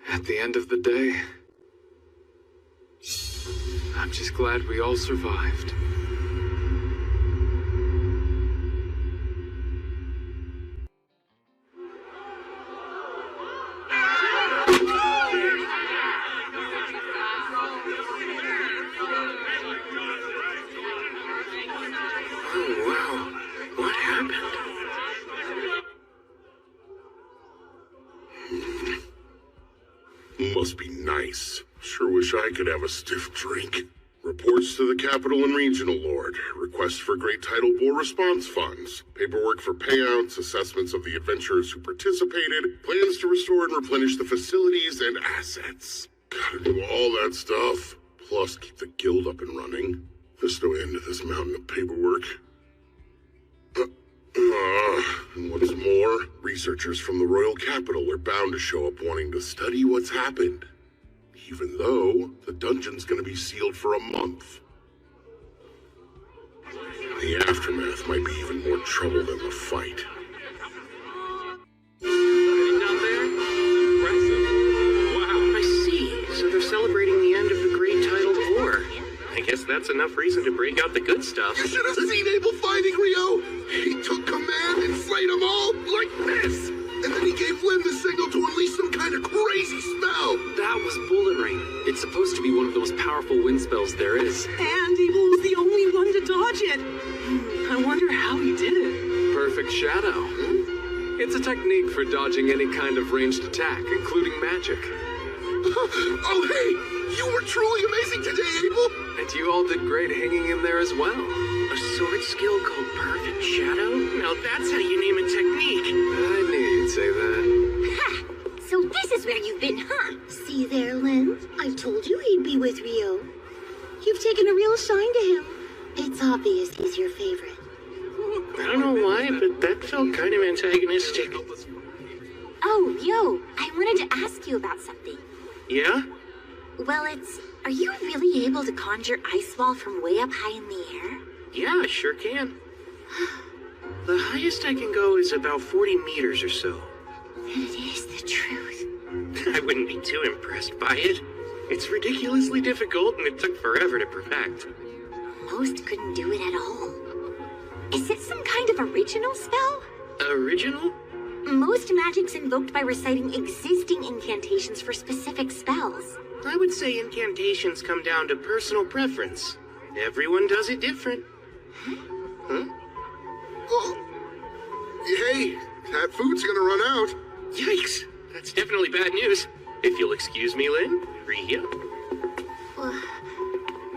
At the end of the day, I'm just glad we all survived. Oh, wow. What happened? Must be nice. Sure wish I could have a stiff drink. Reports to the Capital and Regional Lord. Requests for Great Tidal Bore response funds. Paperwork for payouts, assessments of the adventurers who participated, plans to restore and replenish the facilities and assets. Gotta do all that stuff. Plus keep the guild up and running. There's no end to this mountain of paperwork. And what's more, researchers from the Royal Capital are bound to show up wanting to study what's happened. Even though the dungeon's gonna be sealed for a month. The aftermath might be even more trouble than the fight. Down there? Impressive. Wow. I see. So they're celebrating the end of the Great Tidal War. I guess that's enough reason to break out the good stuff. You should have seen Abel fighting Rio. He took command and slayed them all like this. And then he gave Lynn the signal to unleash some kind of crazy spell. That was Bullet Rain. It's supposed to be one of the most powerful wind spells there is. And Abel was the only one to dodge it. I wonder how he did it. Perfect shadow. It's a technique for dodging any kind of ranged attack, including magic. Oh, hey! You were truly amazing today, Abel! And you all did great hanging in there as well. A sword skill called Perfect Shadow? Now that's how you name a technique. I knew you'd say that. Ha! So this is where you've been, huh? See there, Lynn? I told you he'd be with Rio. You've taken a real shine to him. It's obvious he's your favorite. I don't know why, but that felt kind of antagonistic. Oh, yo, I wanted to ask you about something. Yeah? Well, are you really able to conjure ice wall from way up high in the air? Yeah, I sure can. The highest I can go is about 40 meters or so. It is the truth. I wouldn't be too impressed by it. It's ridiculously difficult and it took forever to perfect. Most couldn't do it at all. Is it some kind of original spell? Original? Most magic's invoked by reciting existing incantations for specific spells. I would say incantations come down to personal preference. Everyone does it different. Huh? Oh. Hey, that food's gonna run out. Yikes! That's definitely bad news. If you'll excuse me, Lynn, Rio.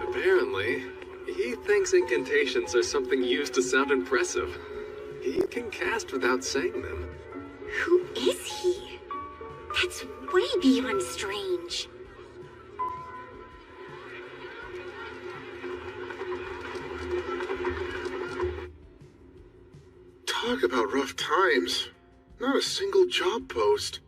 Apparently, he thinks incantations are something used to sound impressive. He can cast without saying them. Who is he? That's way beyond strange. Talk about rough times. Not a single job post.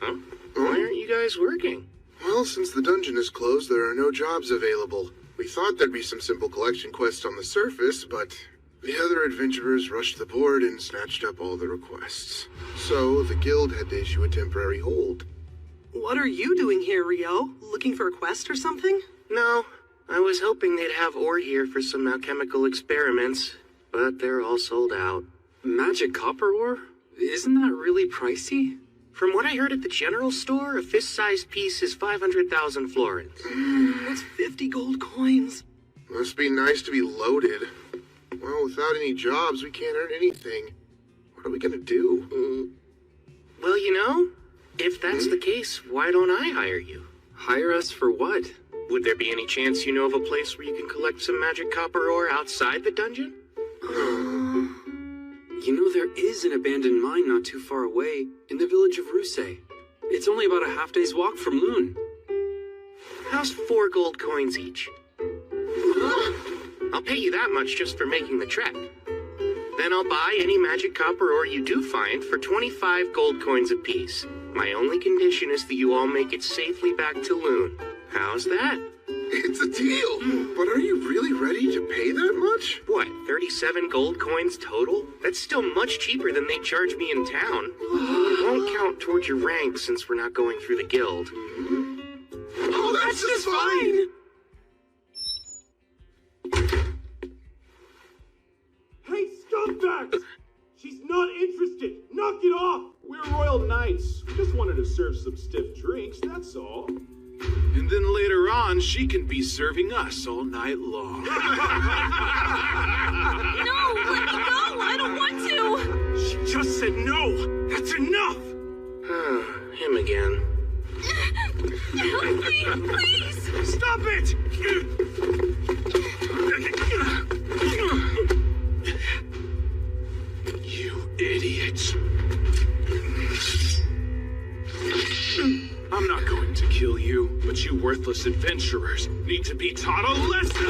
Huh? Why aren't you guys working? Well, since the dungeon is closed, there are no jobs available. We thought there'd be some simple collection quests on the surface, but the other adventurers rushed the board and snatched up all the requests. So the guild had to issue a temporary hold. What are you doing here, Rio? Looking for a quest or something? No, I was hoping they'd have ore here for some alchemical experiments, but they're all sold out. Magic copper ore? Isn't that really pricey? From what I heard at the general store, a fist-sized piece is 500,000 florins. That's 50 gold coins. Must be nice to be loaded. Well, without any jobs, we can't earn anything. What are we gonna do? Well, you know, if that's the case, why don't I hire you? Hire us for what? Would there be any chance you know of a place where you can collect some magic copper ore outside the dungeon? You know, there is an abandoned mine not too far away, in the village of Rusay. It's only about a half-day's walk from Loon. How's 4 gold coins each? I'll pay you that much just for making the trek. Then I'll buy any magic copper ore you do find for 25 gold coins apiece. My only condition is that you all make it safely back to Loon. How's that? It's a deal! But are you really ready to pay that much? What, 37 gold coins total? That's still much cheaper than they charge me in town. It won't count towards your rank since we're not going through the guild. Oh, that's just fine! Hey, scumbags! She's not interested! Knock it off! We're royal knights. We just wanted to serve some stiff drinks, that's all. And then later on, she can be serving us all night long. No, let me go! I don't want to! She just said no! That's enough! Him again. Help me! Please! Stop it! You idiots. I'm not going to kill you, but you worthless adventurers need to be taught a lesson!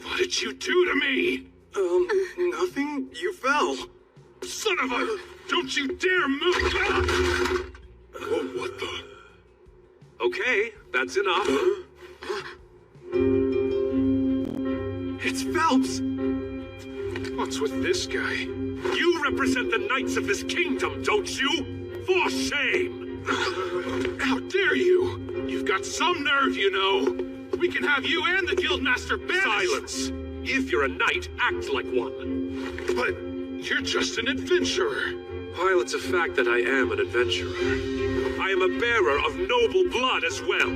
What did you do to me? Nothing. You fell. Son of a... Don't you dare move! Oh, what the? Okay, that's enough. It's Phelps! What's with this guy? You represent the knights of this kingdom, don't you? For shame! How dare you! You've got some nerve, you know. We can have you and the guildmaster banished! Silence! If you're a knight, act like one. But you're just an adventurer. While it's a fact that I am an adventurer, I am a bearer of noble blood as well.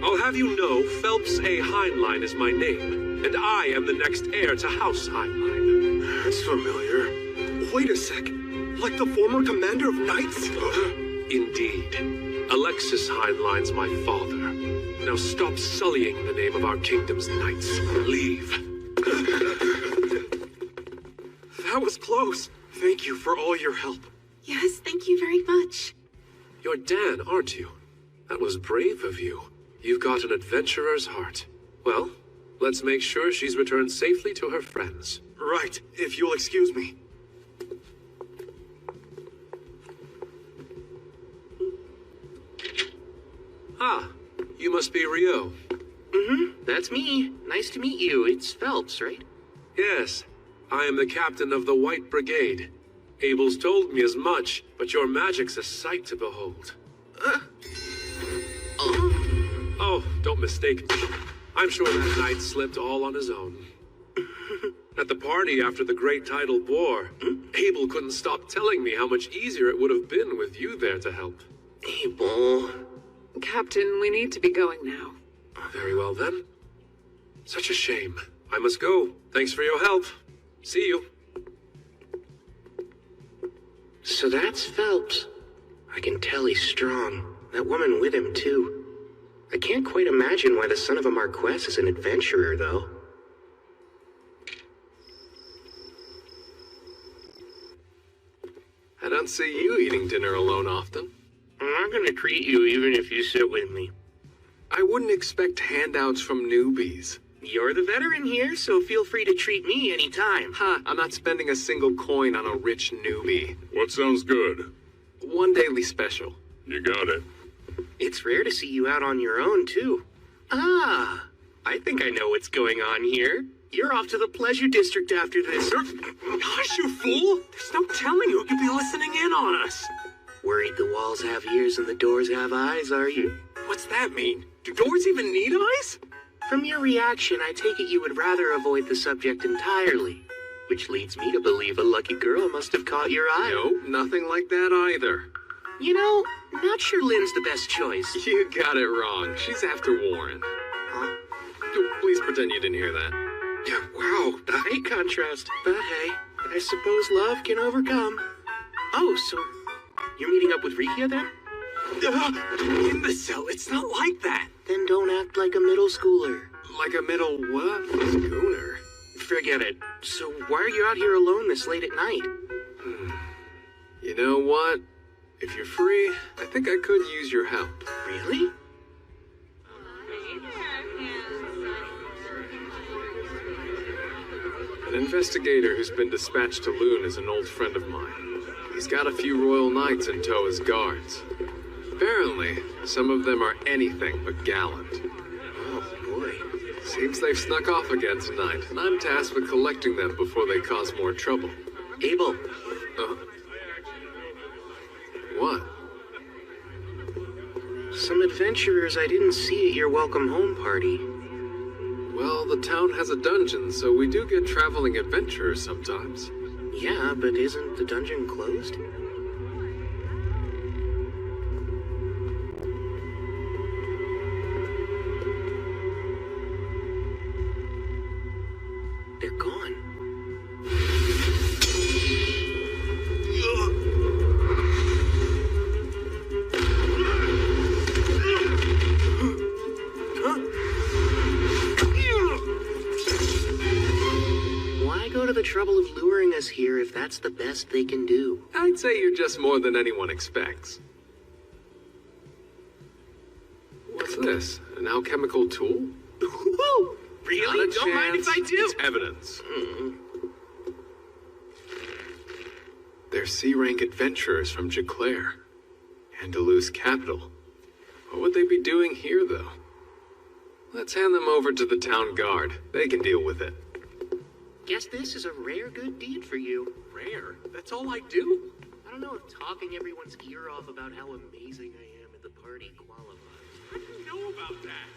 I'll have you know Phelps A. Heinlein is my name, and I am the next heir to House Heinlein. That's familiar. Wait a sec. Like the former commander of knights? Indeed. Alexis Heinlein's my father. Now stop sullying the name of our kingdom's knights. Leave. That was close. Thank you for all your help. Yes, thank you very much. You're Dan, aren't you? That was brave of you. You've got an adventurer's heart. Well, let's make sure she's returned safely to her friends. Right, if you'll excuse me. Ah, you must be Rio. That's me. Nice to meet you. It's Phelps, right? Yes, I am the captain of the White Brigade. Abel's told me as much, but your magic's a sight to behold. Oh, don't mistake me. I'm sure that knight slipped all on his own. At the party after the Great Tidal War, Abel couldn't stop telling me how much easier it would have been with you there to help. Abel. Captain, we need to be going now. Very well then. Such a shame. I must go. Thanks for your help. See you. So that's Phelps. I can tell he's strong. That woman with him, too. I can't quite imagine why the son of a Marquess is an adventurer, though. I don't see you eating dinner alone often. I'm not gonna treat you even if you sit with me. I wouldn't expect handouts from newbies. You're the veteran here, so feel free to treat me anytime. Ha, I'm not spending a single coin on a rich newbie. What sounds good? One daily special. You got it. It's rare to see you out on your own, too. Ah, I think I know what's going on here. You're off to the Pleasure District after this. Gosh, you fool! There's no telling who could be listening in on us. Worried the walls have ears and the doors have eyes, are you? What's that mean? Do doors even need eyes? From your reaction, I take it you would rather avoid the subject entirely. Which leads me to believe a lucky girl must have caught your eye. Nope, nothing like that either. You know, not sure Lynn's the best choice. You got it wrong. She's after Warren. Huh? Please pretend you didn't hear that. Wow, the height contrast. But hey, I suppose love can overcome. Oh, so you're meeting up with Rikia then? Imbecile, it's not like that. Then don't act like a middle schooler. Like a middle what? Schooner. Forget it. So why are you out here alone this late at night? You know what? If you're free, I think I could use your help. Really? An investigator who's been dispatched to Loon is an old friend of mine. He's got a few royal knights in tow as guards. Apparently, some of them are anything but gallant. Oh, boy. Seems they've snuck off again tonight, and I'm tasked with collecting them before they cause more trouble. Abel. What? Some adventurers I didn't see at your welcome home party. Well, the town has a dungeon, so we do get traveling adventurers sometimes. Yeah, but isn't the dungeon closed? that's the best they can do. I'd say you're just more than anyone expects. What's this? An alchemical tool? Really? Not a Don't mind chance. if I do. It's evidence. They're C-rank adventurers from Jaclaire. Andalus capital. What would they be doing here, though? Let's hand them over to the town guard. They can deal with it. Guess this is a rare good deed for you. Rare? That's all I do? I don't know if talking everyone's ear off about how amazing I am at the party qualifies. How do you know about that?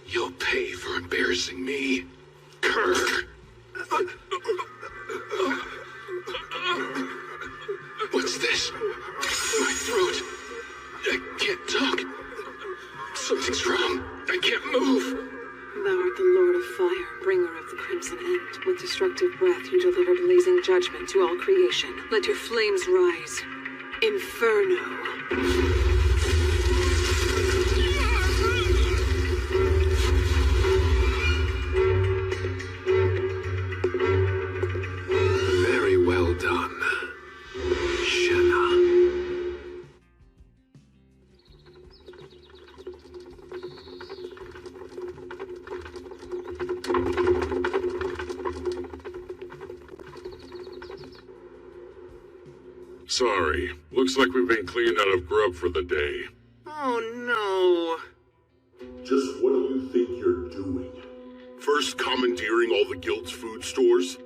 You'll pay for embarrassing me, Kerr. What's this? My throat. I can't talk. Something's wrong. I can't move. Thou art the Lord of Fire, bringer of the Crimson End. With destructive breath you deliver blazing judgment to all creation. Let your flames rise. Inferno. Very well done, Shenna. Sorry. Looks like we've been cleaned out of grub for the day. Oh no. Just what do you think you're doing? First commandeering all the guild's food stores,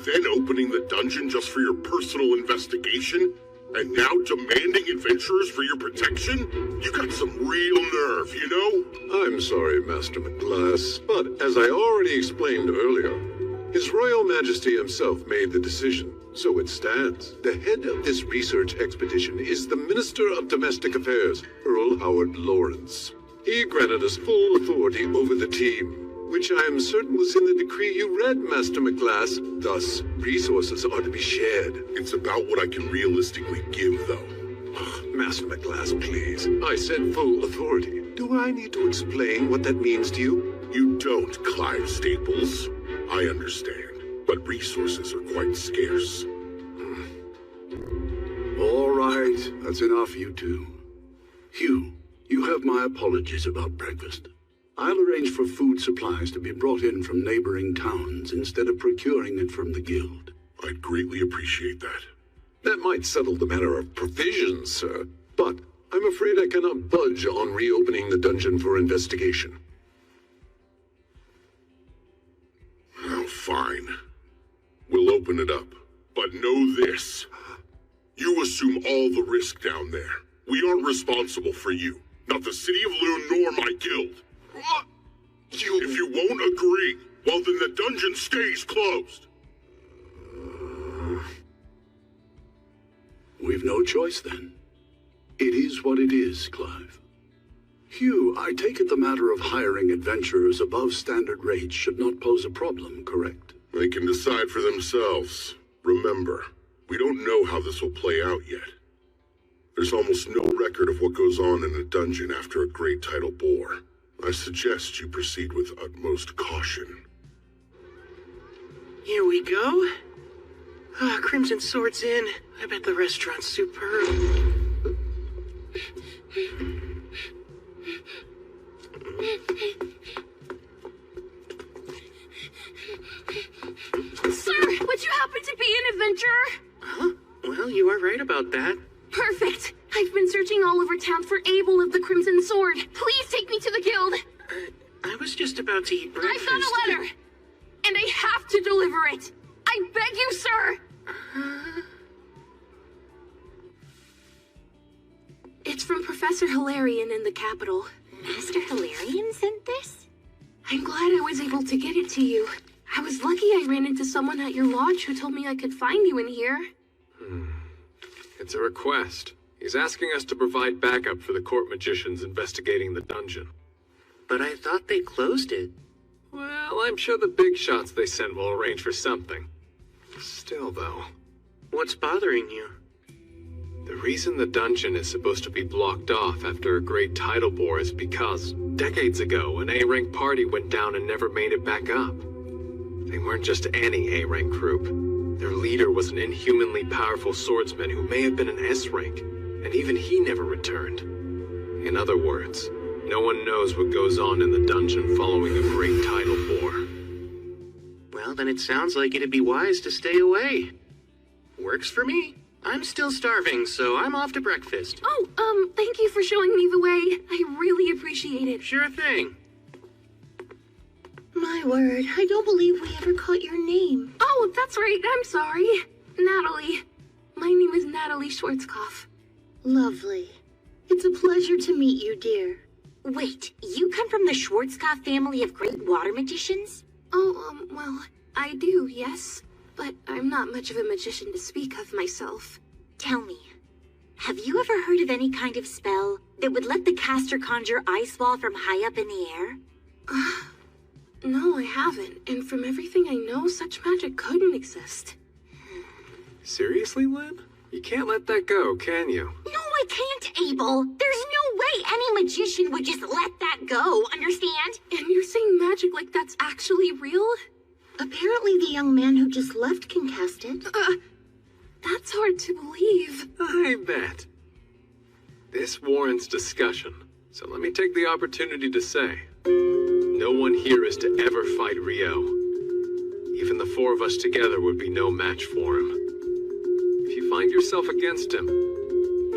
then opening the dungeon just for your personal investigation, and now demanding adventurers for your protection? You got some real nerve, you know? I'm sorry, Master McGlass, but as I already explained earlier, His Royal Majesty himself made the decision, so it stands. The head of this research expedition is the Minister of Domestic Affairs, Earl Howard Lawrence. He granted us full authority over the team, which I am certain was in the decree you read, Master McGlass. Thus, resources are to be shared. It's about what I can realistically give, though. Master McGlass, please. I said full authority. Do I need to explain what that means to you? You don't, Clive Staples. I understand, but resources are quite scarce. All right, that's enough, you two. Hugh, you have my apologies about breakfast. I'll arrange for food supplies to be brought in from neighboring towns instead of procuring it from the guild. I'd greatly appreciate that. That might settle the matter of provisions, sir, but I'm afraid I cannot budge on reopening the dungeon for investigation. Oh, fine. We'll open it up. But know this. You assume all the risk down there. We aren't responsible for you. Not the City of Loon nor my guild. If you won't agree, well then the dungeon stays closed. We've no choice then. It is what it is, Clive. Hugh, I take it the matter of hiring adventurers above standard rates should not pose a problem, correct? They can decide for themselves. Remember, we don't know how this will play out yet. There's almost no record of what goes on in a dungeon after a great tidal bore. I suggest you proceed with utmost caution. Here we go. Crimson Sword's in. I bet the restaurant's superb. Sir, would you happen to be an adventurer? Huh? Well, you are right about that. Perfect. I've been searching all over town for Abel of the Crimson Sword. Please take me to the guild. I was just about to eat breakfast. I've got a letter, and I have to deliver it. I beg you, sir. It's from Professor Hilarion in the capital. Master Hilarion sent this? I'm glad I was able to get it to you. I was lucky I ran into someone at your lodge who told me I could find you in here. It's a request. He's asking us to provide backup for the court magicians investigating the dungeon. But I thought they closed it. Well, I'm sure the big shots they sent will arrange for something. Still, though. What's bothering you? The reason the dungeon is supposed to be blocked off after a great tidal bore is because, decades ago, an A-rank party went down and never made it back up. They weren't just any A-rank group. Their leader was an inhumanly powerful swordsman who may have been an S-rank, and even he never returned. In other words, no one knows what goes on in the dungeon following a great tidal bore. Well, then it sounds like it'd be wise to stay away. Works for me. I'm still starving, so I'm off to breakfast. Oh, thank you for showing me the way. I really appreciate it. Sure thing. My word, I don't believe we ever caught your name. Oh, that's right. I'm sorry. Natalie. My name is Natalie Schwarzkopf. Lovely. It's a pleasure to meet you, dear. Wait, you come from the Schwarzkopf family of great water magicians? Oh, well, I do, yes. But I'm not much of a magician to speak of myself. Tell me, have you ever heard of any kind of spell that would let the caster conjure ice wall from high up in the air? No, I haven't. And from everything I know, such magic couldn't exist. Seriously, Lynn? You can't let that go, can you? No, I can't, Abel. There's no way any magician would just let that go, understand? And you're saying magic like that's actually real? Apparently the young man who just left can cast it. That's hard to believe. I bet. This warrants discussion, so let me take the opportunity to say, no one here is to ever fight Rio. Even the four of us together would be no match for him. If you find yourself against him,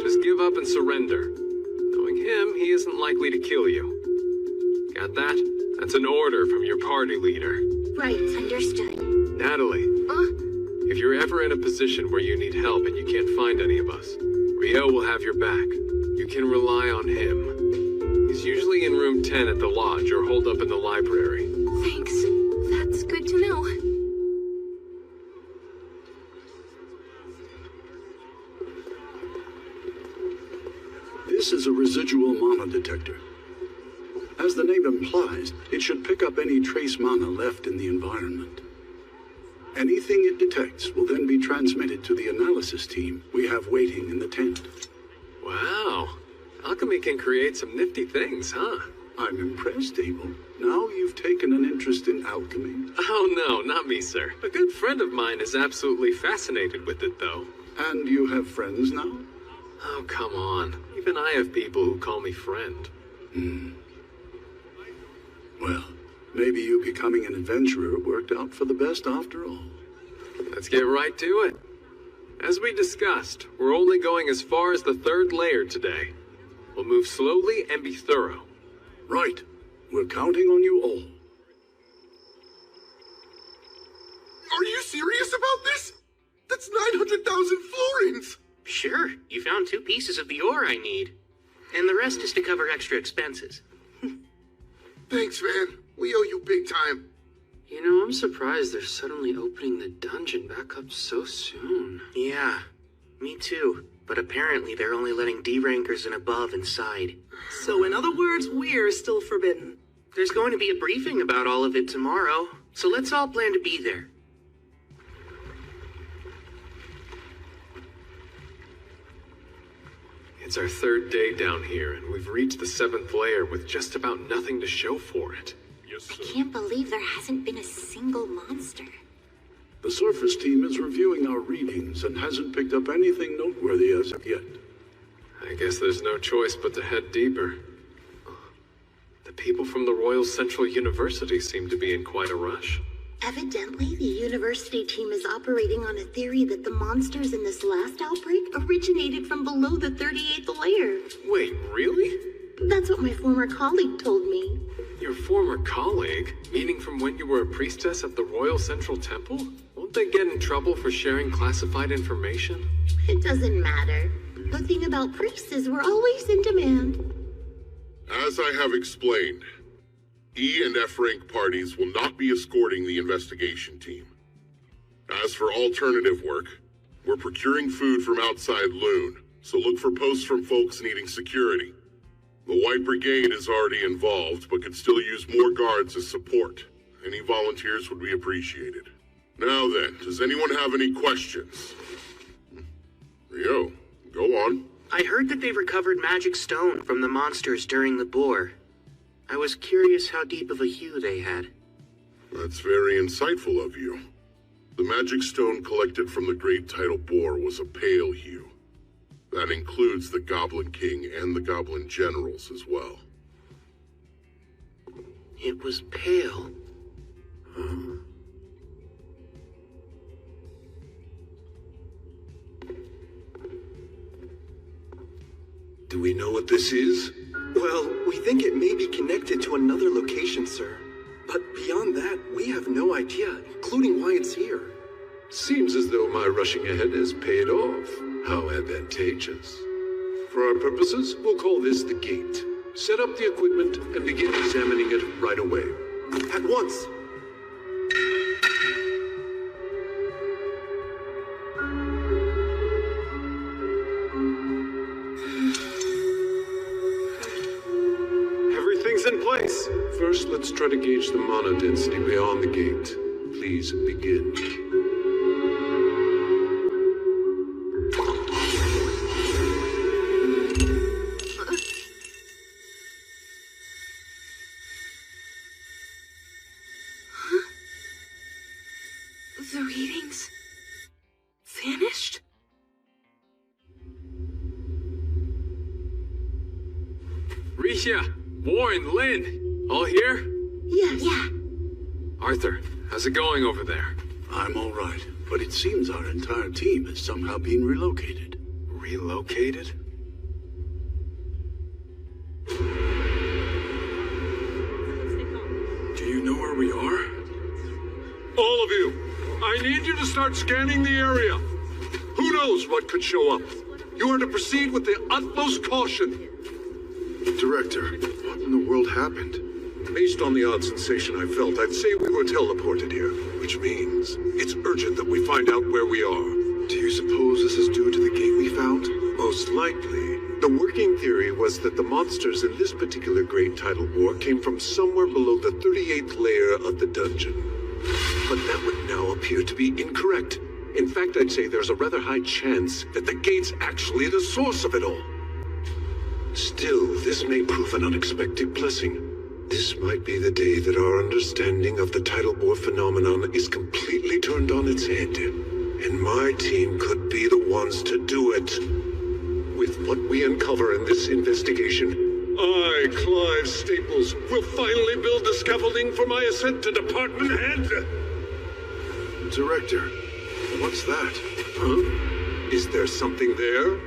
just give up and surrender. Knowing him, he isn't likely to kill you. Got that? That's an order from your party leader. Right, understood. Natalie, if you're ever in a position where you need help and you can't find any of us, Rio will have your back. You can rely on him. He's usually in room 10 at the lodge or holed up in the library. Thanks. That's good to know. This is a residual mana detector. As the name implies, it should pick up any trace mana left in the environment. Anything it detects will then be transmitted to the analysis team we have waiting in the tent. Wow. Alchemy can create some nifty things, huh? I'm impressed, Abel. Now you've taken an interest in alchemy. Oh no, not me, sir. A good friend of mine is absolutely fascinated with it, though. And you have friends now? Oh, come on. Even I have people who call me friend. Well, maybe you becoming an adventurer worked out for the best after all. Let's get right to it. As we discussed, we're only going as far as the third layer today. We'll move slowly and be thorough. Right. We're counting on you all. Are you serious about this? That's 900,000 florins! Sure, you found 2 pieces of the ore I need. And the rest is to cover extra expenses. Thanks, man. We owe you big time. You know, I'm surprised they're suddenly opening the dungeon back up so soon. Yeah, me too. But apparently they're only letting D-rankers and above inside. So in other words, we're still forbidden. There's going to be a briefing about all of it tomorrow, so let's all plan to be there. It's our 3rd day down here, and we've reached the 7th layer with just about nothing to show for it. I can't believe there hasn't been a single monster. The surface team is reviewing our readings and hasn't picked up anything noteworthy as of yet. I guess there's no choice but to head deeper. The people from the Royal Central University seem to be in quite a rush. Evidently, the university team is operating on a theory that the monsters in this last outbreak originated from below the 38th layer. Wait, really? That's what my former colleague told me. Your former colleague? Meaning from when you were a priestess at the Royal Central Temple? Won't they get in trouble for sharing classified information? It doesn't matter. The thing about priests is we're always in demand. As I have explained, E and F rank parties will not be escorting the investigation team. As for alternative work, we're procuring food from outside Loon, so look for posts from folks needing security. The White Brigade is already involved, but could still use more guards as support. Any volunteers would be appreciated. Now then, does anyone have any questions? Rio, Go on. I heard that they recovered magic stone from the monsters during the boar. I was curious how deep of a hue they had. That's very insightful of you. The magic stone collected from the great tidal boar was a pale hue. That includes the Goblin King and the Goblin Generals as well. It was pale. Do we know what this is? Well, we think it may be connected to another location, sir. But beyond that, we have no idea, including why it's here. Seems as though my rushing ahead has paid off. How advantageous. For our purposes, we'll call this the gate. Set up the equipment and begin examining it right away. At once! Everything's in place. First, let's try to gauge the mana density beyond the gate. Please begin. The readings vanished? Risha, Warren, Lynn, all here? Yeah. Arthur, how's it going over there? I'm all right, but it seems our entire team has somehow been relocated. Relocated? Do you know where we are? All of you, I need you to start scanning the area. Who knows what could show up? You are to proceed with the utmost caution. Director, what in the world happened? Based on the odd sensation I felt, I'd say we were teleported here, which means it's urgent that we find out where we are. Do you suppose this is due to the gate we found? Most likely. The working theory was that the monsters in this particular great tidal war came from somewhere below the 38th layer of the dungeon. But that would now appear to be incorrect. In fact, I'd say there's a rather high chance that the gate's actually the source of it all. Still, this may prove an unexpected blessing. This might be the day that our understanding of the tidal bore phenomenon is completely turned on its head. And my team could be the ones to do it. With what we uncover in this investigation, I, Clive Staples, will finally build the scaffolding for my ascent to department head. Director, what's that? Huh? Is there something there?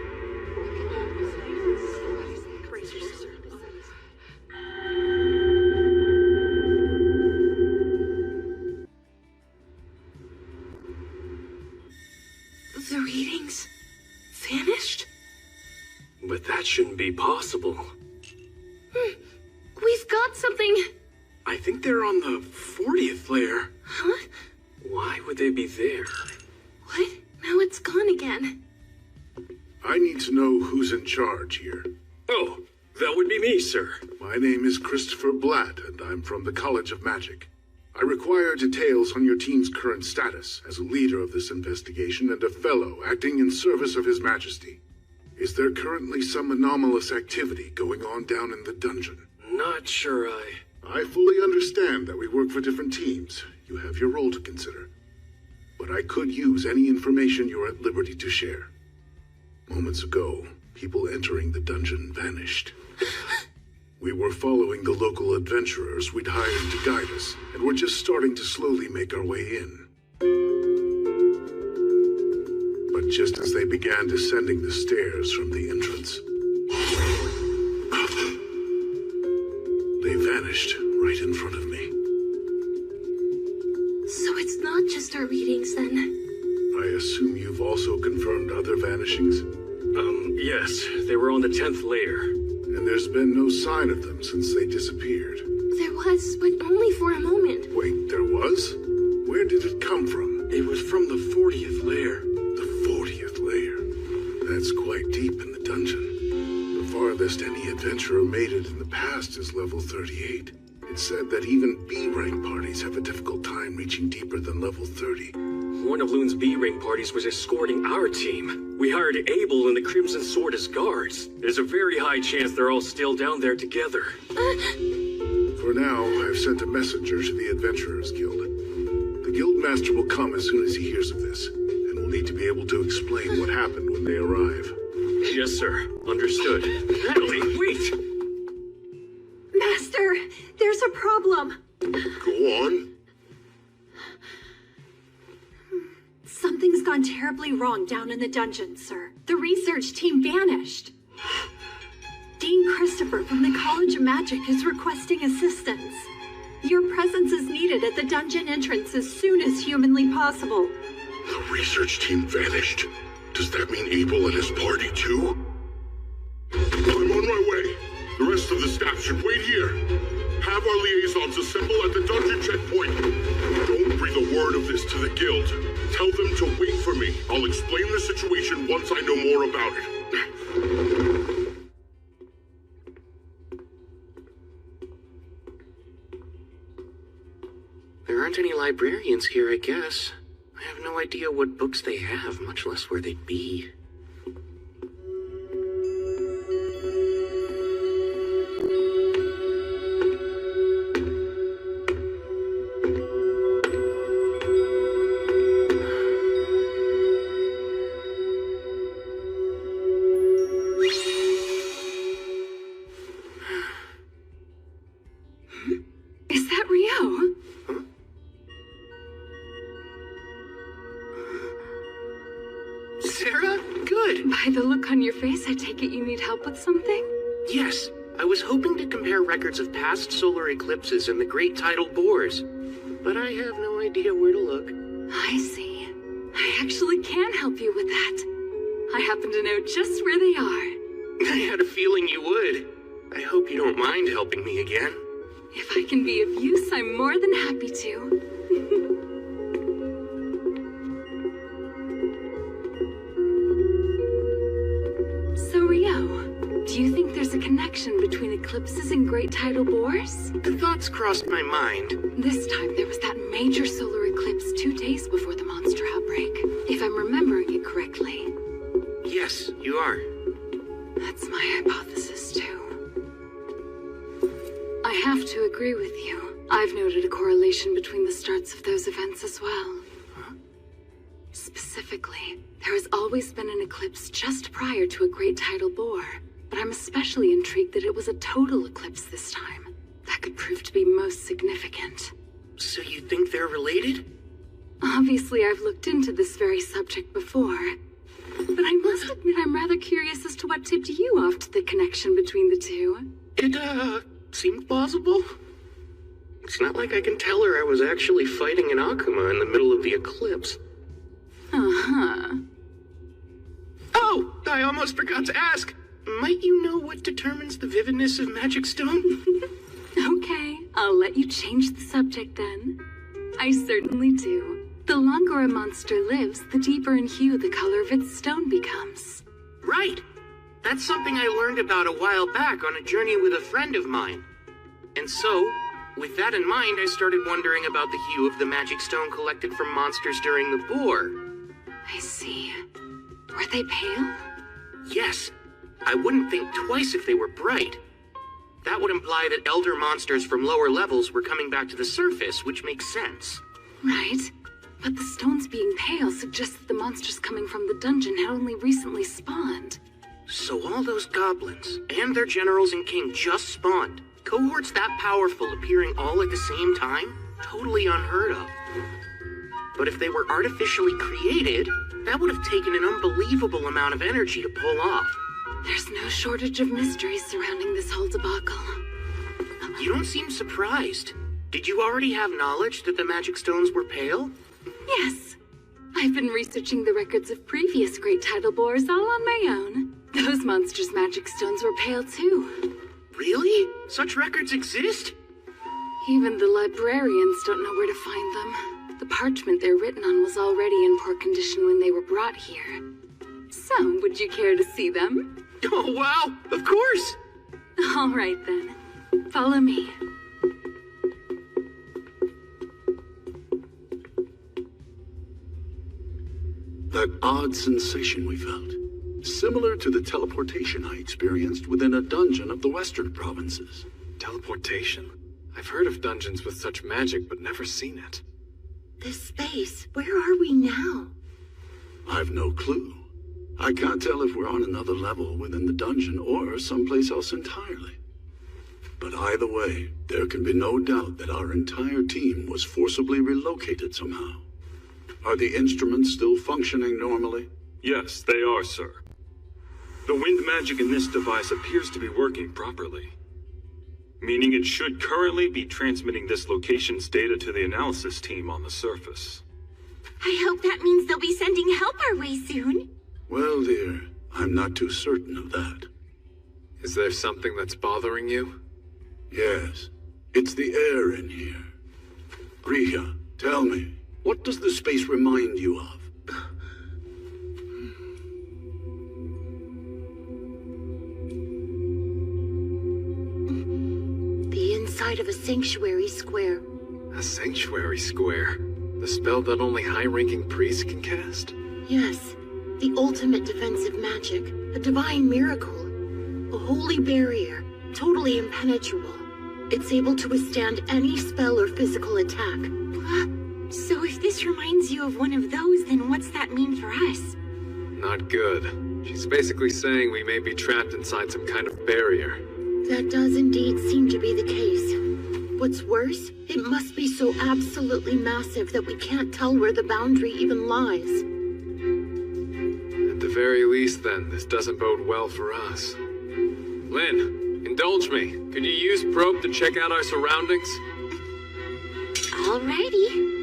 The readings vanished? But that shouldn't be possible. We've got something. I think they're on the 40th layer. Huh? Why would they be there? What? Now it's gone again. I need to know who's in charge here. Oh, that would be me, sir. My name is Christopher Blatt, and I'm from the College of Magic. I require details on your team's current status as a leader of this investigation and a fellow acting in service of His Majesty. Is there currently some anomalous activity going on down in the dungeon? Not sure I fully understand that we work for different teams. You have your role to consider. But I could use any information you're at liberty to share. Moments ago, people entering the dungeon vanished. We were following the local adventurers we'd hired to guide us, and we're just starting to slowly make our way in. But just as they began descending the stairs from the entrance, they vanished right in front of me. So it's not just our readings then? I assume you've also confirmed other vanishings? Yes. They were on the 10th layer. And there's been no sign of them since they disappeared. There was, but only for a moment. Wait, there was? Where did it come from? It was from the 40th layer. The 40th layer? That's quite deep in the dungeon. The farthest any adventurer made it in the past is level 38. It's said that even B-rank parties have a difficult time reaching deeper than level 30. one of Loon's B-Ring parties was escorting our team. We hired Abel and the Crimson Sword as guards. There's a very high chance they're all still down there together. For now, I've sent a messenger to the Adventurers Guild. The Guildmaster will come as soon as he hears of this, and will need to be able to explain what happened when they arrive. Yes, sir. Understood. Natalie, wait! Master, there's a problem. Go on. Something's gone terribly wrong down in the dungeon, sir. The research team vanished. Dean Christopher from the College of Magic is requesting assistance. Your presence is needed at the dungeon entrance as soon as humanly possible. The research team vanished. Does that mean Abel and his party too? I'm on my way. The rest of the staff should wait here. Have our liaisons assemble at the dungeon checkpoint. Don't breathe a word of this to the guild. Tell them to wait for me. I'll explain the situation once I know more about it. There aren't any librarians here, I guess. I have no idea what books they have, much less where they'd be. Is that Rio? Sarah? Good. By the look on your face, I take it you need help with something? Yes, I was hoping to compare records of past solar eclipses and the great tidal bores, but I have no idea where to look. I see. I actually can help you with that. I happen to know just where they are. I had a feeling you would. I hope you don't mind helping me again. If I can be of use, I'm more than happy to. So, Rio, do you think there's a connection between eclipses and great tidal bores? The thoughts crossed my mind. This time there was that major solar eclipse 2 days before the monster outbreak, if I'm remembering it correctly. Yes, you are. That's my hypothesis, too. I have to agree with you. I've noted a correlation between the starts of those events as well. Huh? Specifically, there has always been an eclipse just prior to a great tidal bore, but I'm especially intrigued that it was a total eclipse this time. That could prove to be most significant. So you think they're related? Obviously, I've looked into this very subject before, but I must admit I'm rather curious as to what tipped you off to the connection between the two. It, seemed plausible. It's not like I can tell her I was actually fighting an Akuma in the middle of the eclipse. Uh-huh. Oh, I almost forgot to ask. Might you know what determines the vividness of magic stone? Okay, I'll let you change the subject then. I certainly do. The longer a monster lives, the deeper in hue the color of its stone becomes. Right. That's something I learned about a while back on a journey with a friend of mine. And so, with that in mind, I started wondering about the hue of the magic stone collected from monsters during the bore. I see. Were they pale? Yes. I wouldn't think twice if they were bright. That would imply that elder monsters from lower levels were coming back to the surface, which makes sense. Right. But the stones being pale suggests that the monsters coming from the dungeon had only recently spawned. So all those goblins, and their generals and king just spawned. Cohorts that powerful appearing all at the same time? Totally unheard of. But if they were artificially created, that would have taken an unbelievable amount of energy to pull off. There's no shortage of mysteries surrounding this whole debacle. You don't seem surprised. Did you already have knowledge that the magic stones were pale? Yes. I've been researching the records of previous great tidal bores all on my own. Those monsters' magic stones were pale too. Really? Such records exist? Even the librarians don't know where to find them. The parchment they're written on was already in poor condition when they were brought here. So, would you care to see them? Oh, wow! Of course! All right, then. Follow me. That odd sensation we felt. Similar to the teleportation I experienced within a dungeon of the Western provinces. Teleportation? I've heard of dungeons with such magic, but never seen it. This space, where are we now? I've no clue. I can't tell if we're on another level within the dungeon or someplace else entirely. But either way, there can be no doubt that our entire team was forcibly relocated somehow. Are the instruments still functioning normally? Yes, they are, sir. The wind magic in this device appears to be working properly, meaning it should currently be transmitting this location's data to the analysis team on the surface. I hope that means they'll be sending help our way soon. Well, dear, I'm not too certain of that. Is there something that's bothering you? Yes, it's the air in here. Rhea, tell me, what does the space remind you of? The inside of a sanctuary square. A sanctuary square? The spell that only high-ranking priests can cast? Yes, the ultimate defensive magic, a divine miracle. A holy barrier, totally impenetrable. It's able to withstand any spell or physical attack. So if this reminds you of one of those, then what's that mean for us? Not good. She's basically saying we may be trapped inside some kind of barrier. That does indeed seem to be the case. What's worse, it must be so absolutely massive that we can't tell where the boundary even lies. At the very least, then, this doesn't bode well for us. Lynn, indulge me. Could you use probe to check out our surroundings? Alrighty.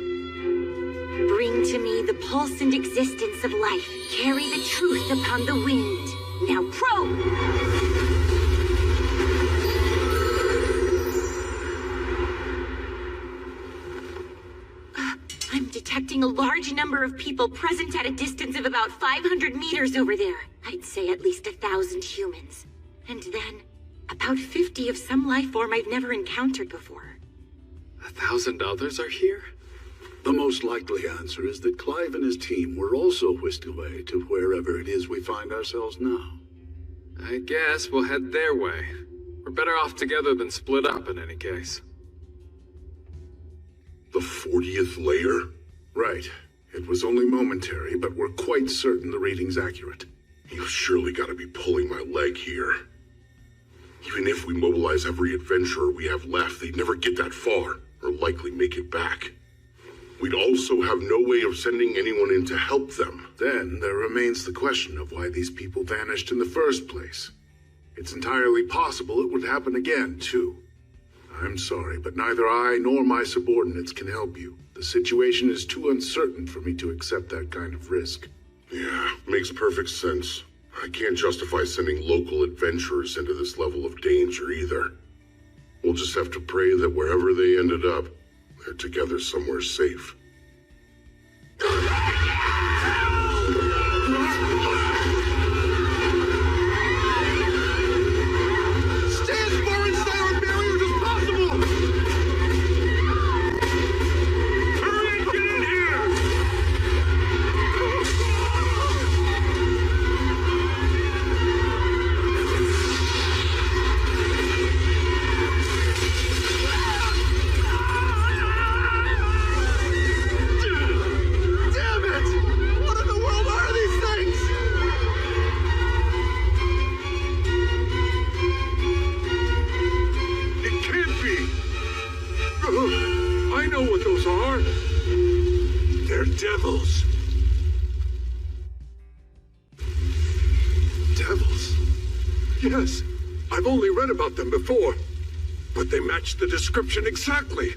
Bring to me the pulse and existence of life. Carry the truth upon the wind. Now probe! I'm detecting a large number of people present at a distance of about 500 meters over there. I'd say at least 1,000 humans. And then, about 50 of some life form I've never encountered before. 1,000 others are here? The most likely answer is that Clive and his team were also whisked away to wherever it is we find ourselves now. I guess we'll head their way. We're better off together than split up in any case. The 40th layer? Right. It was only momentary, but we're quite certain the reading's accurate. You've surely got to be pulling my leg here. Even if we mobilize every adventurer we have left, they'd never get that far, or likely make it back. We'd also have no way of sending anyone in to help them. Then there remains the question of why these people vanished in the first place. It's entirely possible it would happen again, too. I'm sorry, but neither I nor my subordinates can help you. The situation is too uncertain for me to accept that kind of risk. Yeah, makes perfect sense. I can't justify sending local adventurers into this level of danger either. We'll just have to pray that wherever they ended up, they're together somewhere safe. Devils. Devils? Yes, I've only read about them before, but they match the description exactly.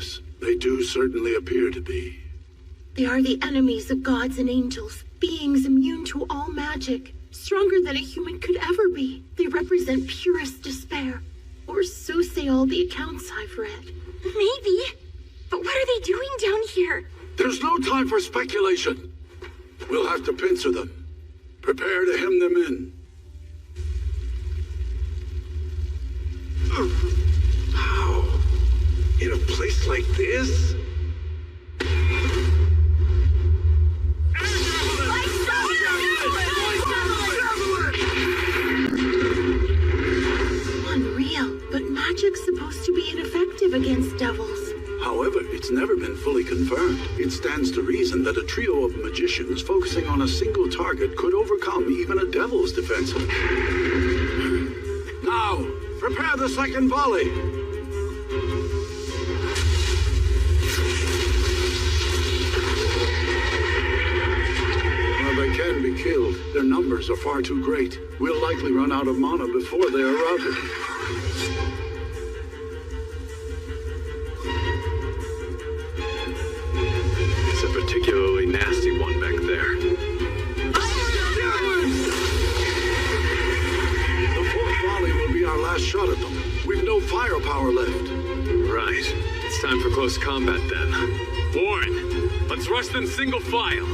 Yes, they do certainly appear to be. They are the enemies of gods and angels, beings immune to all magic, stronger than a human could ever be. They represent purest despair, or so say all the accounts I've read. Maybe. But what are they doing down here? There's no time for speculation. We'll have to pincer them. Prepare to hem them in. How? In a place like this? Unreal, but magic's supposed to be ineffective against devils. However, it's never been fully confirmed. It stands to reason that a trio of magicians focusing on a single target could overcome even a devil's defense. Now, prepare the second volley. While they can be killed, their numbers are far too great. We'll likely run out of mana before they are routed. It's a particularly nasty one back there. The fourth volley will be our last shot at them. We've no firepower left. Right. It's time for close combat then. Warren, let's rush them single file.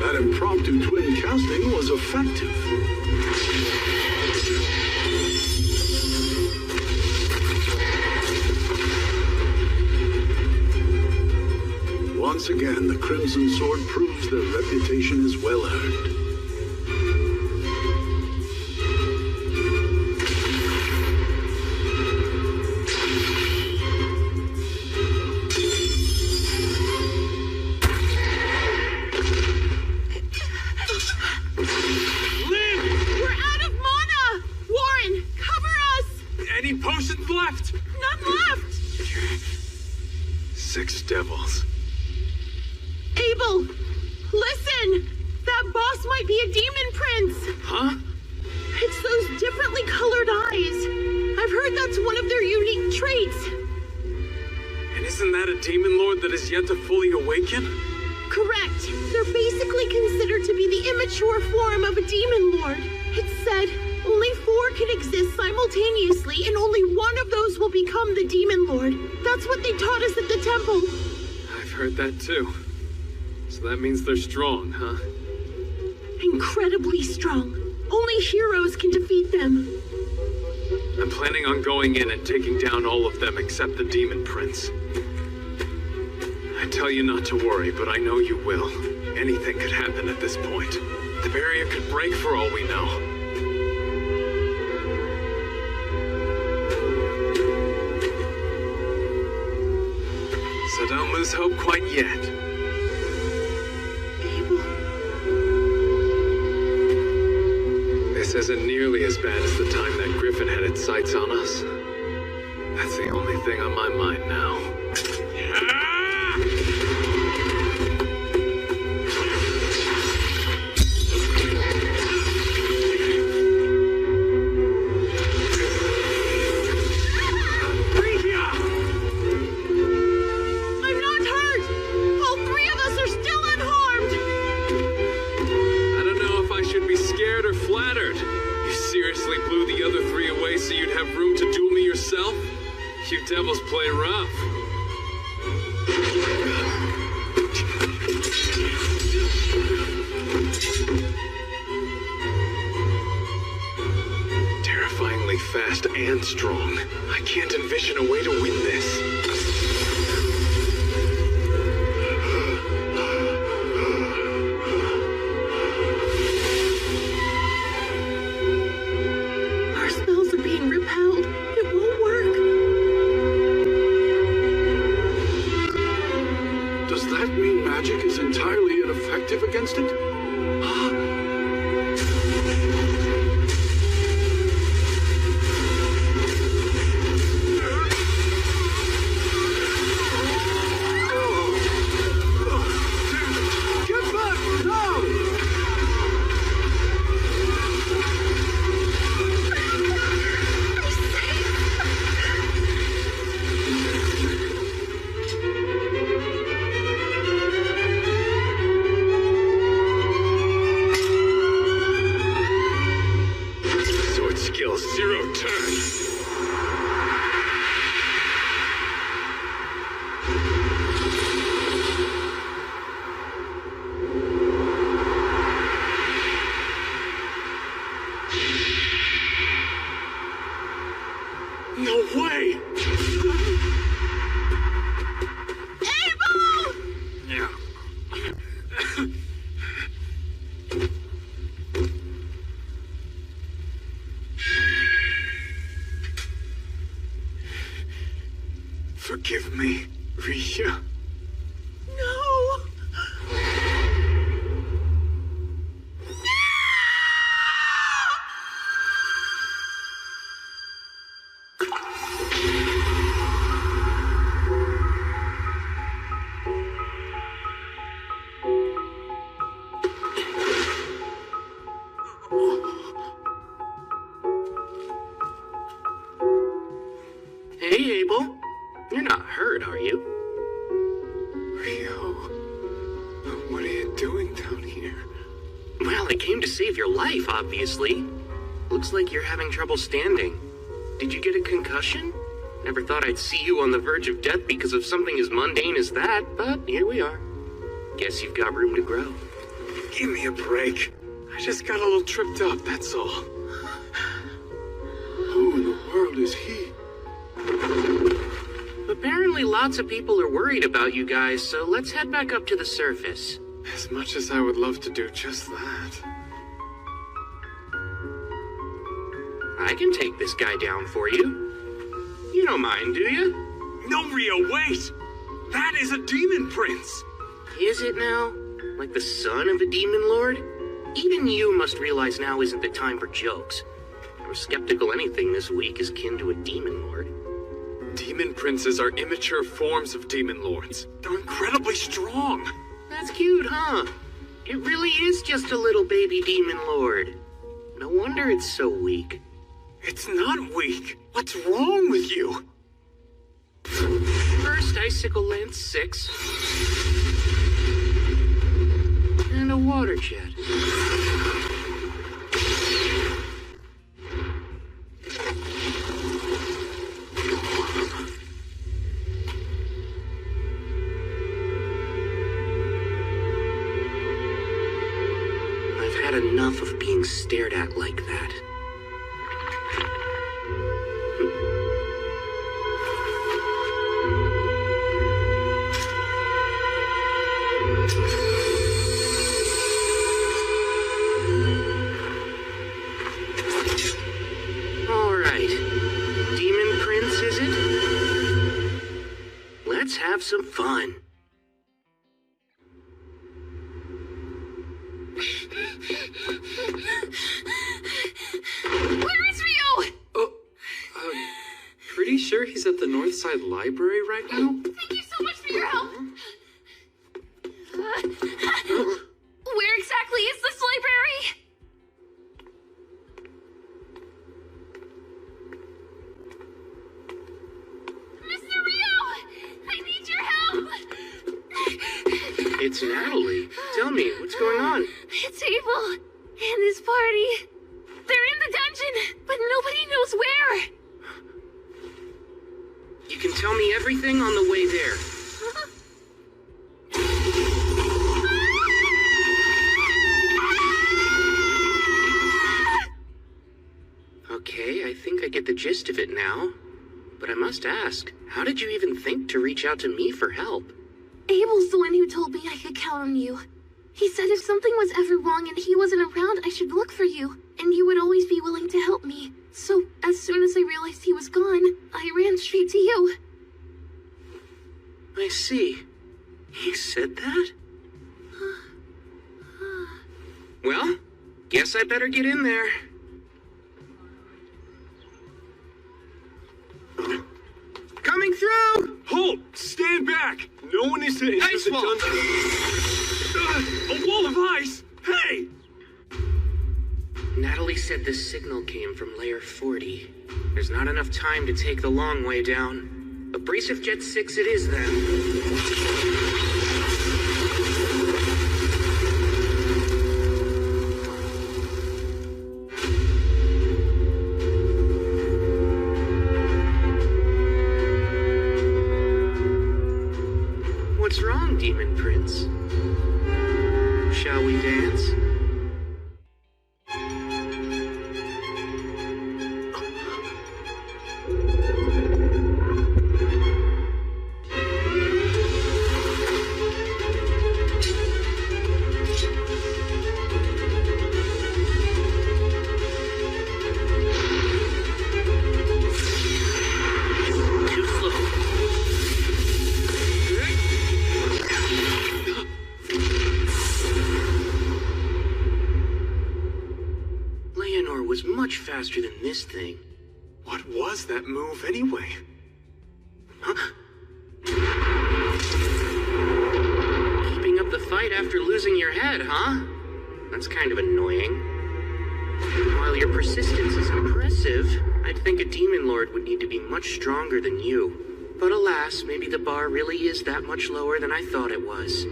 That impromptu twin casting was effective. Once again, the Crimson Sword proves their reputation is well earned. We're out of mana! Warren, cover us! Any potions left? None left! 6 devils. Abel, listen! That boss might be a demon prince! Huh? It's those differently colored eyes. I've heard that's one of their unique traits. And isn't that a demon lord that is yet to fully awaken? Correct. They're basically considered to be the immature form of a demon lord. It's said only 4 can exist simultaneously, and only one of those will become the demon lord. That's what they taught us at the temple. I've heard that too. So that means they're strong, huh? Incredibly strong. Only heroes can defeat them. I'm planning on going in and taking down all of them except the demon prince. I tell you not to worry, but I know you will. Anything could happen at this point. The barrier could break for all we know. So don't lose hope quite yet. This isn't nearly as bad as the time that Griffin had its sights on us. That's the only thing on my mind now. I'm not hurt! All 3 of us are still unharmed! I don't know if I should be scared or flattered. You seriously blew the other 3 away so you'd have room to duel me yourself? You devils play rough. Terrifyingly fast and strong. I can't envision a way to win this. Our spells are being repelled. It won't work. Does that mean magic is entirely ineffective against it? No way! Abel! Yeah. Forgive me, Ria. No! Hey, Abel. You're not hurt, are you? Rio, what are you doing down here? Well, I came to save your life, obviously. Looks like you're having trouble standing. Did you get a concussion? Never thought I'd see you on the verge of death because of something as mundane as that, but here we are. Guess you've got room to grow. Give me a break. I just got a little tripped up, that's all. Who in the world is he? Apparently lots of people are worried about you guys, so let's head back up to the surface. As much as I would love to do just that. I can take this guy down for you. You don't mind, do you? No, Rio, wait! That is a demon prince! Is it now? Like the son of a demon lord? Even you must realize now isn't the time for jokes. I'm skeptical anything this week is kin to a demon lord. Demon princes are immature forms of demon lords. They're incredibly strong. That's cute, huh? It really is just a little baby demon lord. No wonder it's so weak. It's not weak. What's wrong with you? First icicle lance 6. And a water jet. I've had enough of being stared at like that. Let's have some fun. Where is Rio? Oh, pretty sure he's at the Northside Library right now? Thank you so much for your help. Where exactly is this library? It's Natalie. Tell me, what's going on? It's Abel and his party. They're in the dungeon, but nobody knows where. You can tell me everything on the way there. Okay, I think I get the gist of it now. But I must ask, how did you even think to reach out to me for help? Abel's the one who told me I could count on you. He said if something was ever wrong and he wasn't around, I should look for you, and you would always be willing to help me. So, as soon as I realized he was gone, I ran straight to you. I see. He said that? Well, guess I better get in there. Coming through! Halt! Stand back! No one is to enter Ice the wall. dungeon. A wall of ice! Hey! Natalie said the signal came from layer 40. There's not enough time to take the long way down. Abrasive Jet 6 it is then. What's wrong, Demon Prince? Shall we dance? faster than this thing. What was that move anyway? Huh? Keeping up the fight after losing your head, huh? That's kind of annoying. While your persistence is impressive, I'd think a demon lord would need to be much stronger than you. But alas, maybe the bar really is that much lower than I thought it was.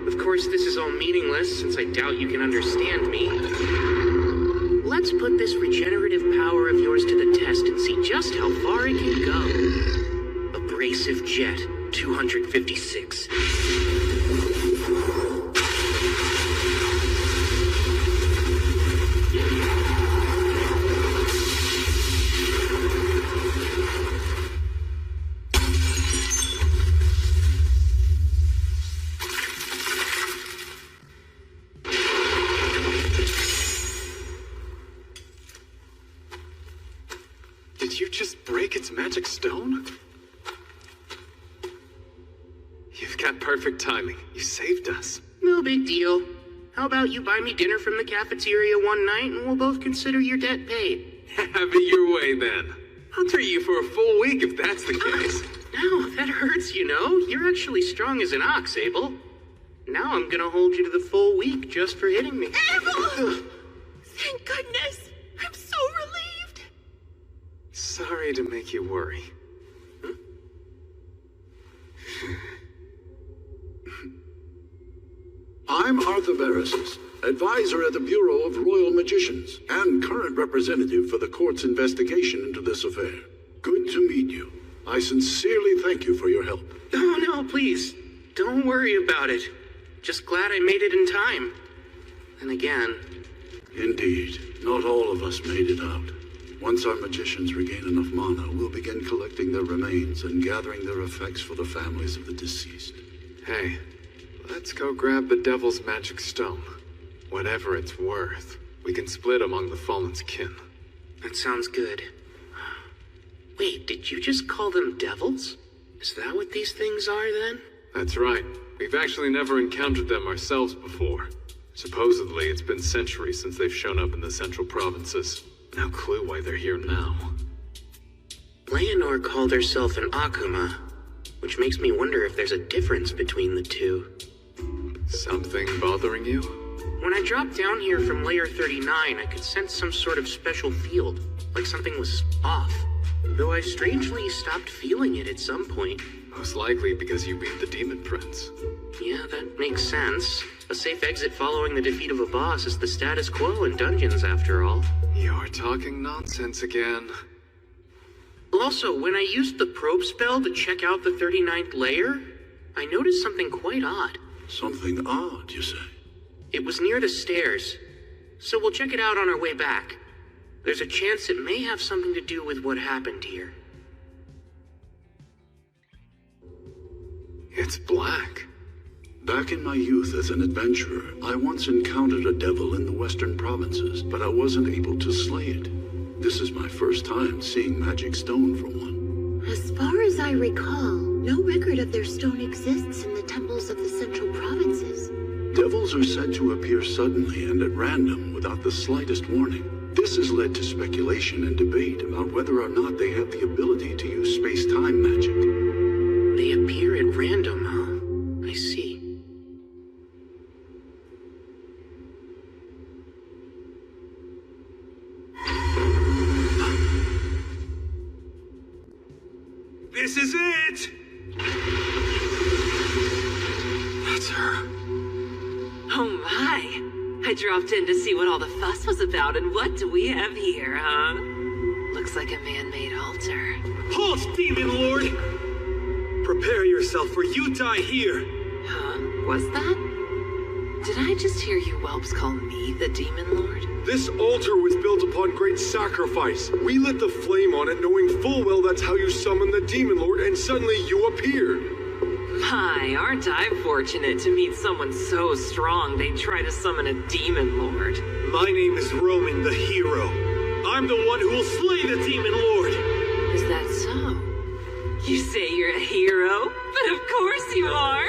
Of course, this is all meaningless, since I doubt you can understand me. Let's put this regenerative power of yours to the test and see just how far it can go. Abrasive Jet, 256. Did you just break its magic stone? You've got perfect timing. You saved us. No big deal. How about you buy me dinner from the cafeteria one night and we'll both consider your debt paid? Have it your way then. I'll treat you for a full week if that's the case. No, that hurts, you know. You're actually strong as an ox, Abel. Now I'm gonna hold you to the full week just for hitting me. Abel! Thank goodness! I'm so relieved! Sorry to make you worry. I'm Arthur Barrisis, advisor at the Bureau of Royal Magicians, and current representative for the court's investigation into this affair. Good to meet you. I sincerely thank you for your help. Oh, no, please. Don't worry about it. Just glad I made it in time. And again... Indeed, not all of us made it out. Once our magicians regain enough mana, we'll begin collecting their remains and gathering their effects for the families of the deceased. Hey, let's go grab the Devil's Magic Stone. Whatever it's worth, we can split among the Fallen's kin. That sounds good. Wait, did you just call them devils? Is that what these things are, then? That's right. We've actually never encountered them ourselves before. Supposedly, it's been centuries since they've shown up in the central provinces. No clue why they're here now. Leonor called herself an Akuma, which makes me wonder if there's a difference between the two. Something bothering you? When I dropped down here from Layer 39, I could sense some sort of special field, like something was off. Though I strangely stopped feeling it at some point. Most likely because you beat the Demon Prince. Yeah, that makes sense. A safe exit following the defeat of a boss is the status quo in dungeons, after all. You're talking nonsense again. Also, when I used the probe spell to check out the 39th layer, I noticed something quite odd. Something odd, you say? It was near the stairs, so we'll check it out on our way back. There's a chance it may have something to do with what happened here. It's black. Back in my youth as an adventurer, I once encountered a devil in the western provinces, but I wasn't able to slay it. This is my first time seeing magic stone from one. As far as I recall, no record of their stone exists in the temples of the central provinces. Devils are said to appear suddenly and at random without the slightest warning. This has led to speculation and debate about whether or not they have the ability to use space-time magic. They appear at random, huh? I see. This is it! That's her. Oh my! I dropped in to see what all the fuss was about, and what do we have here, huh? Looks like a man-made altar. Halt, Demon Lord! Prepare yourself, for you die here! Huh? Was that? Did I just hear you whelps call me the Demon Lord? This altar was built upon great sacrifice. We lit the flame on it, knowing full well that's how you summon the Demon Lord, and suddenly you appeared. My, aren't I fortunate to meet someone so strong they'd try to summon a Demon Lord. My name is Roman the Hero. I'm the one who will slay the Demon Lord. Is that so? You say you're a hero? But of course you are!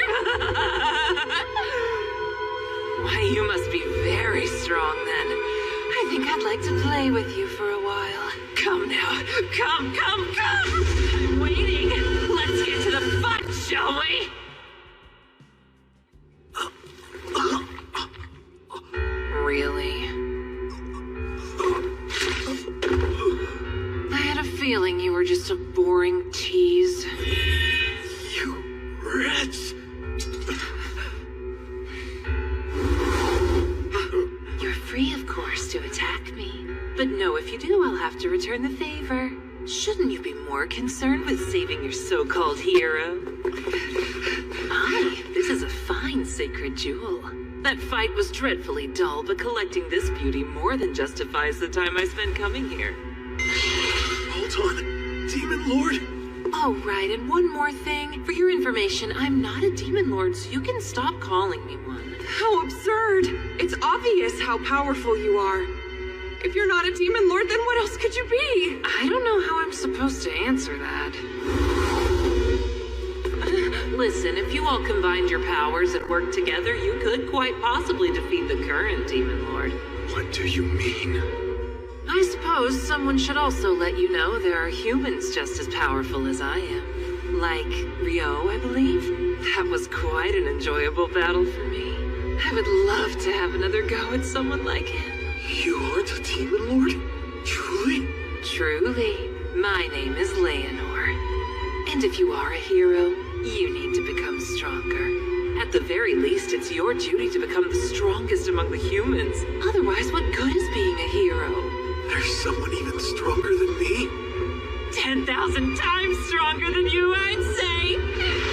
Why, you must be very strong then. I I think I'd like to play with you for a while. Come now. Come. I'm waiting. Let's get to the fun, shall we? Really? I had a feeling you were just a boring tease. You rats! You're free, of course, to attack me. But no, if you do, I'll have to return the favor. Shouldn't you be more concerned with saving your so-called hero? Aye, this is a fine sacred jewel. That fight was dreadfully dull, but collecting this beauty more than justifies the time I spent coming here. Hold on. Demon Lord? Oh, right, and one more thing. For your information, I'm not a demon lord, so you can stop calling me one. How absurd! It's obvious how powerful you are. If you're not a demon lord, then what else could you be? I don't know how I'm supposed to answer that. Listen, if you all combined your powers and worked together, you could quite possibly defeat the current demon lord. What do you mean? I suppose someone should also let you know there are humans just as powerful as I am. Like Rio, I believe. That was quite an enjoyable battle for me. I would love to have another go at someone like him. You are the Demon Lord? Truly? Truly. My name is Leonor. And if you are a hero, you need to become stronger. At the very least, it's your duty to become the strongest among the humans. Otherwise, what good is being a hero? There's someone even stronger than me? 10,000 times stronger than you, I'd say.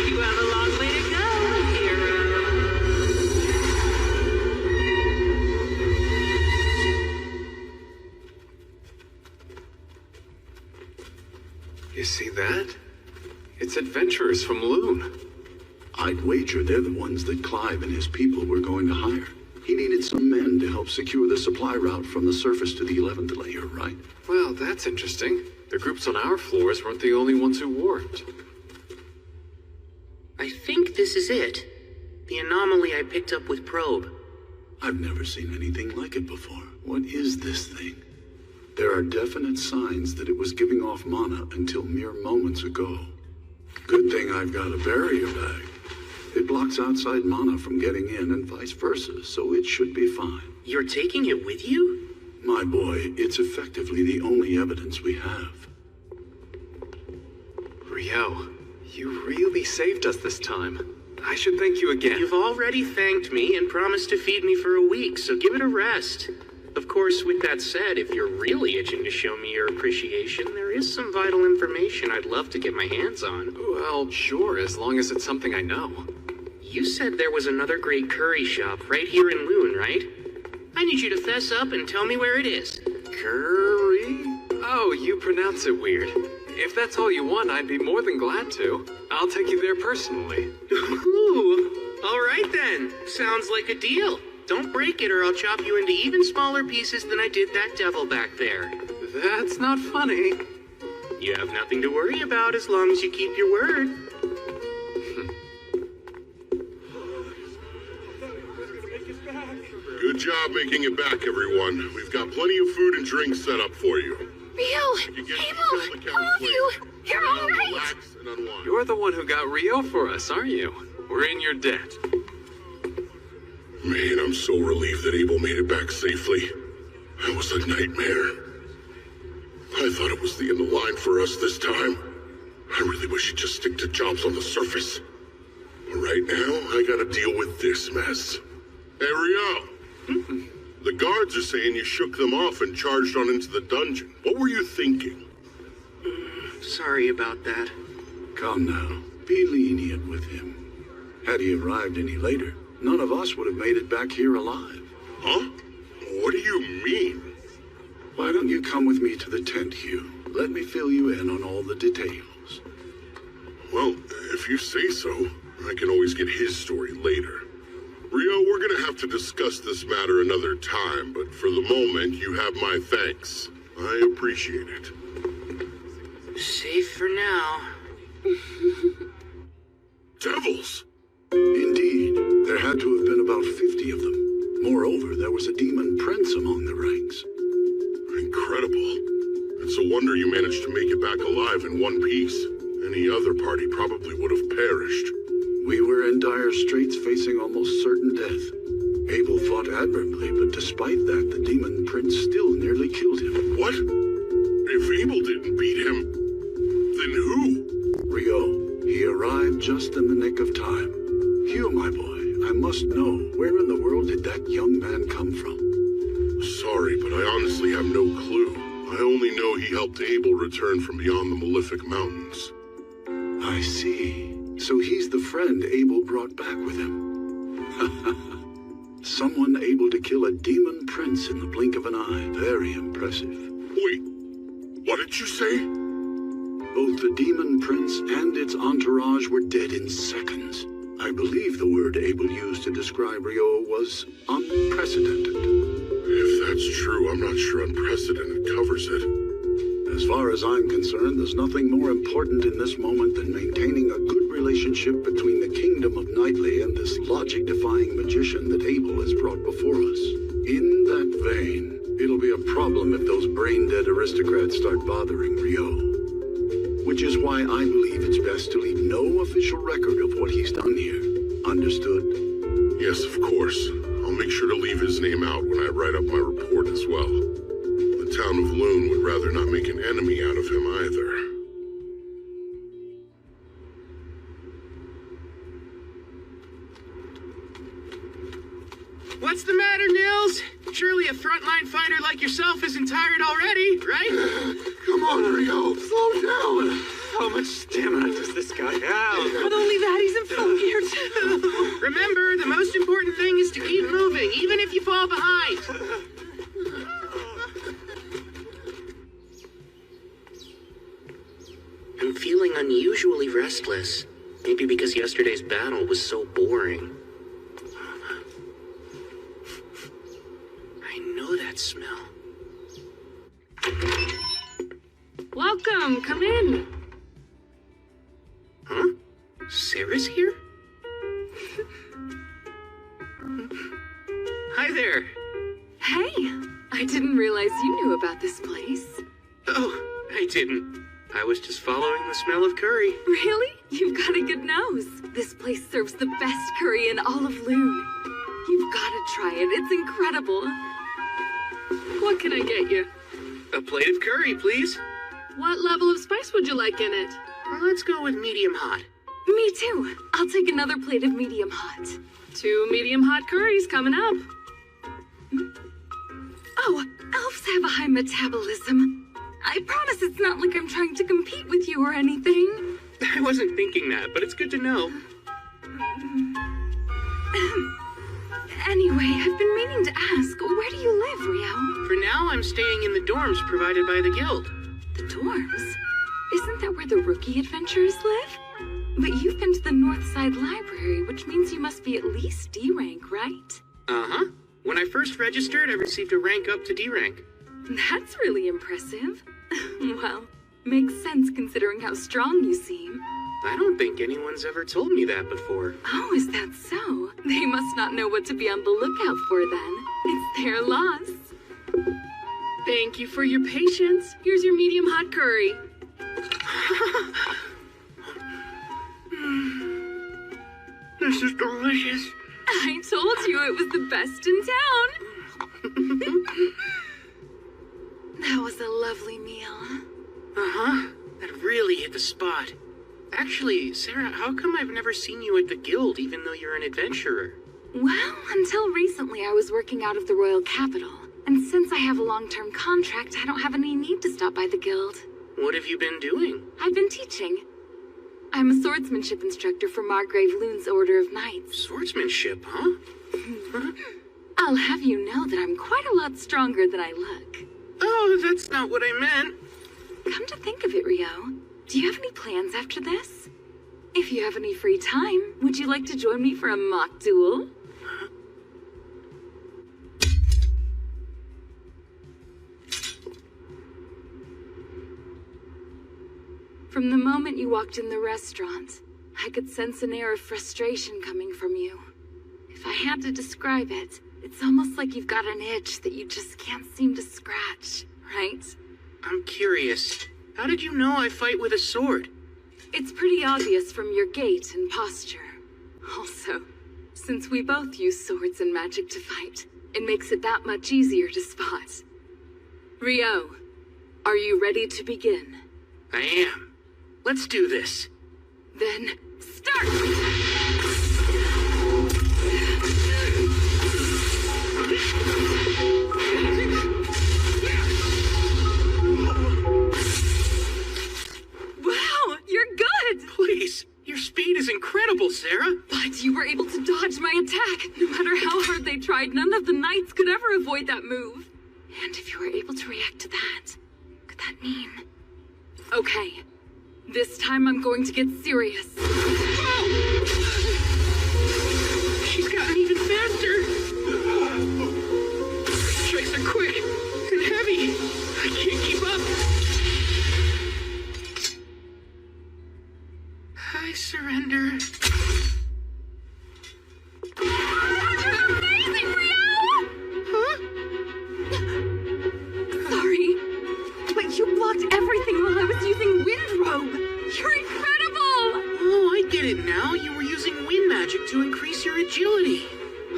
You have a long way to go, hero. You see that? It's adventurers from Loon. I'd wager they're the ones that Clive and his people were going to hire. He needed some men to help secure the supply route from the surface to the 11th layer, right? Well, that's interesting. The groups on our floors weren't the only ones who warped. I think this is it. The anomaly I picked up with Probe. I've never seen anything like it before. What is this thing? There are definite signs that it was giving off mana until mere moments ago. Good thing I've got a barrier bag. It blocks outside mana from getting in and vice versa, so it should be fine. You're taking it with you? My boy, it's effectively the only evidence we have. Rio, you really saved us this time. I should thank you again. You've already thanked me and promised to feed me for a week, so give it a rest. Of course, with that said, if you're really itching to show me your appreciation, there is some vital information I'd love to get my hands on. Well, sure, as long as it's something I know. You said there was another great curry shop right here in Loon, right? I need you to fess up and tell me where it is. Curry? Oh, you pronounce it weird. If that's all you want, I'd be more than glad to. I'll take you there personally. Ooh, all right then. Sounds like a deal. Don't break it or I'll chop you into even smaller pieces than I did that devil back there. That's not funny. You have nothing to worry about as long as you keep your word. Good job making it back, everyone. We've got plenty of food and drink set up for you. Rio! Abel! All of you! You're all right! Relax and unwind. You're the one who got Rio for us, aren't you? We're in your debt. Man, I'm so relieved that Abel made it back safely. That was a nightmare. I thought it was the end of the line for us this time. I really wish he'd just stick to jobs on the surface. But right now, I gotta deal with this mess. Hey, Rio. The guards are saying you shook them off and charged on into the dungeon. What were you thinking? Sorry about that. Come now. Be lenient with him. Had he arrived any later, none of us would have made it back here alive. Huh? What do you mean? Why don't you come with me to the tent, Hugh? Let me fill you in on all the details. Well, if you say so, I can always get his story later. Rio, we're gonna have to discuss this matter another time, but for the moment, you have my thanks. I appreciate it. Safe for now. Devils! Indeed, there had to have been about 50 of them. Moreover, there was a demon prince among the ranks. back alive in one piece. Any other party probably would have perished. We were in dire straits, facing almost certain death. Abel fought admirably, but despite that, the demon prince still nearly killed him. What? If Abel didn't beat him, then who? Rio. He arrived just in the nick of time. Hugh, my boy, I must know, where in the world did that young man come from? Sorry, but I honestly have no clue. I only know he helped Abel return from beyond the Malefic Mountains. I see. So he's the friend Abel brought back with him. Someone able to kill a demon prince in the blink of an eye. Very impressive. Wait, what did you say? Both the demon prince and its entourage were dead in seconds. I believe the word Abel used to describe Rio was unprecedented. If that's true, I'm not sure unprecedented covers it. As far as I'm concerned, there's nothing more important in this moment than maintaining a good relationship between the kingdom of Knightley and this logic-defying magician that Abel has brought before us. In that vein, it'll be a problem if those brain-dead aristocrats start bothering Rio. Which is why I believe it's best to leave no official record of what he's done here. Understood? Yes, of course. I'll make sure to leave his name out when I write up my report as well. The town of Loon would rather not make an enemy out of him either. What's the matter, Nils? Surely a frontline fighter like yourself isn't tired already, right? Come on, Rio, slow down. How much stamina does this guy have? Not only that, he's in full gear too. Remember, the most important thing is to keep moving, even if you fall behind. I'm feeling unusually restless. Maybe because yesterday's battle was so boring. I know that smell. Welcome, come in. Huh? Sarah's here? Hi there. Hey, I didn't realize you knew about this place. Oh, I didn't. I was just following the smell of curry. Really? You've got a good nose. This place serves the best curry in all of Loon. You've got to try it. It's incredible. What can I get you? A plate of curry, please. What level of spice would you like in it? Let's go with medium hot. Me too. I'll take another plate of medium hot. 2 medium hot curries coming up. Oh, elves have a high metabolism. I promise it's not like I'm trying to compete with you or anything. I wasn't thinking that, but it's good to know. Anyway, I've been meaning to ask, where do you live, Rio? For now, I'm staying in the dorms provided by the guild. The dorms? Isn't that where the rookie adventurers live? But you've been to the North Side Library, which means you must be at least D rank, right? Uh-huh. When I first registered, I received a rank up to D rank. That's really impressive. Well, makes sense considering how strong you seem. I don't think anyone's ever told me that before. Oh, is that so? They must not know what to be on the lookout for then. It's their loss. Thank you for your patience. Here's your medium hot curry. This is delicious. I told you it was the best in town. That was a lovely meal. Uh-huh. That really hit the spot. Actually, Sarah, how come I've never seen you at the guild, even though you're an adventurer? Well, until recently I was working out of the royal capital. And since I have a long-term contract, I don't have any need to stop by the guild. What have you been doing? I've been teaching. I'm a swordsmanship instructor for Margrave Loon's Order of Knights. Swordsmanship, huh? I'll have you know that I'm quite a lot stronger than I look. Oh, that's not what I meant. Come to think of it, Rio, do you have any plans after this? If you have any free time, would you like to join me for a mock duel? From the moment you walked in the restaurant, I could sense an air of frustration coming from you. If I had to describe it, it's almost like you've got an itch that you just can't seem to scratch, right? I'm curious. How did you know I fight with a sword? It's pretty obvious from your gait and posture. Also, since we both use swords and magic to fight, it makes it that much easier to spot. Rio, are you ready to begin? I am. Let's do this. Then, start! Wow, you're good! Please, your speed is incredible, Sarah. But you were able to dodge my attack. No matter how hard they tried, none of the knights could ever avoid that move. And if you were able to react to that, could that mean... Okay, this time I'm going to get serious. Whoa! She's gotten even faster. Strikes are quick and heavy. I can't keep up. I surrender. Amazing, Rio! Huh? Sorry, but you blocked everything while I was using Wind Robe. You're incredible! Oh, I get it now. You were using wind magic to increase your agility.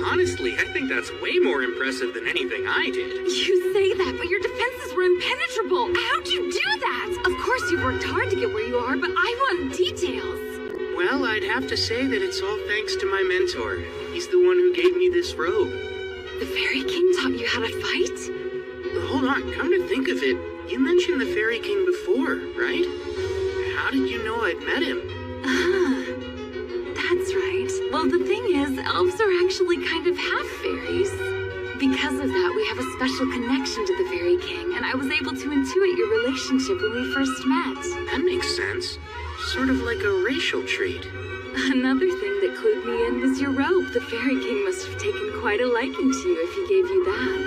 Honestly, I think that's way more impressive than anything I did. You say that, but your defenses were impenetrable. How'd you do that? Of course you worked hard to get where you are, but I want details. Well, I'd have to say that it's all thanks to my mentor. He's the one who gave me this robe. The Fairy King taught you how to fight? Hold on, come to think of it, you mentioned the Fairy King before, right? How did you know I'd met him? That's right. Well, the thing is, elves are actually kind of half fairies. Because of that, we have a special connection to the Fairy King, and I was able to intuit your relationship when we first met. That makes sense. Sort of like a racial trait. Another thing that clued me in was your robe. The Fairy King must have taken quite a liking to you if he gave you that.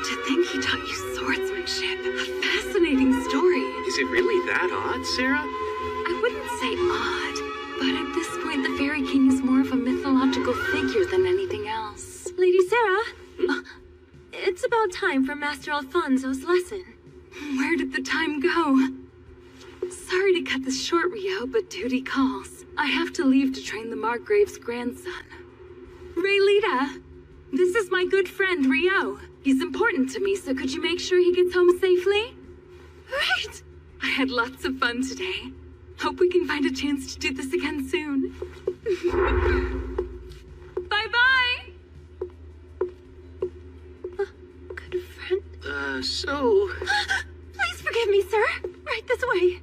To think he taught you swordsmanship. A fascinating story. Is it really that odd, Sarah? I wouldn't say odd, but at this point the Fairy King is more of a mythological figure than anything else. Lady Sarah, it's about time for Master Alfonso's lesson. Where did the time go? Sorry to cut this short, Rio, but duty calls. I have to leave to train the Margrave's grandson. Raylita, this is my good friend, Rio. He's important to me, so could you make sure he gets home safely? Right! I had lots of fun today. Hope we can find a chance to do this again soon. Bye-bye! Good friend? So... Please forgive me, sir. Right this way.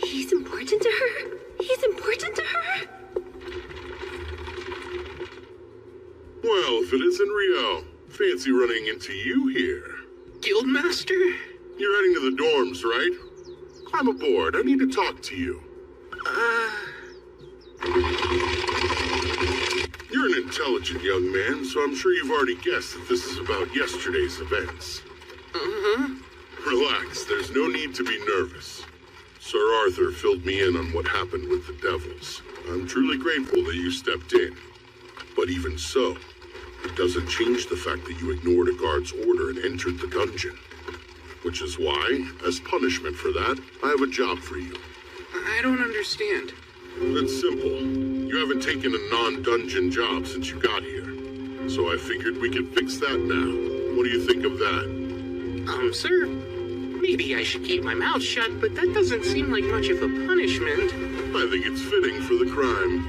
He's important to her? He's important to her? Well, if it isn't Rio, fancy running into you here. Guildmaster? You're heading to the dorms, right? Climb aboard. I need to talk to you. You're an intelligent young man, so I'm sure you've already guessed that this is about yesterday's events. Relax, there's no need to be nervous. Sir Arthur filled me in on what happened with the devils. I'm truly grateful that you stepped in. But even so, it doesn't change the fact that you ignored a guard's order and entered the dungeon. Which is why, as punishment for that, I have a job for you. I don't understand. It's simple. You haven't taken a non-dungeon job since you got here. So I figured we could fix that now. What do you think of that? Sir, maybe I should keep my mouth shut, but that doesn't seem like much of a punishment. I think it's fitting for the crime.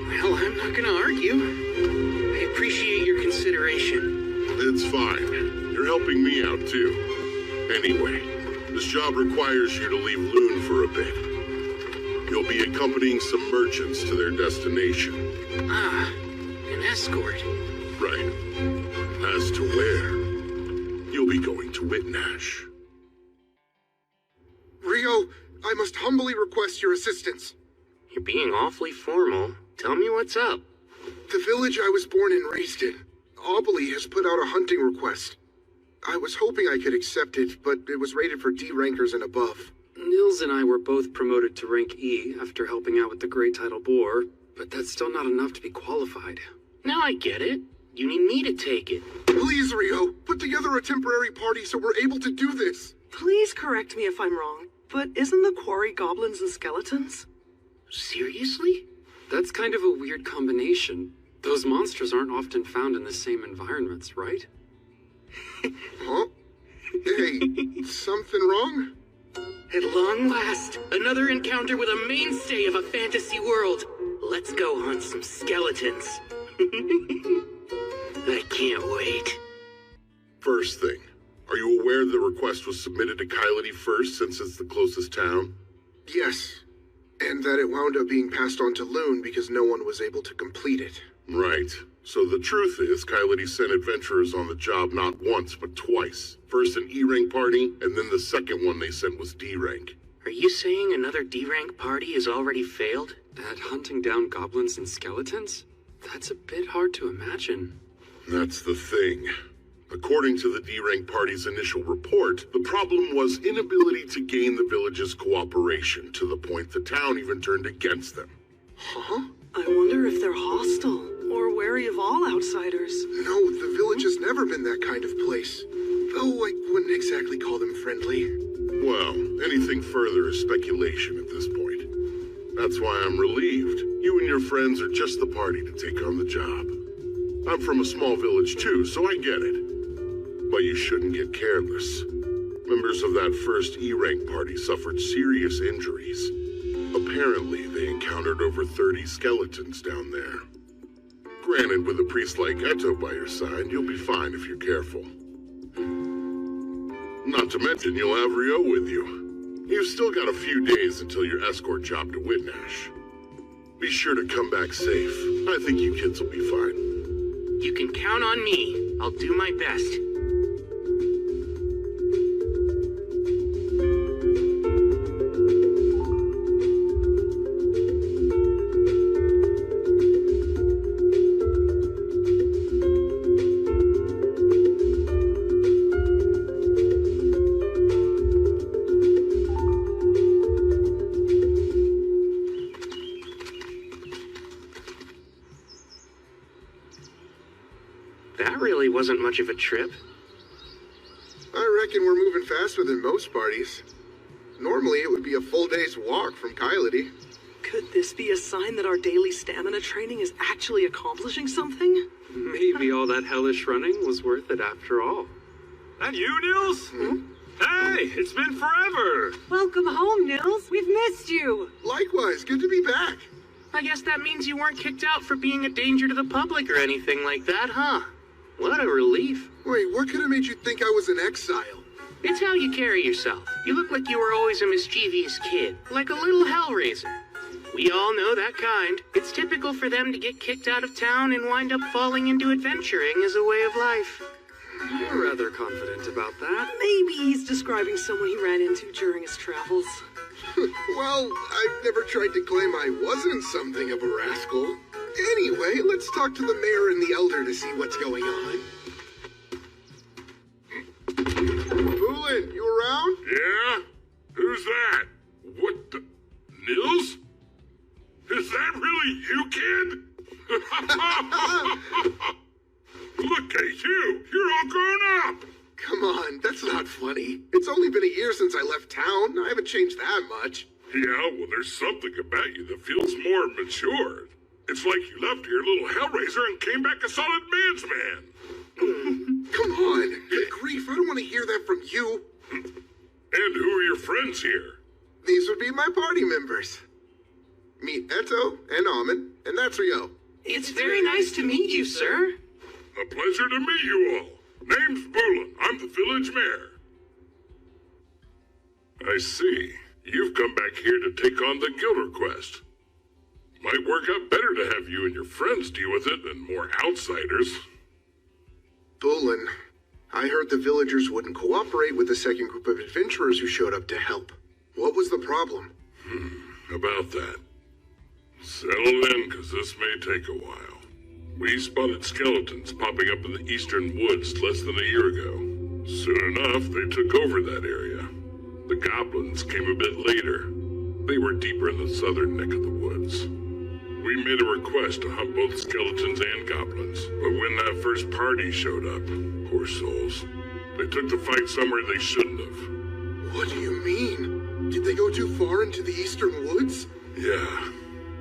Well, I'm not gonna argue. I appreciate your consideration. It's fine. You're helping me out, too. Anyway, this job requires you to leave Loon for a bit. You'll be accompanying some merchants to their destination. An escort. Right. As to where, you'll be going to Whitnash. Rio, I must humbly request your assistance. You're being awfully formal. Tell me what's up. The village I was born and raised in, Aubely, has put out a hunting request. I was hoping I could accept it, but it was rated for D rankers and above. Nils and I were both promoted to rank E after helping out with the Great Tidal Boar, but that's still not enough to be qualified. Now I get it. You need me to take it. Please, Rio, put together a temporary party so we're able to do this. Please correct me if I'm wrong, but isn't the quarry goblins and skeletons? Seriously? That's kind of a weird combination. Those monsters aren't often found in the same environments, right? Huh? Hey, something wrong? At long last, another encounter with a mainstay of a fantasy world. Let's go hunt some skeletons. I can't wait. First thing, are you aware the request was submitted to Kylity first since it's the closest town? Yes. And that it wound up being passed on to Loon because no one was able to complete it. Right. So the truth is, Kylity sent adventurers on the job not once, but twice. First an E-rank party, and then the second one they sent was D-rank. Are you saying another D-rank party has already failed? At hunting down goblins and skeletons? That's a bit hard to imagine. That's the thing. According to the D-rank party's initial report, the problem was inability to gain the village's cooperation, to the point the town even turned against them. Huh? I wonder if they're hostile, or wary of all outsiders. No, the village has never been that kind of place. Though I wouldn't exactly call them friendly. Well, anything further is speculation at this point. That's why I'm relieved. You and your friends are just the party to take on the job. I'm from a small village too, so I get it. But you shouldn't get careless. Members of that first E-rank party suffered serious injuries. Apparently, they encountered over 30 skeletons down there. Granted, with a priest like Eto by your side, you'll be fine if you're careful. Not to mention, you'll have Rio with you. You've still got a few days until your escort job to Whitnash. Be sure to come back safe. I think you kids will be fine. You can count on me. I'll do my best. Wasn't much of a trip. I reckon we're moving faster than most parties. Normally it would be a full day's walk from Kylity. Could this be a sign that our daily stamina training is actually accomplishing something? Maybe all that hellish running was worth it after all. That you, Nils? Hey, it's been forever! Welcome home, Nils. We've missed you. Likewise, good to be back. I guess that means you weren't kicked out for being a danger to the public or anything like that, huh? What a relief. Wait, what could have made you think I was in exile? It's how you carry yourself. You look like you were always a mischievous kid, like a little hellraiser. We all know that kind. It's typical for them to get kicked out of town and wind up falling into adventuring as a way of life. You're rather confident about that. Maybe he's describing someone he ran into during his travels. Well, I've never tried to claim I wasn't something of a rascal. Anyway, let's talk to the mayor and the elder to see what's going on. Poolin, you around? Yeah? Who's that? What the... Nils? Is that really you, kid? Look at you! You're all grown up! Come on, that's not funny. It's only been a year since I left town. I haven't changed that much. Yeah, well, there's something about you that feels more mature. It's like you left here a little hellraiser and came back a solid man's man. Come on. Good grief, I don't want to hear that from you. And who are your friends here? These would be my party members. Meet Eto and Amon, and that's Rio. It's very nice to meet you, sir. A pleasure to meet you all. Name's Bullen. I'm the village mayor. I see. You've come back here to take on the guild request. Might work out better to have you and your friends deal with it than more outsiders. Bullen, I heard the villagers wouldn't cooperate with the second group of adventurers who showed up to help. What was the problem? About that. Settle in, because this may take a while. We spotted skeletons popping up in the eastern woods less than a year ago. Soon enough, they took over that area. The goblins came a bit later. They were deeper in the southern neck of the woods. We made a request to hunt both skeletons and goblins, but when that first party showed up, poor souls, they took the fight somewhere they shouldn't have. What do you mean? Did they go too far into the eastern woods? Yeah.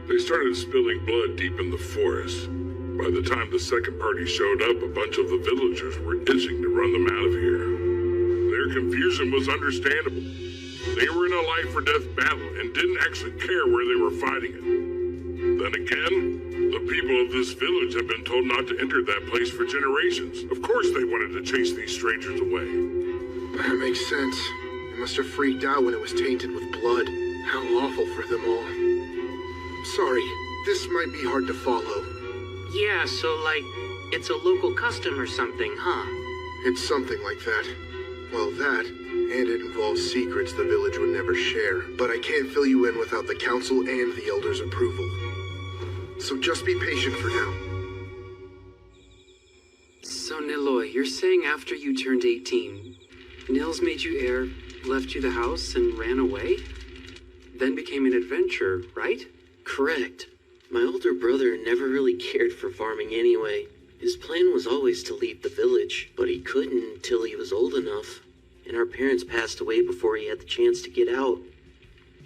They started spilling blood deep in the forest. By the time the second party showed up, a bunch of the villagers were itching to run them out of here. Their confusion was understandable. They were in a life-or-death battle and didn't actually care where they were fighting it. Then again, the people of this village have been told not to enter that place for generations. Of course they wanted to chase these strangers away. That makes sense. They must have freaked out when it was tainted with blood. How awful for them all. Sorry, this might be hard to follow. Yeah, so like, it's a local custom or something, huh? It's something like that. Well, that, and it involves secrets the village would never share. But I can't fill you in without the council and the elders' approval. So just be patient for now. So, Niloy, you're saying after you turned 18, Nils made you heir, left you the house, and ran away? Then became an adventurer, right? Correct. My older brother never really cared for farming anyway. His plan was always to leave the village, but he couldn't until he was old enough. And our parents passed away before he had the chance to get out.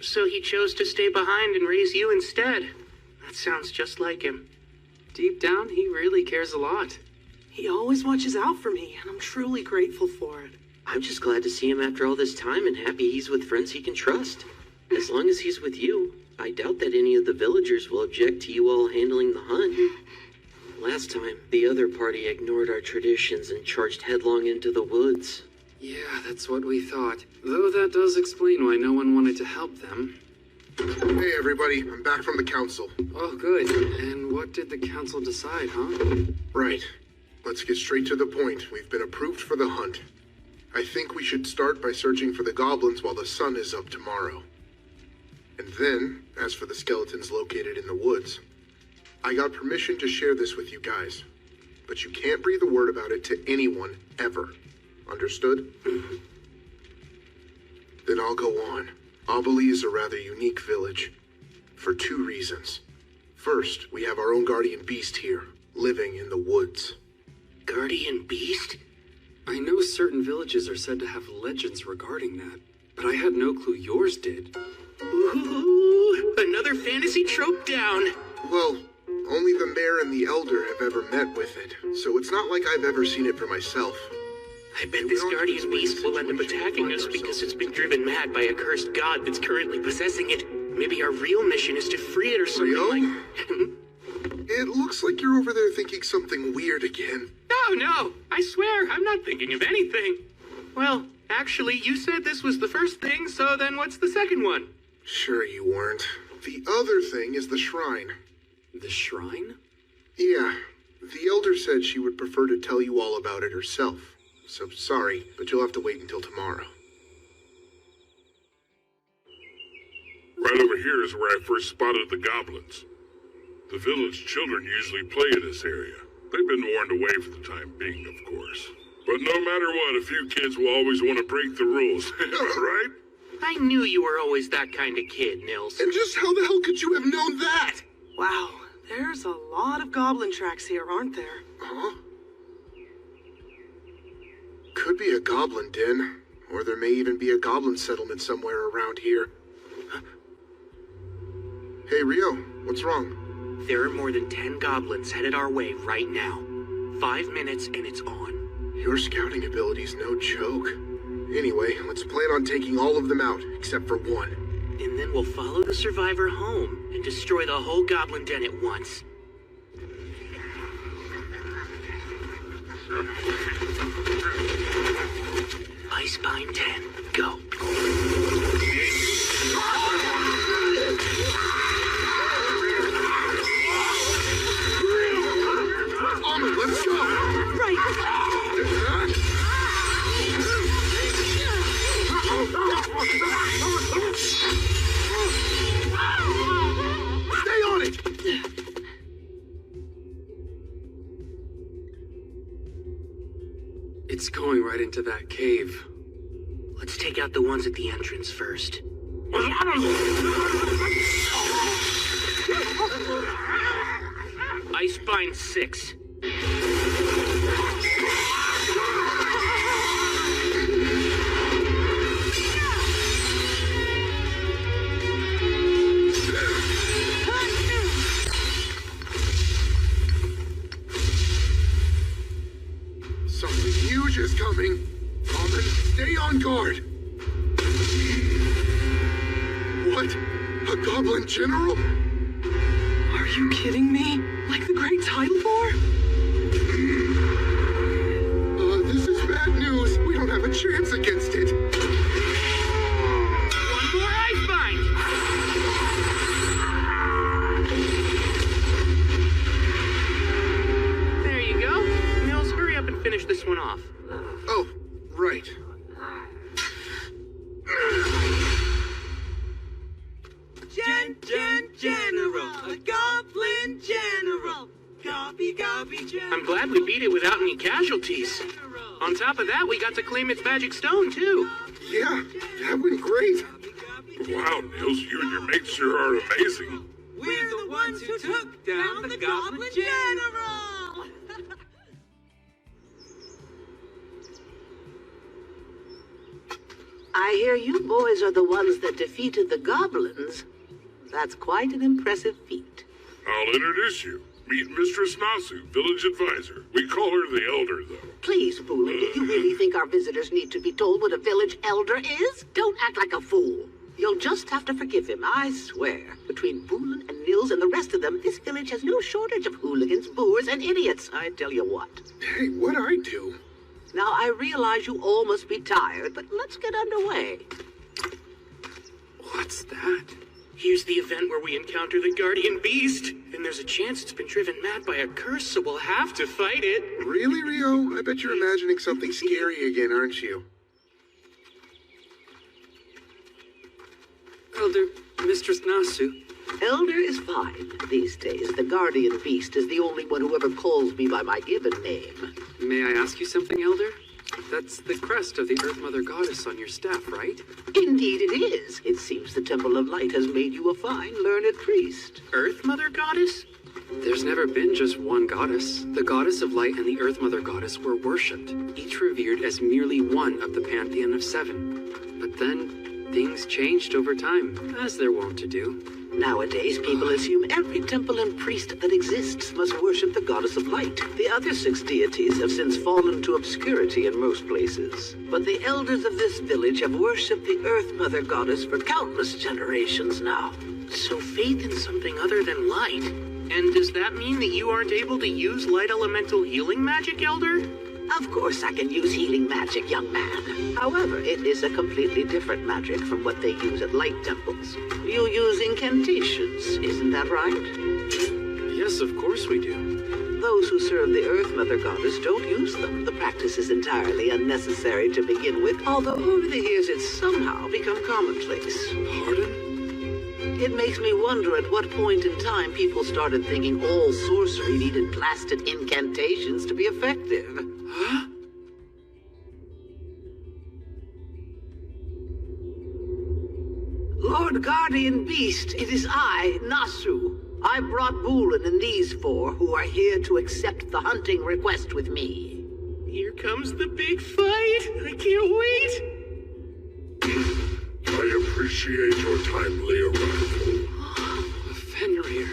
So he chose to stay behind and raise you instead. That sounds just like him. Deep down, he really cares a lot. He always watches out for me, and I'm truly grateful for it. I'm just glad to see him after all this time and happy he's with friends he can trust. As long as he's with you, I doubt that any of the villagers will object to you all handling the hunt. Last time, the other party ignored our traditions and charged headlong into the woods. Yeah, that's what we thought. Though that does explain why no one wanted to help them. Hey everybody, I'm back from the council. Oh, good. And what did the council decide, huh? Right. Let's get straight to the point. We've been approved for the hunt. I think we should start by searching for the goblins while the sun is up tomorrow. And then, as for the skeletons located in the woods, I got permission to share this with you guys. But you can't breathe a word about it to anyone, ever. Understood? Then I'll go on. Obeli is a rather unique village. For two reasons. First, we have our own guardian beast here, living in the woods. Guardian beast? I know certain villages are said to have legends regarding that, but I had no clue yours did. Ooh, another fantasy trope down. Well, only the mayor and the elder have ever met with it, so it's not like I've ever seen it for myself. I bet this guardian beast will end up attacking us because it's been driven mad by a cursed god that's currently possessing it. Maybe our real mission is to free it or something like... It looks like you're over there thinking something weird again. No, I swear, I'm not thinking of anything. Well, actually, you said this was the first thing, so then what's the second one? Sure you weren't. The other thing is the shrine. The shrine? Yeah. The elder said she would prefer to tell you all about it herself. So sorry, but you'll have to wait until tomorrow. Right over here is where I first spotted the goblins. The village children usually play in this area. They've been warned away for the time being, of course. But no matter what, a few kids will always want to break the rules, right? I knew you were always that kind of kid, Nils. And just how the hell could you have known that? Wow, there's a lot of goblin tracks here, aren't there? Huh? Could be a goblin den, or there may even be a goblin settlement somewhere around here. Hey, Rio, what's wrong? There are more than 10 goblins headed our way right now. 5 minutes and it's on. Your scouting ability's no joke. Anyway, let's plan on taking all of them out, except for one. And then we'll follow the survivor home and destroy the whole goblin den at once. Icepine 10, go. Almond, let's go! Stay on it! It's going right into that cave. Let's take out the ones at the entrance first. Icebind 6. Something huge is coming. Almond, stay on guard. What? A goblin general? Are you kidding me? Like the Great Tidal War? This is bad news. We don't have a chance against it. One more Icebind! There you go. Nils, hurry up and finish this one off. Oh, right. General, a goblin general. Gobby general. I'm glad we beat it without any casualties. On top of that, we got to claim its magic stone, too. Yeah, that went great. Wow, Niels, you and your mates sure are amazing. We're the ones who took down the goblin general. I hear you boys are the ones that defeated the goblins. That's quite an impressive feat. I'll introduce you. Meet Mistress Nasu, village advisor. We call her the Elder, though. Please, Boolin, do you really think our visitors need to be told what a village elder is? Don't act like a fool. You'll just have to forgive him, I swear. Between Boolin and Nils and the rest of them, this village has no shortage of hooligans, boors, and idiots, I tell you what. Hey, what'd I do? Now, I realize you all must be tired, but let's get underway. What's that? Here's the event where we encounter the guardian beast. And there's a chance it's been driven mad by a curse, so we'll have to fight it. Really, Rio? I bet you're imagining something scary again, aren't you? Elder, Mistress Nasu. Elder is fine. These days, the guardian beast is the only one who ever calls me by my given name. May I ask you something, Elder? That's the crest of the Earth Mother Goddess on your staff, right? Indeed it is. It seems the Temple of Light has made you a fine, learned priest. Earth Mother Goddess? There's never been just one goddess. The Goddess of Light and the Earth Mother Goddess were worshipped, each revered as merely one of the pantheon of 7. But then, things changed over time, as they're wont to do. Nowadays, people assume every temple and priest that exists must worship the Goddess of Light. The other 6 deities have since fallen to obscurity in most places. But the elders of this village have worshipped the Earth Mother Goddess for countless generations now. So faith in something other than light. And does that mean that you aren't able to use light elemental healing magic, Elder? Of course I can use healing magic, young man. However, it is a completely different magic from what they use at light temples. You use incantations, isn't that right? Yes, of course we do. Those who serve the Earth Mother Goddess don't use them. The practice is entirely unnecessary to begin with, although over the years it's somehow become commonplace. Pardon? It makes me wonder at what point in time people started thinking all sorcery needed blasted incantations to be effective. Huh? Lord Guardian Beast, it is I, Nasu. I brought Boolin and these 4 who are here to accept the hunting request with me. Here comes the big fight. I can't wait. I appreciate your timely arrival. Fenrir.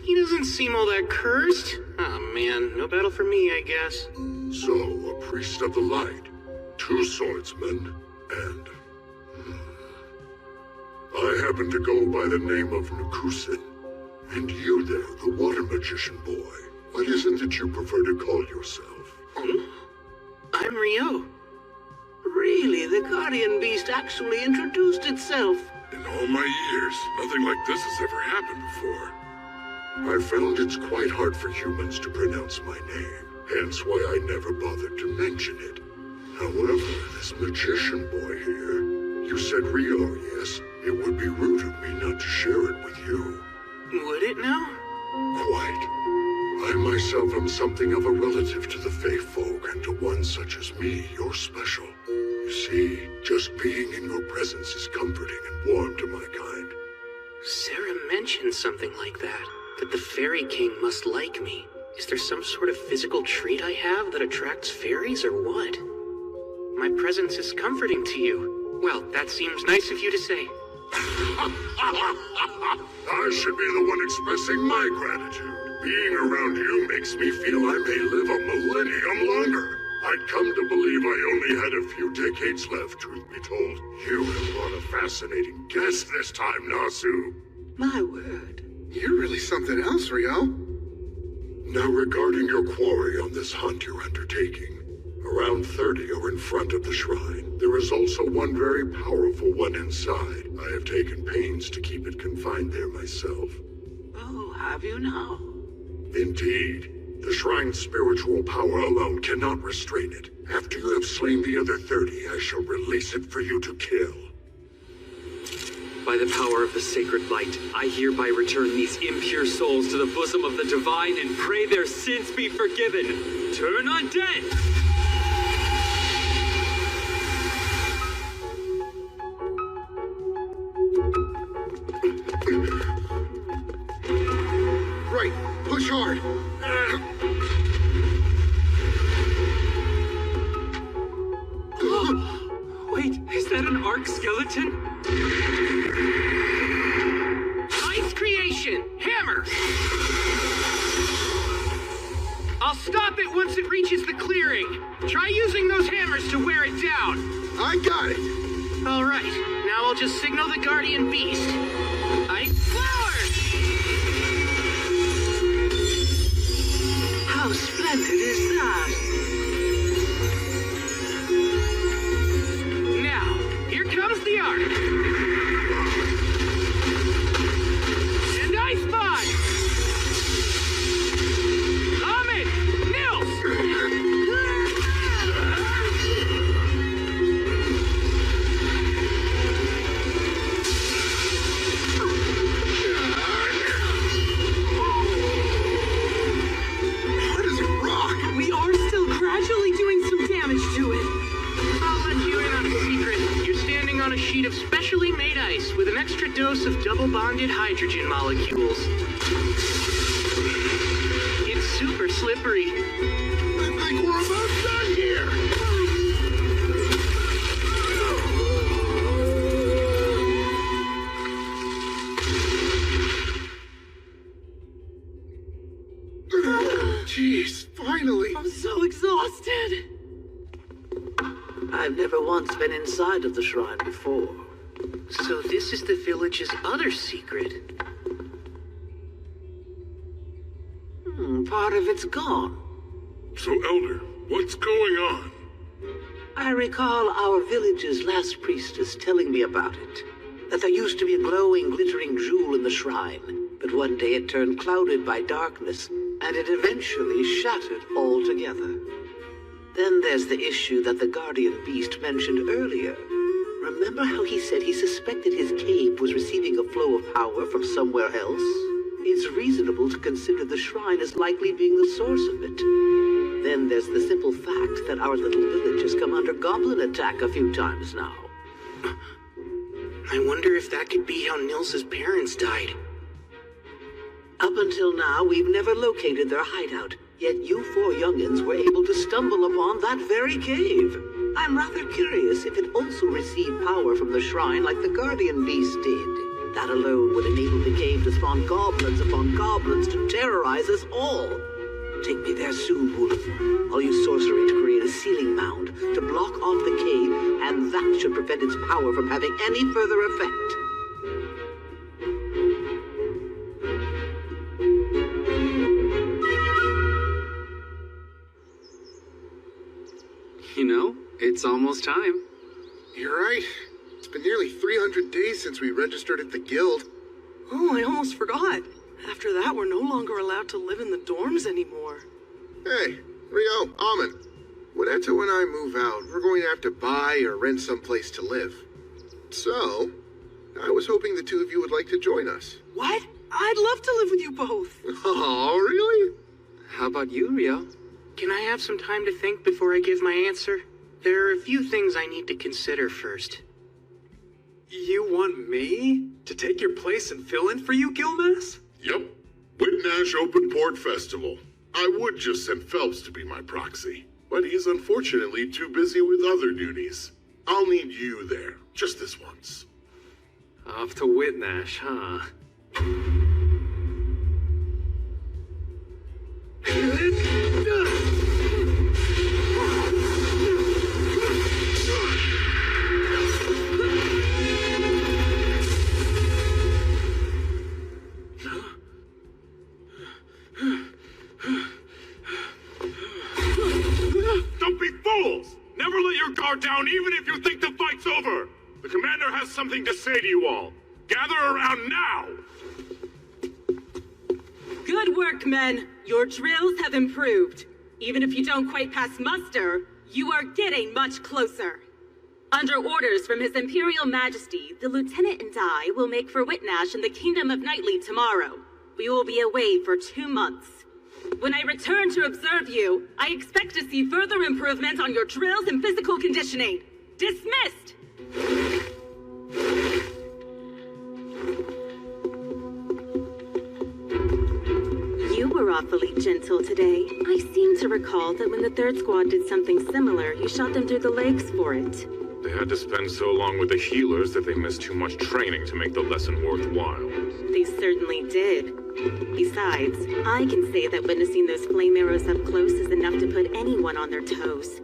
He doesn't seem all that cursed. Oh man, no battle for me, I guess. So, a priest of the light, 2 swordsmen, and... I happen to go by the name of Nakusin. And you there, the water magician boy. What is it that you prefer to call yourself? I'm Rio. Really, the Guardian Beast actually introduced itself. In all my years, nothing like this has ever happened before. I found it's quite hard for humans to pronounce my name, hence why I never bothered to mention it. However, this magician boy here, you said Rio, yes? It would be rude of me not to share it with you. Would it now? Quite. I myself am something of a relative to the Fae folk, and to one such as me, you're special. You see, just being in your presence is comforting and warm to my kind. Sarah mentioned something like that the Fairy King must like me. Is there some sort of physical trait I have that attracts fairies or what? My presence is comforting to you. Well, that seems nice of you to say. I should be the one expressing my gratitude. Being around you makes me feel I may live a millennium longer. I'd come to believe I only had a few decades left, truth be told. You have brought a fascinating guest this time, Nasu. My word. You're really something else, Rio. Now regarding your quarry on this hunt you're undertaking, around 30 are in front of the shrine. There is also one very powerful one inside. I have taken pains to keep it confined there myself. Oh, have you now? Indeed. The shrine's spiritual power alone cannot restrain it. After you have slain the other 30, I shall release it for you to kill. By the power of the sacred light, I hereby return these impure souls to the bosom of the divine and pray their sins be forgiven. Turn undead! Right, push hard. Wait, is that an arc skeleton? Ice creation! Hammer! I'll stop it once it reaches the clearing. Try using those hammers to wear it down. I got it. All right, now I'll just signal the guardian beast. Ice flower! How splendid is that? Now, here comes the arc. And Ice Bond! Ahmed! Nils! Hard as a rock. We are still gradually doing some damage to it. I'll let you in on a secret. You're standing on a sheet of specially made ice with an extra dose of double-bonded hydrogen molecules. It's super slippery. I think we're about done here. Jeez, finally. I'm so exhausted. I've never once been inside of the shrine before. So this is the village's other secret. Part of it's gone. So, Elder, what's going on? I recall our village's last priestess telling me about it. That there used to be a glowing, glittering jewel in the shrine, but one day it turned clouded by darkness, and it eventually shattered altogether. Then there's the issue that the guardian beast mentioned earlier. Remember how he said he suspected his cave was receiving a flow of power from somewhere else? It's reasonable to consider the shrine as likely being the source of it. Then there's the simple fact that our little village has come under goblin attack a few times now. I wonder if that could be how Nils's parents died. Up until now, we've never located their hideout, yet you four youngins were able to stumble upon that very cave. I'm rather curious if it also received power from the shrine like the guardian beast did. That alone would enable the cave to spawn goblins upon goblins to terrorize us all. Take me there soon, Woolen. I'll use sorcery to create a sealing mound to block off the cave, and that should prevent its power from having any further effect. You know, it's almost time. You're right. It's been nearly 300 days since we registered at the guild. Oh, I almost forgot. After that, we're no longer allowed to live in the dorms anymore. Hey, Rio, Amon. When Eto and I move out, we're going to have to buy or rent someplace to live. So, I was hoping the two of you would like to join us. What? I'd love to live with you both. Oh, really? How about you, Rio? Can I have some time to think before I give my answer? there are a few things I need to consider first. You want me to take your place and fill in for you, Gilmas? Yep. Whitnash Open Port Festival. I would just send Phelps to be my proxy, but he's unfortunately too busy with other duties. I'll need you there, just this once. Off to Whitnash, huh? Don't be fools! Never let your guard down even if you think the fight's over! The commander has something to say to you all. Gather around now! Good work, men. Your drills have improved. Even if you don't quite pass muster, you are getting much closer. Under orders from His Imperial Majesty, the Lieutenant and I will make for Whitnash in the Kingdom of Knightly tomorrow. We will be away for 2 months. When I return to observe you, I expect to see further improvement on your drills and physical conditioning. Dismissed! You were awfully gentle today. I seem to recall that when the third squad did something similar, you shot them through the legs for it. They had to spend so long with the healers that they missed too much training to make the lesson worthwhile. They certainly did. Besides, I can say that witnessing those flame arrows up close is enough to put anyone on their toes.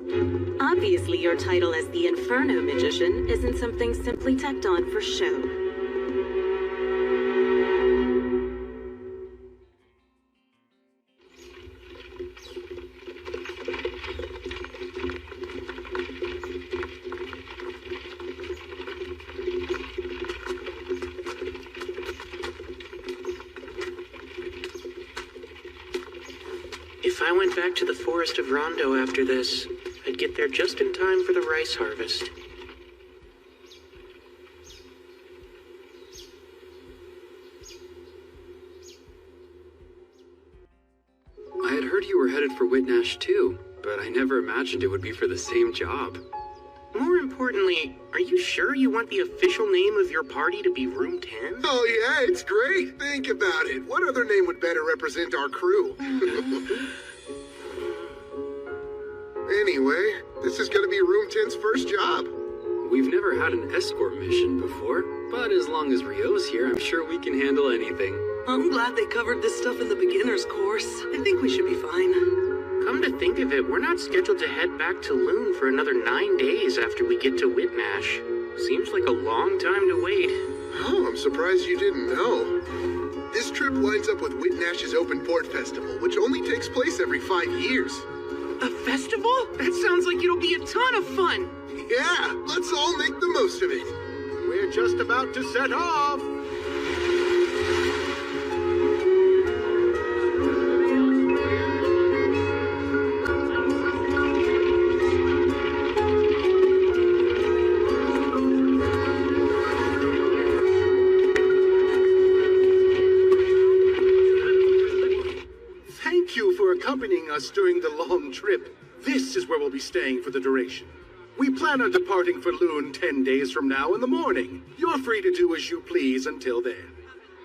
Obviously, your title as the Inferno Magician isn't something simply tacked on for show. If I went back to the Forest of Rondo after this, I'd get there just in time for the rice harvest. I had heard you were headed for Whitnash too, but I never imagined it would be for the same job. More importantly, are you sure you want the official name of your party to be Room 10? Oh yeah, it's great. Think about it. What other name would better represent our crew? Anyway, this is gonna be Room 10's first job. We've never had an escort mission before, but as long as Rio's here, I'm sure we can handle anything. I'm glad they covered this stuff in the beginner's course. I think we should be fine. Come to think of it, we're not scheduled to head back to Loon for another 9 days after we get to Whitnash. Seems like a long time to wait. Oh, I'm surprised you didn't know. This trip lines up with Whitnash's Open Port Festival, which only takes place every 5 years. A festival? That sounds like it'll be a ton of fun. Yeah, let's all make the most of it. We're just about to set off. Thank you for accompanying us during the long trip. This is where we'll be staying for the duration. We plan on departing for Loon 10 days from now in the morning. You're free to do as you please until then.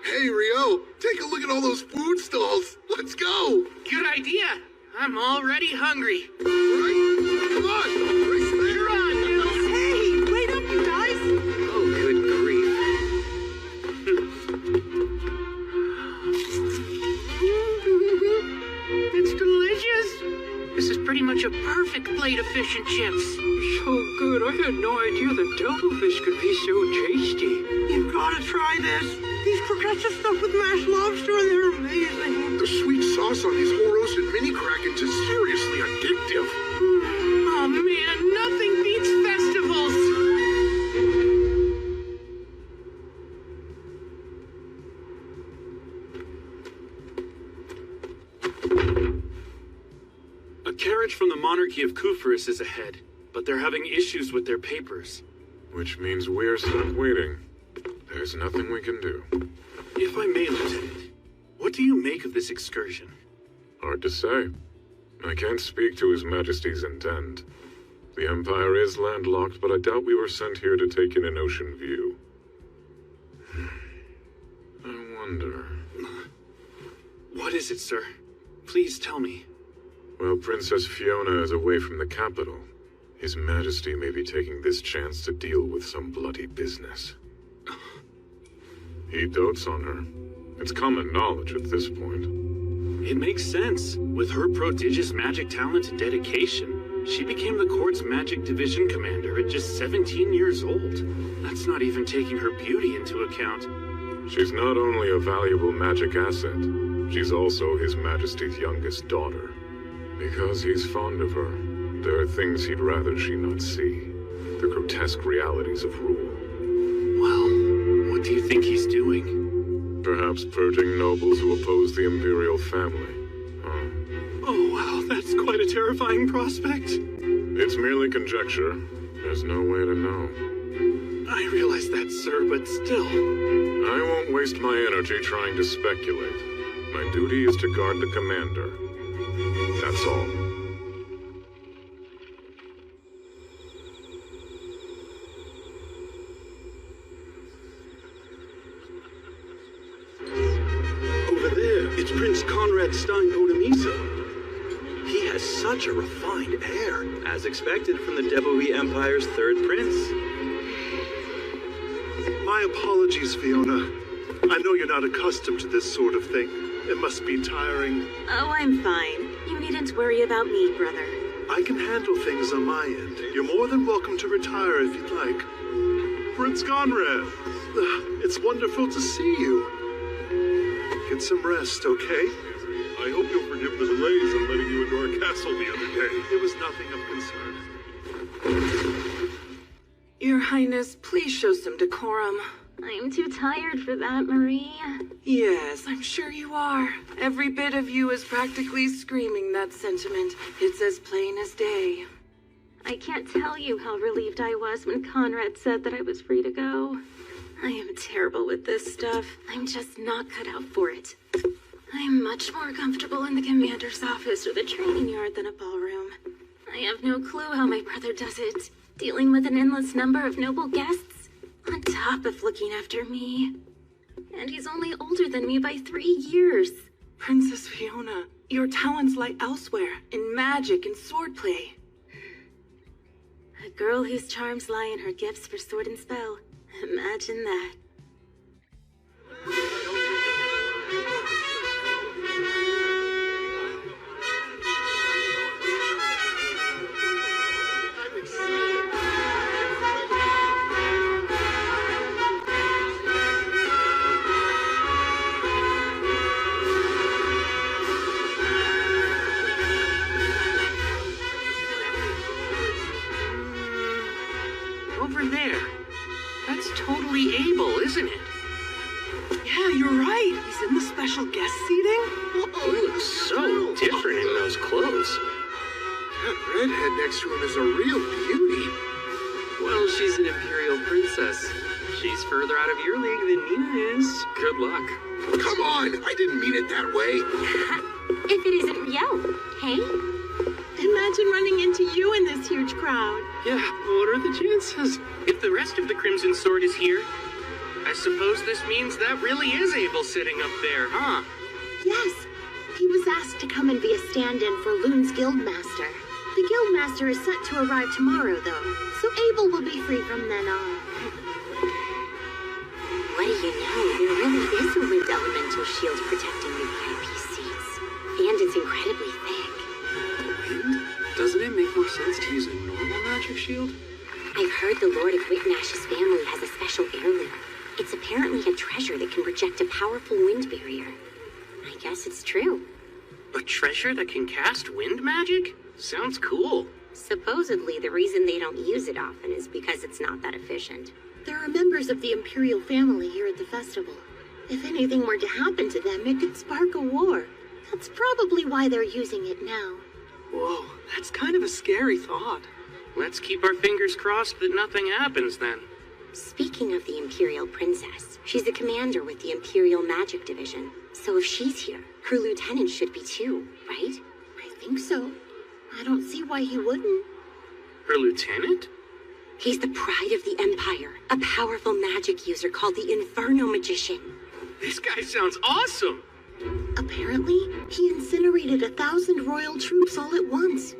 Hey, Rio, take a look at all those food stalls. Let's go. Good idea. I'm already hungry. Right? Come on. Race there. You're on, Nils. Hey, wait up, you guys. Oh, good grief. It's delicious. This is pretty much a perfect plate of fish and chips. So good. I had no idea that devilfish could be so tasty. You've got to try this. These croquettes are stuffed with mashed lobster and they're amazing. The sweet sauce on these whole roasted mini krakens is seriously addictive. Oh man, nothing beats festivals. A carriage from the monarchy of Kufris is ahead, but they're having issues with their papers. Which means we're stuck waiting. There's nothing we can do. If I may, Lieutenant, what do you make of this excursion? Hard to say. I can't speak to His Majesty's intent. The Empire is landlocked, but I doubt we were sent here to take in an ocean view. I wonder... What is it, sir? Please tell me. While Princess Fiona is away from the capital, His Majesty may be taking this chance to deal with some bloody business. He dotes on her. It's common knowledge at this point. It makes sense. With her prodigious magic talent and dedication, she became the court's magic division commander at just 17 years old. That's not even taking her beauty into account. She's not only a valuable magic asset, she's also His Majesty's youngest daughter. Because he's fond of her, there are things he'd rather she not see. The grotesque realities of rule. Well, what do you think he's doing? Perhaps purging nobles who oppose the imperial family. Oh, wow, that's quite a terrifying prospect. It's merely conjecture. There's no way to know. I realize that, sir, but still. I won't waste my energy trying to speculate. My duty is to guard the commander. That's all. Over there, it's Prince Conrad Stein-Odemisa. He has such a refined air. As expected from the Deboe Empire's third prince. My apologies, Fiona. I know you're not accustomed to this sort of thing. It must be tiring. Oh, I'm fine. You needn't worry about me, brother. I can handle things on my end. You're more than welcome to retire if you'd like. Prince Conrad, it's wonderful to see you. Get some rest, okay? I hope you'll forgive the delays in letting you into our castle the other day. It was nothing of concern. Your Highness, please show some decorum. I'm too tired for that, Marie. Yes, I'm sure you are. Every bit of you is practically screaming that sentiment. It's as plain as day. I can't tell you how relieved I was when Conrad said that I was free to go. I am terrible with this stuff. I'm just not cut out for it. I'm much more comfortable in the commander's office or the training yard than a ballroom. I have no clue how my brother does it, dealing with an endless number of noble guests, on top of looking after me. And he's only older than me by 3 years. Princess Fiona, your talents lie elsewhere, in magic and swordplay. A girl whose charms lie in her gifts for sword and spell. Imagine that. Over there. That's totally Abel, isn't it? Yeah, you're right. He's in the special guest seating. He looks so different in those clothes. That redhead next to him is a real beauty. Well, she's an imperial princess. She's further out of your league than Nina is. Good luck. Come on! I didn't mean it that way. If it isn't Rio, hey? Imagine running into you in this huge crowd. Yeah, what are the chances? If the rest of the Crimson Sword is here, I suppose this means that really is Abel sitting up there, huh? Yes. He was asked to come and be a stand-in for Loon's Guildmaster. The Guildmaster is set to arrive tomorrow, though, so Abel will be free from then on. What do you know? There really is a wind elemental shield protecting the VIP seats. And it's incredibly thick. Wind? Doesn't it make more sense to use a normal magic shield? I've heard the Lord of Whitnash's family has a special heirloom. It's apparently a treasure that can project a powerful wind barrier. I guess it's true. A treasure that can cast wind magic? Sounds cool. Supposedly, the reason they don't use it often is because it's not that efficient. There are members of the Imperial family here at the festival. If anything were to happen to them, it could spark a war. That's probably why they're using it now. Whoa, that's kind of a scary thought. Let's keep our fingers crossed that nothing happens then. Speaking of the Imperial Princess, she's a commander with the Imperial Magic Division. So if she's here, her lieutenant should be too, right? I think so. I don't see why he wouldn't. Her lieutenant? He's the pride of the Empire, a powerful magic user called the Inferno Magician. This guy sounds awesome! Apparently, he incinerated 1,000 royal troops all at once.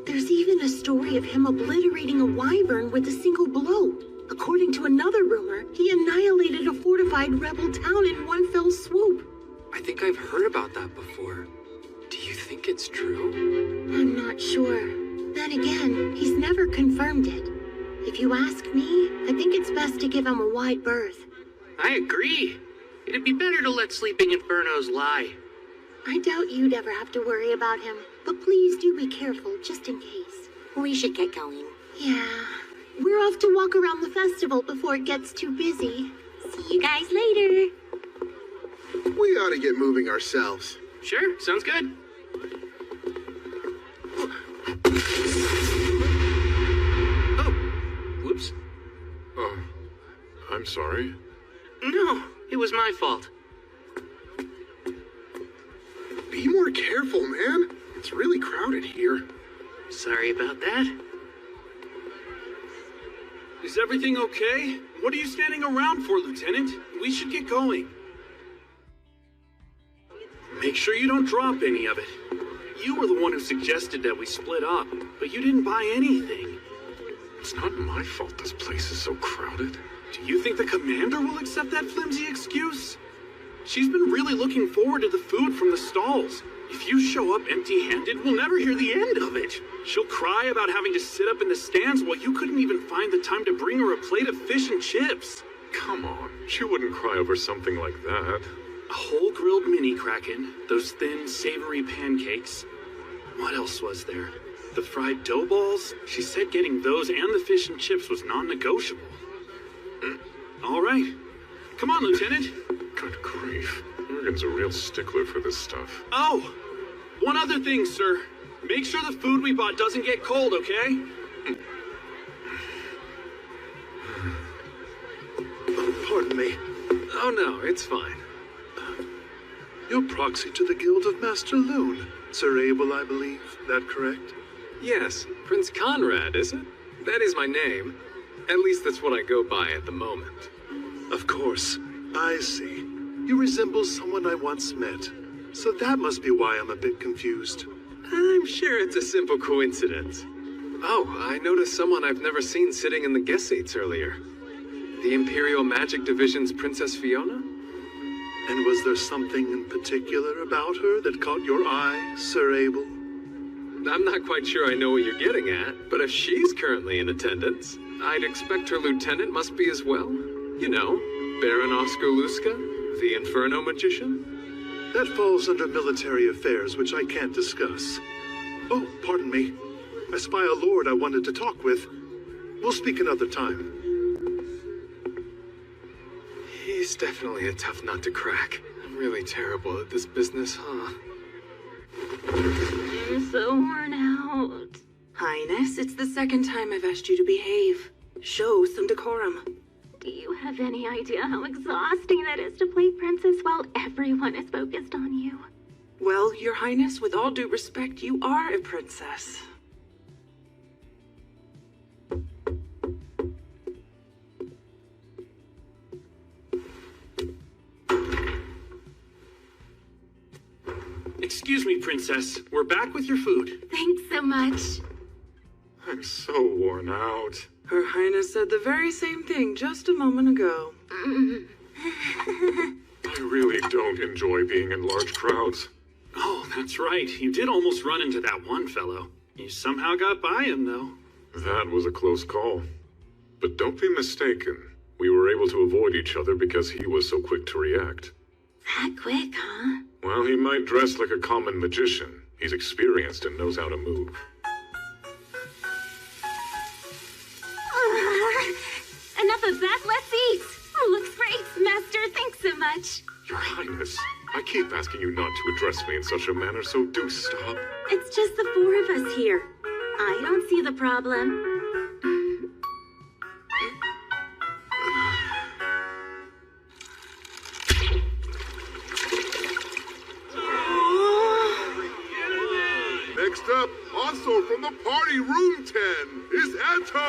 There's even a story of him obliterating a wyvern with a single blow. According to another rumor, he annihilated a fortified rebel town in one fell swoop. I think I've heard about that before. Do you think it's true? I'm not sure. Then again, he's never confirmed it. If you ask me, I think it's best to give him a wide berth. I agree. It'd be better to let sleeping infernos lie. I doubt you'd ever have to worry about him, but please do be careful, just in case. We should get going. Yeah. We're off to walk around the festival before it gets too busy. See you guys later. We ought to get moving ourselves. Sure, sounds good. Oh, whoops. Oh, I'm sorry. No, it was my fault. Be more careful, man. It's really crowded here. Sorry about that. Is everything okay? What are you standing around for, Lieutenant? We should get going. Make sure you don't drop any of it. You were the one who suggested that we split up, but you didn't buy anything. It's not my fault this place is so crowded. Do you think the commander will accept that flimsy excuse? She's been really looking forward to the food from the stalls. If you show up empty-handed, we'll never hear the end of it. She'll cry about having to sit up in the stands while you couldn't even find the time to bring her a plate of fish and chips. Come on, she wouldn't cry over something like that. A whole grilled mini kraken, those thin, savory pancakes. What else was there? The fried dough balls? She said getting those and the fish and chips was non-negotiable. All right. Come on, Lieutenant. Good grief. Morgan's a real stickler for this stuff. Oh, one other thing, sir. Make sure the food we bought doesn't get cold, okay? Pardon me. Oh no, it's fine. You're proxy to the Guild of Master Loon. Sir Abel, I believe. That correct? Yes, Prince Conrad, is it? That is my name. At least that's what I go by at the moment. Of course. I see. You resemble someone I once met. So that must be why I'm a bit confused. I'm sure it's a simple coincidence. Oh, I noticed someone I've never seen sitting in the guest seats earlier. The Imperial Magic Division's Princess Fiona? And was there something in particular about her that caught your eye, Sir Abel? I'm not quite sure I know what you're getting at, but if she's currently in attendance, I'd expect her lieutenant must be as well. You know, Baron Oscar Luska, the Inferno Magician. That falls under military affairs, which I can't discuss. Oh, pardon me. I spy a lord I wanted to talk with. We'll speak another time. He's definitely a tough nut to crack. I'm really terrible at this business, huh? I'm so worn out. Highness, it's the second time I've asked you to behave. Show some decorum. Do you have any idea how exhausting that is to play princess while everyone is focused on you? Well, Your Highness, with all due respect, you are a princess. Excuse me, Princess. We're back with your food. Thanks so much. I'm so worn out. Her Highness said the very same thing just a moment ago. I really don't enjoy being in large crowds. Oh, that's right. You did almost run into that one fellow. You somehow got by him, though. That was a close call. But don't be mistaken. We were able to avoid each other because he was so quick to react. That quick, huh? Well, he might dress like a common magician. He's experienced and knows how to move. Enough of that, let's eat! Looks great, Master, thanks so much. Your Highness, I keep asking you not to address me in such a manner, so do stop. It's just the four of us here. I don't see the problem. Next up, Also from the party room 10 is Atto!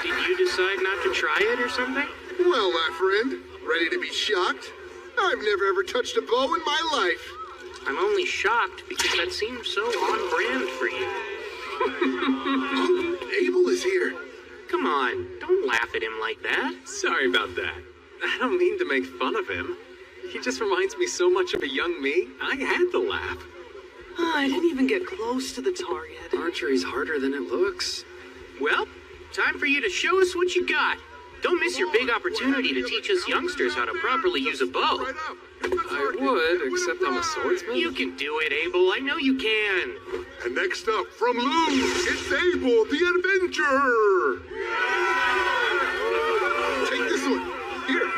Did you decide not to try it or something? Well, my friend, ready to be shocked? I've never ever touched a bow in my life. I'm only shocked because that seems so on brand for you. Oh, Abel is here. Come on, don't laugh at him like that. Sorry about that. I don't mean to make fun of him. He just reminds me so much of a young me, I had to laugh. Oh, I didn't even get close to the target. Archery's harder than it looks. Well, time for you to show us what you got. Don't miss your big opportunity to teach us youngsters how to properly use a bow. I would, except I'm a swordsman. You can do it, Abel. I know you can. And next up, from Loon, it's Abel the Adventurer! Take this one. Here.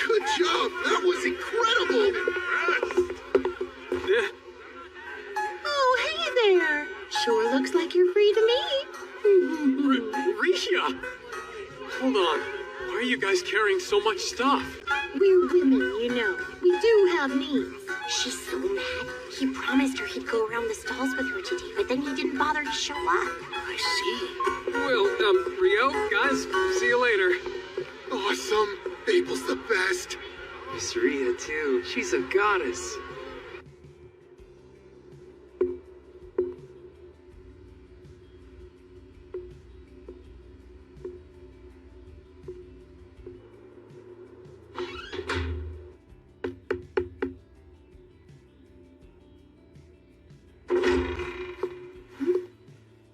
Good job! That was incredible! Oh, hey there! Sure looks like you're free to meet. Risha! Hold on. Why are you guys carrying so much stuff? We're women, you know. We do have needs. She's so mad. He promised her he'd go around the stalls with her today, but then he didn't bother to show up. I see. Well, Rio, guys, see you later. Awesome! Abel's the best! Miss Rhea, too. She's a goddess.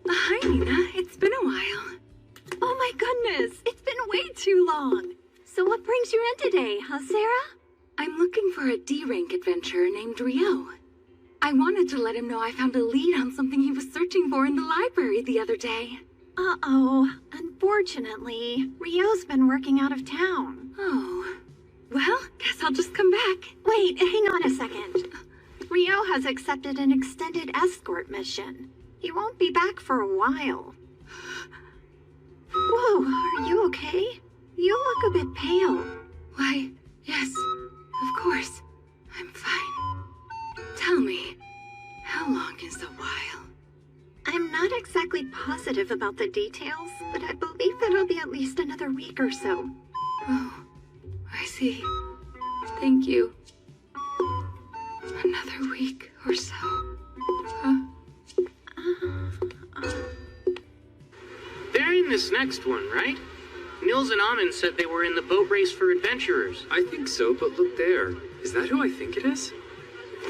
Hi, Nina. It's been a while. Oh my goodness, it's been way too long. So what brings you in today, huh, Sarah? I'm looking for a D-rank adventurer named Rio. I wanted to let him know I found a lead on something he was searching for in the library the other day. Uh-oh. Unfortunately, Rio's been working out of town. Oh. Well, guess I'll just come back. Wait, hang on a second. Rio has accepted an extended escort mission. He won't be back for a while. Whoa, are you okay? You look a bit pale. Why, yes, of course. I'm fine. Tell me, how long is a while? I'm not exactly positive about the details, but I believe it'll be at least another week or so. Oh, I see. Thank you. Another week or so. Huh? They're in this next one, right? Nils and Amon said they were in the boat race for adventurers. I think so, but look there. Is that who I think it is?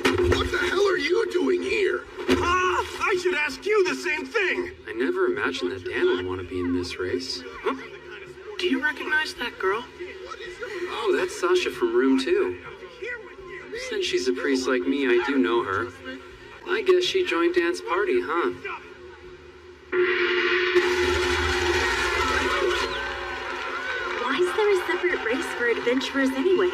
What the hell are you doing here? I should ask you the same thing! I never imagined that Dan would want to be in this race. Huh? Do you recognize that girl? Oh, that's Sasha from room 2. Since she's a priest like me, I do know her. I guess she joined Dan's party, huh? Why is there a separate race for adventurers anyway?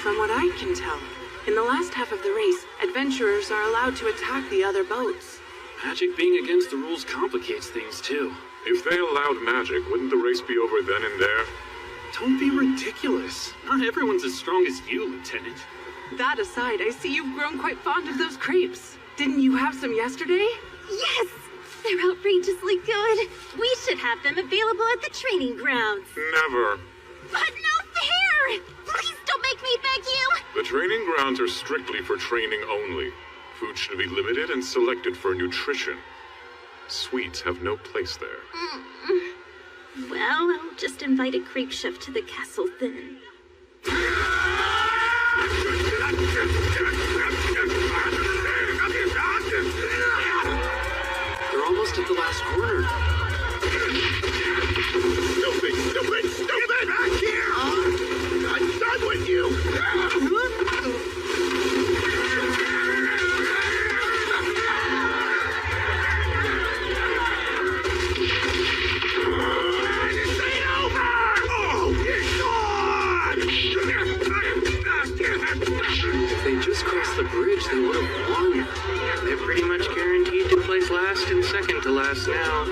From what I can tell, in the last half of the race, adventurers are allowed to attack the other boats. Magic being against the rules complicates things, too. If they allowed magic, wouldn't the race be over then and there? Don't be ridiculous. Not everyone's as strong as you, Lieutenant. That aside, I see you've grown quite fond of those crepes. Didn't you have some yesterday? Yes! They're outrageously good. We should have them available at the training grounds. Never. But no fair! Please don't make me beg you! The training grounds are strictly for training only. Food should be limited and selected for nutrition. Sweets have no place there. Well, I'll just invite a creep chef to the castle then. They're almost at the last corner. Stupid! Back here! I'm done with you! This ain't over! Oh, it's on! If they just crossed the bridge, they would have won. They're pretty much guaranteed to place last and second to last now.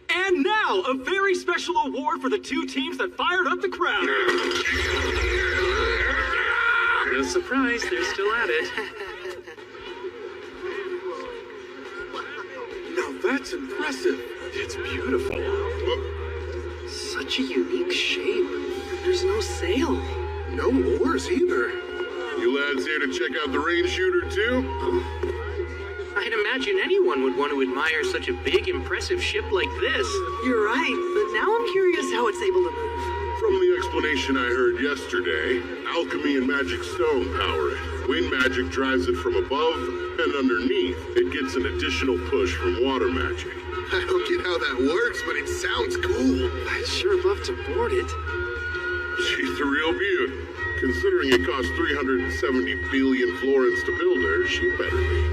And now, a very special award for the two teams that fired up the crowd. No surprise, they're still at it. Now that's impressive. It's beautiful. Such a unique shape. There's no sail. No oars either. You lads here to check out the rain shooter too? I'd imagine anyone would want to admire such a big, impressive ship like this. You're right, but now I'm curious how it's able to move. From the explanation I heard yesterday, alchemy and magic stone power it. Wind magic drives it from above, and underneath, it gets an additional push from water magic. I don't get how that works, but it sounds cool. I'd sure love to board it. She's a real beaut. Considering it cost 370 billion florins to build her, she better be.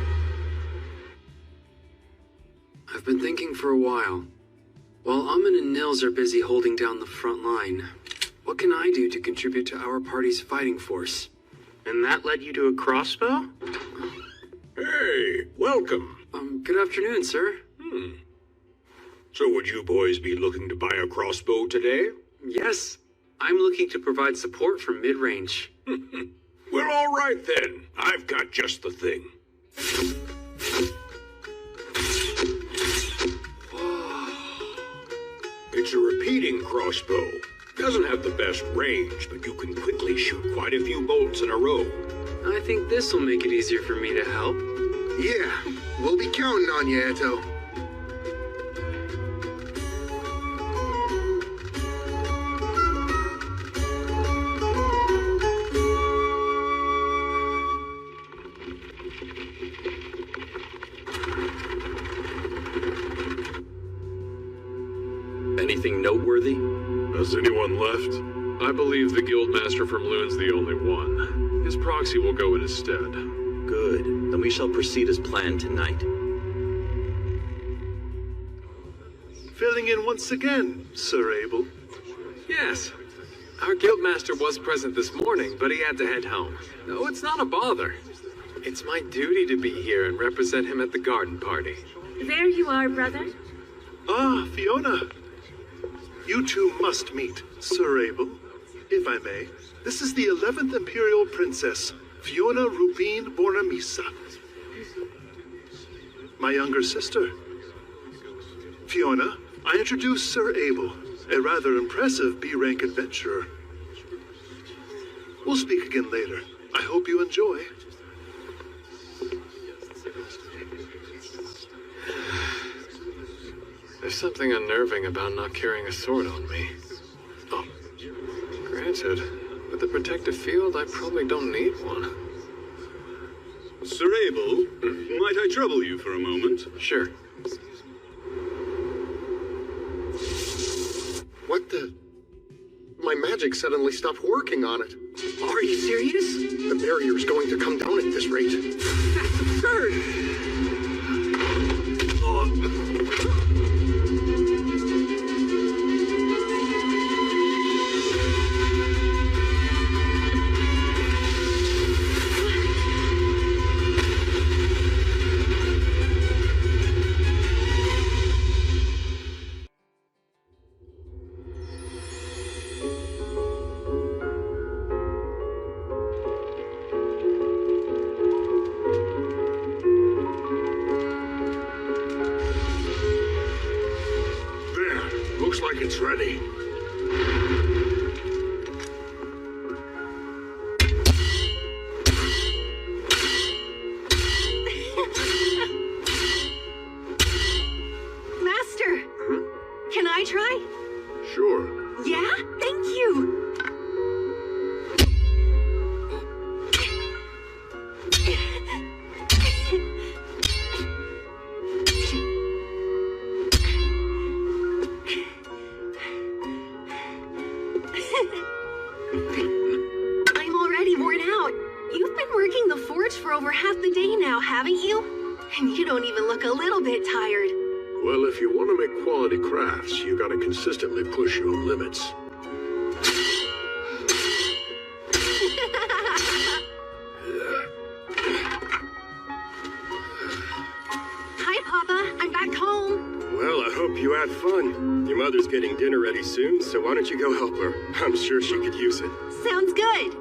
I've been thinking for a while. While Amin and Nils are busy holding down the front line, what can I do to contribute to our party's fighting force? And that led you to a crossbow? Hey, welcome. Good afternoon, sir. So would you boys be looking to buy a crossbow today? Yes, I'm looking to provide support for mid-range. Well, all right then. I've got just the thing. It's a repeating crossbow. Doesn't have the best range, but you can quickly shoot quite a few bolts in a row. I think this will make it easier for me to help. Yeah, we'll be counting on you, Eto. Anything noteworthy? Has anyone left? I believe the Guildmaster from Loon's the only one. His proxy will go in his stead. Good. Then we shall proceed as planned tonight. Filling in once again, Sir Abel. Yes. Our Guildmaster was present this morning, but he had to head home. No, it's not a bother. It's my duty to be here and represent him at the garden party. There you are, brother. Ah, Fiona. You two must meet, Sir Abel. If I may, this is the 11th Imperial Princess, Fiona Rubin Bornamisa. My younger sister. Fiona, I introduce Sir Abel, a rather impressive B-rank adventurer. We'll speak again later. I hope you enjoy. There's something unnerving about not carrying a sword on me. Oh, granted, with the protective field, I probably don't need one. Sir Abel, might I trouble you for a moment? Sure. What the? My magic suddenly stopped working on it. Are you serious? The barrier's going to come down at this rate. That's absurd! Looks like it's ready. Master, can I try? Sure. Yeah? Thank you. the forge for over half the day now, haven't you? And you don't even look a little bit tired. Well, if you want to make quality crafts, you gotta consistently push your own limits. Hi, Papa. I'm back home. Well, I hope you had fun. Your mother's getting dinner ready soon, so why don't you go help her? I'm sure she could use it. Sounds good.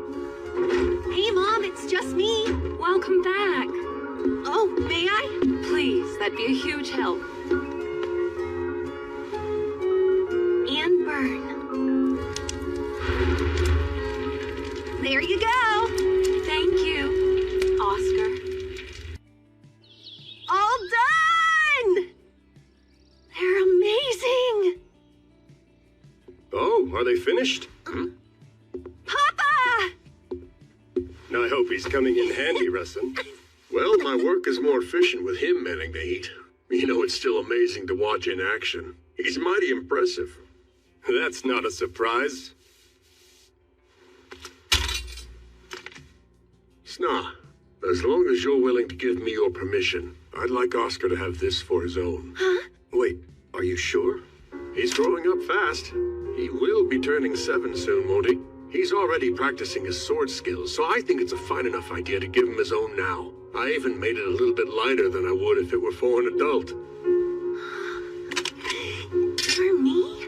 Hey, Mom, it's just me. Welcome back. Oh, may I? Please, that'd be a huge help. And burn. There you go. Thank you, Oscar. All done! They're amazing! Oh, are they finished? Papa! Now, I hope he's coming in handy, Rustin. Well, my work is more efficient with him manning the heat. You know, it's still amazing to watch in action. He's mighty impressive. That's not a surprise. Sna, as long as you're willing to give me your permission, I'd like Oscar to have this for his own. Huh? Wait, are you sure? He's growing up fast. He will be turning 7 soon, won't he? He's already practicing his sword skills, so I think it's a fine enough idea to give him his own now. I even made it a little bit lighter than I would if it were for an adult. For me?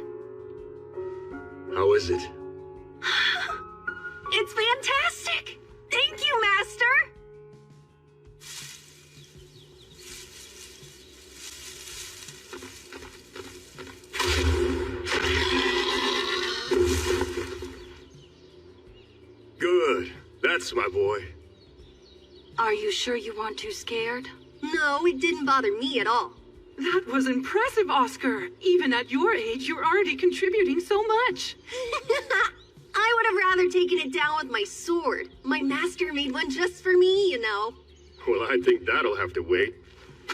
How is it? It's fantastic! Thank you, Master! Good. That's my boy. Are you sure you weren't too scared? No, it didn't bother me at all. That was impressive, Oscar. Even at your age, you're already contributing so much. I would have rather taken it down with my sword. My master made one just for me, you know. Well, I think that'll have to wait.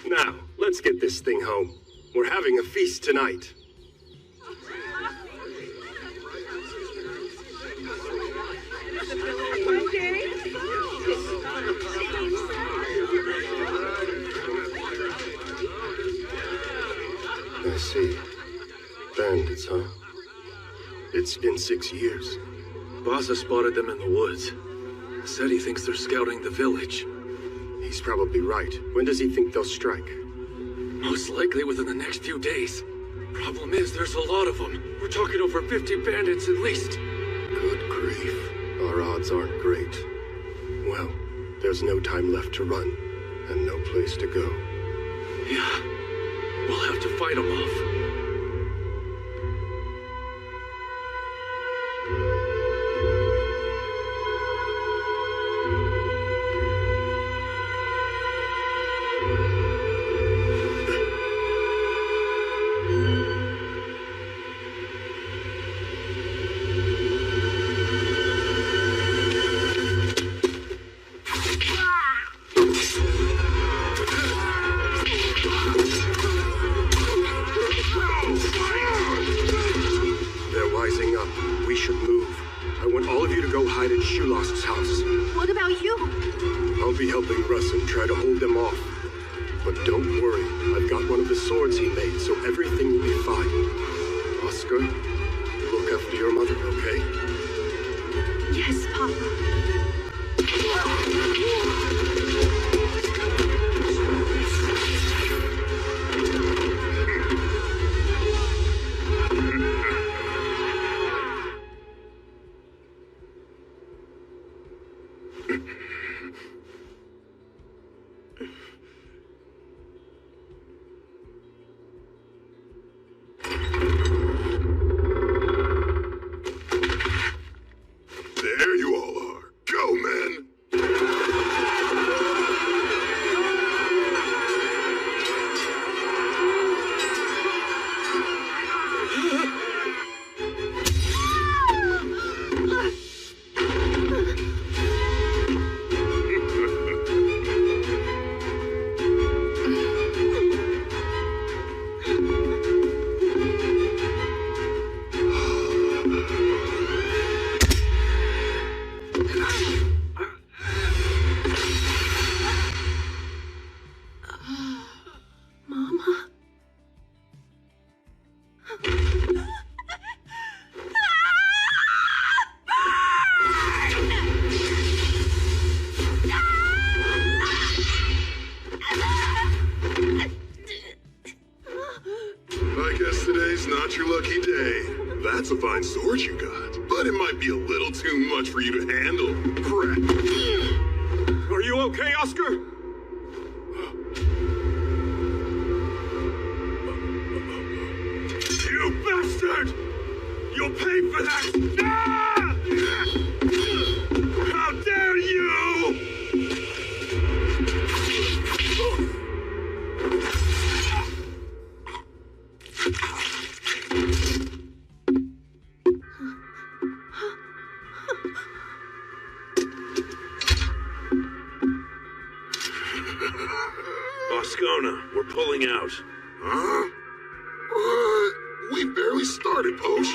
Now, let's get this thing home. We're having a feast tonight. I see. Bandits, huh? It's been 6 years. Baza spotted them in the woods. Said he thinks they're scouting the village. He's probably right. When does he think they'll strike? Most likely within the next few days. Problem is, there's a lot of them. We're talking over 50 bandits at least. Good grief. Our odds aren't great. Well, there's no time left to run, and no place to go. Yeah, we'll have to fight them off. What about you? I'll be helping Russ and try to hold them off. But don't worry, I've got one of the swords he made, so everything will be fine. Oscar, look after your mother, okay? Yes, Papa. There you all are. Go! That's a fine sword you got, but it might be a little too much for you to handle. Crap. Are you okay, Oscar? You bastard! You'll pay for that! Ah! How dare you! Oscona, we're pulling out. Huh? We barely started, Posh.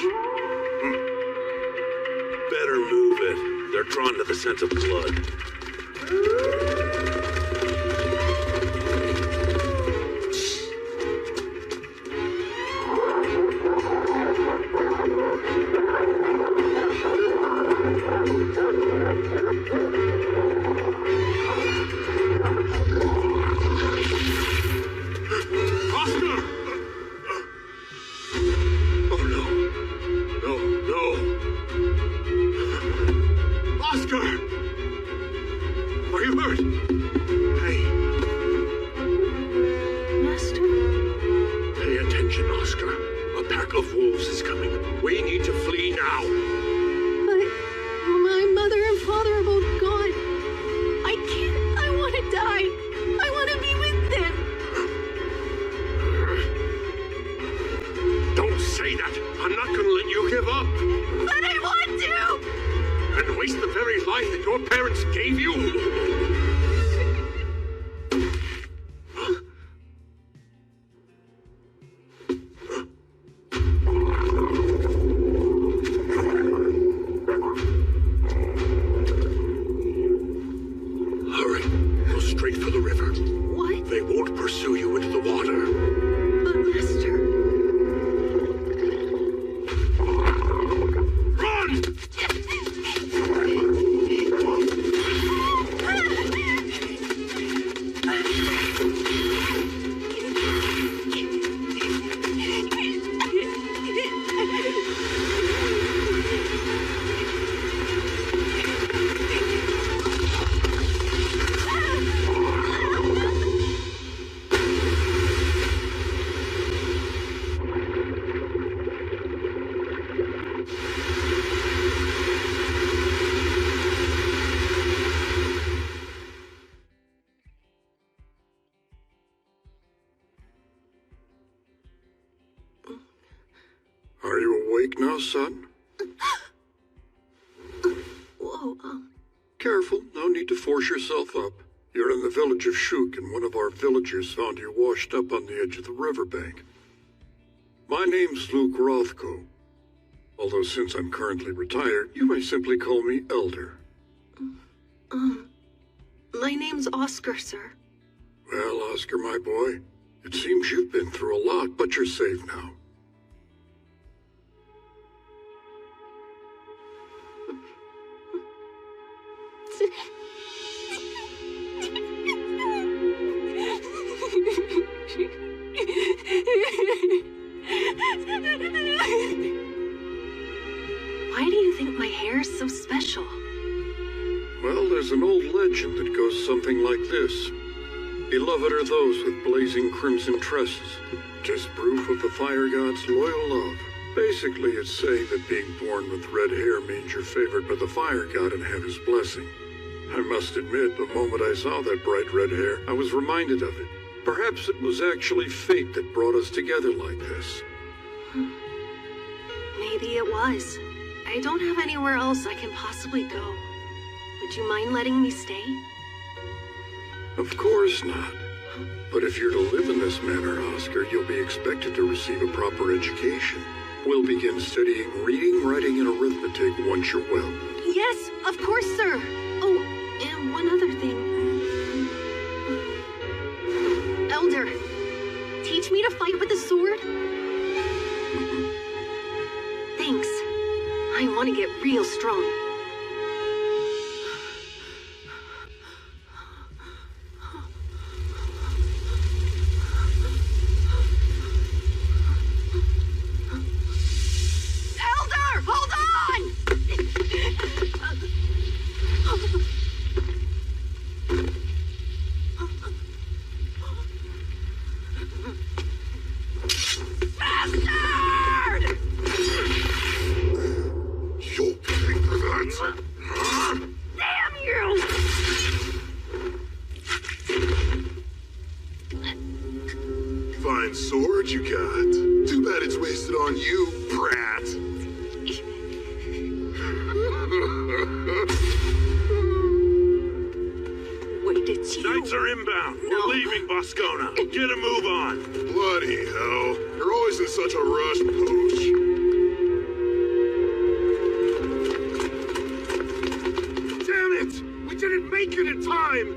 Better move it. They're drawn to the scent of blood. Oscar! Oh no. No, no. Oscar! Are you hurt? Hey. Master? Pay attention, Oscar. A pack of wolves is coming. We need to flee now. But my mother and father are both gone. I can't. I want to die. I want to be with them. Don't say that. I'm not going to let you give up. But I want to. And waste the very life that your parents gave you? Hurry. Go straight for the river. What? They won't pursue you into the water. But Master. Run! Are you awake now, son? Whoa, Careful, no need to force yourself up. You're in the village of Shuk, and one of our villagers found you washed up on the edge of the riverbank. My name's Luke Rothko. Although since I'm currently retired, you may simply call me Elder. My name's Oscar, sir. Well, Oscar, my boy, it seems you've been through a lot, but you're safe now. Why do you think my hair is so special? Well, there's an old legend that goes something like this. Beloved are those with blazing crimson tresses. Just proof of the fire god's loyal love. Basically, it's saying that being born with red hair means you're favored by the fire god and have his blessing. I must admit, the moment I saw that bright red hair, I was reminded of it. Perhaps it was actually fate that brought us together like this. Maybe it was. I don't have anywhere else I can possibly go. Would you mind letting me stay? Of course not. But if you're to live in this manner, Oscar, you'll be expected to receive a proper education. We'll begin studying reading, writing, and arithmetic once you're well. Yes, of course, sir. Oh, and one other thing. Elder, teach me to fight with the sword? Thanks. I want to get real strong. sword you got. Too bad it's wasted on you, brat. Wait, it's you. Knights are inbound. We're leaving Boscona. Get a move on. Bloody hell. You're always in such a rush, Pooch. Damn it! We didn't make it in time!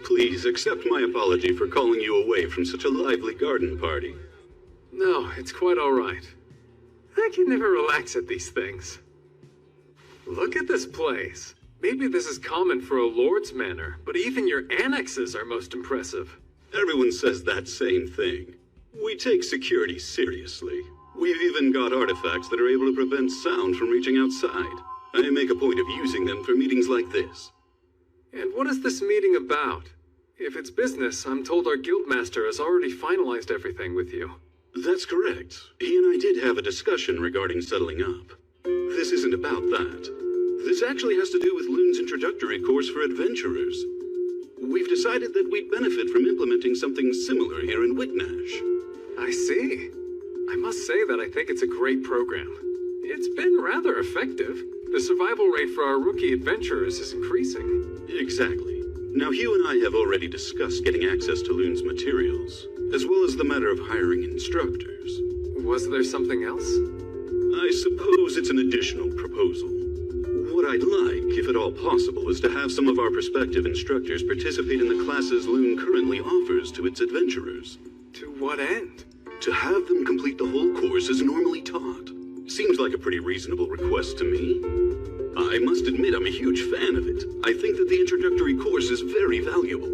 Please accept my apology for calling you away from such a lively garden party. No, it's quite all right. I can never relax at these things. Look at this place. Maybe this is common for a lord's manor, but even your annexes are most impressive. Everyone says that same thing. We take security seriously. We've even got artifacts that are able to prevent sound from reaching outside. I make a point of using them for meetings like this. And what is this meeting about? If it's business, I'm told our guildmaster has already finalized everything with you. That's correct. He and I did have a discussion regarding settling up. This isn't about that. This actually has to do with Loon's introductory course for adventurers. We've decided that we'd benefit from implementing something similar here in Whitnash. I see. I must say that I think it's a great program. It's been rather effective. The survival rate for our rookie adventurers is increasing. Exactly. Now, Hugh and I have already discussed getting access to Loon's materials, as well as the matter of hiring instructors. Was there something else? I suppose it's an additional proposal. What I'd like, if at all possible, is to have some of our prospective instructors participate in the classes Loon currently offers to its adventurers. To what end? To have them complete the whole course as normally taught. Seems like a pretty reasonable request to me. I must admit I'm a huge fan of it. I think that the introductory course is very valuable.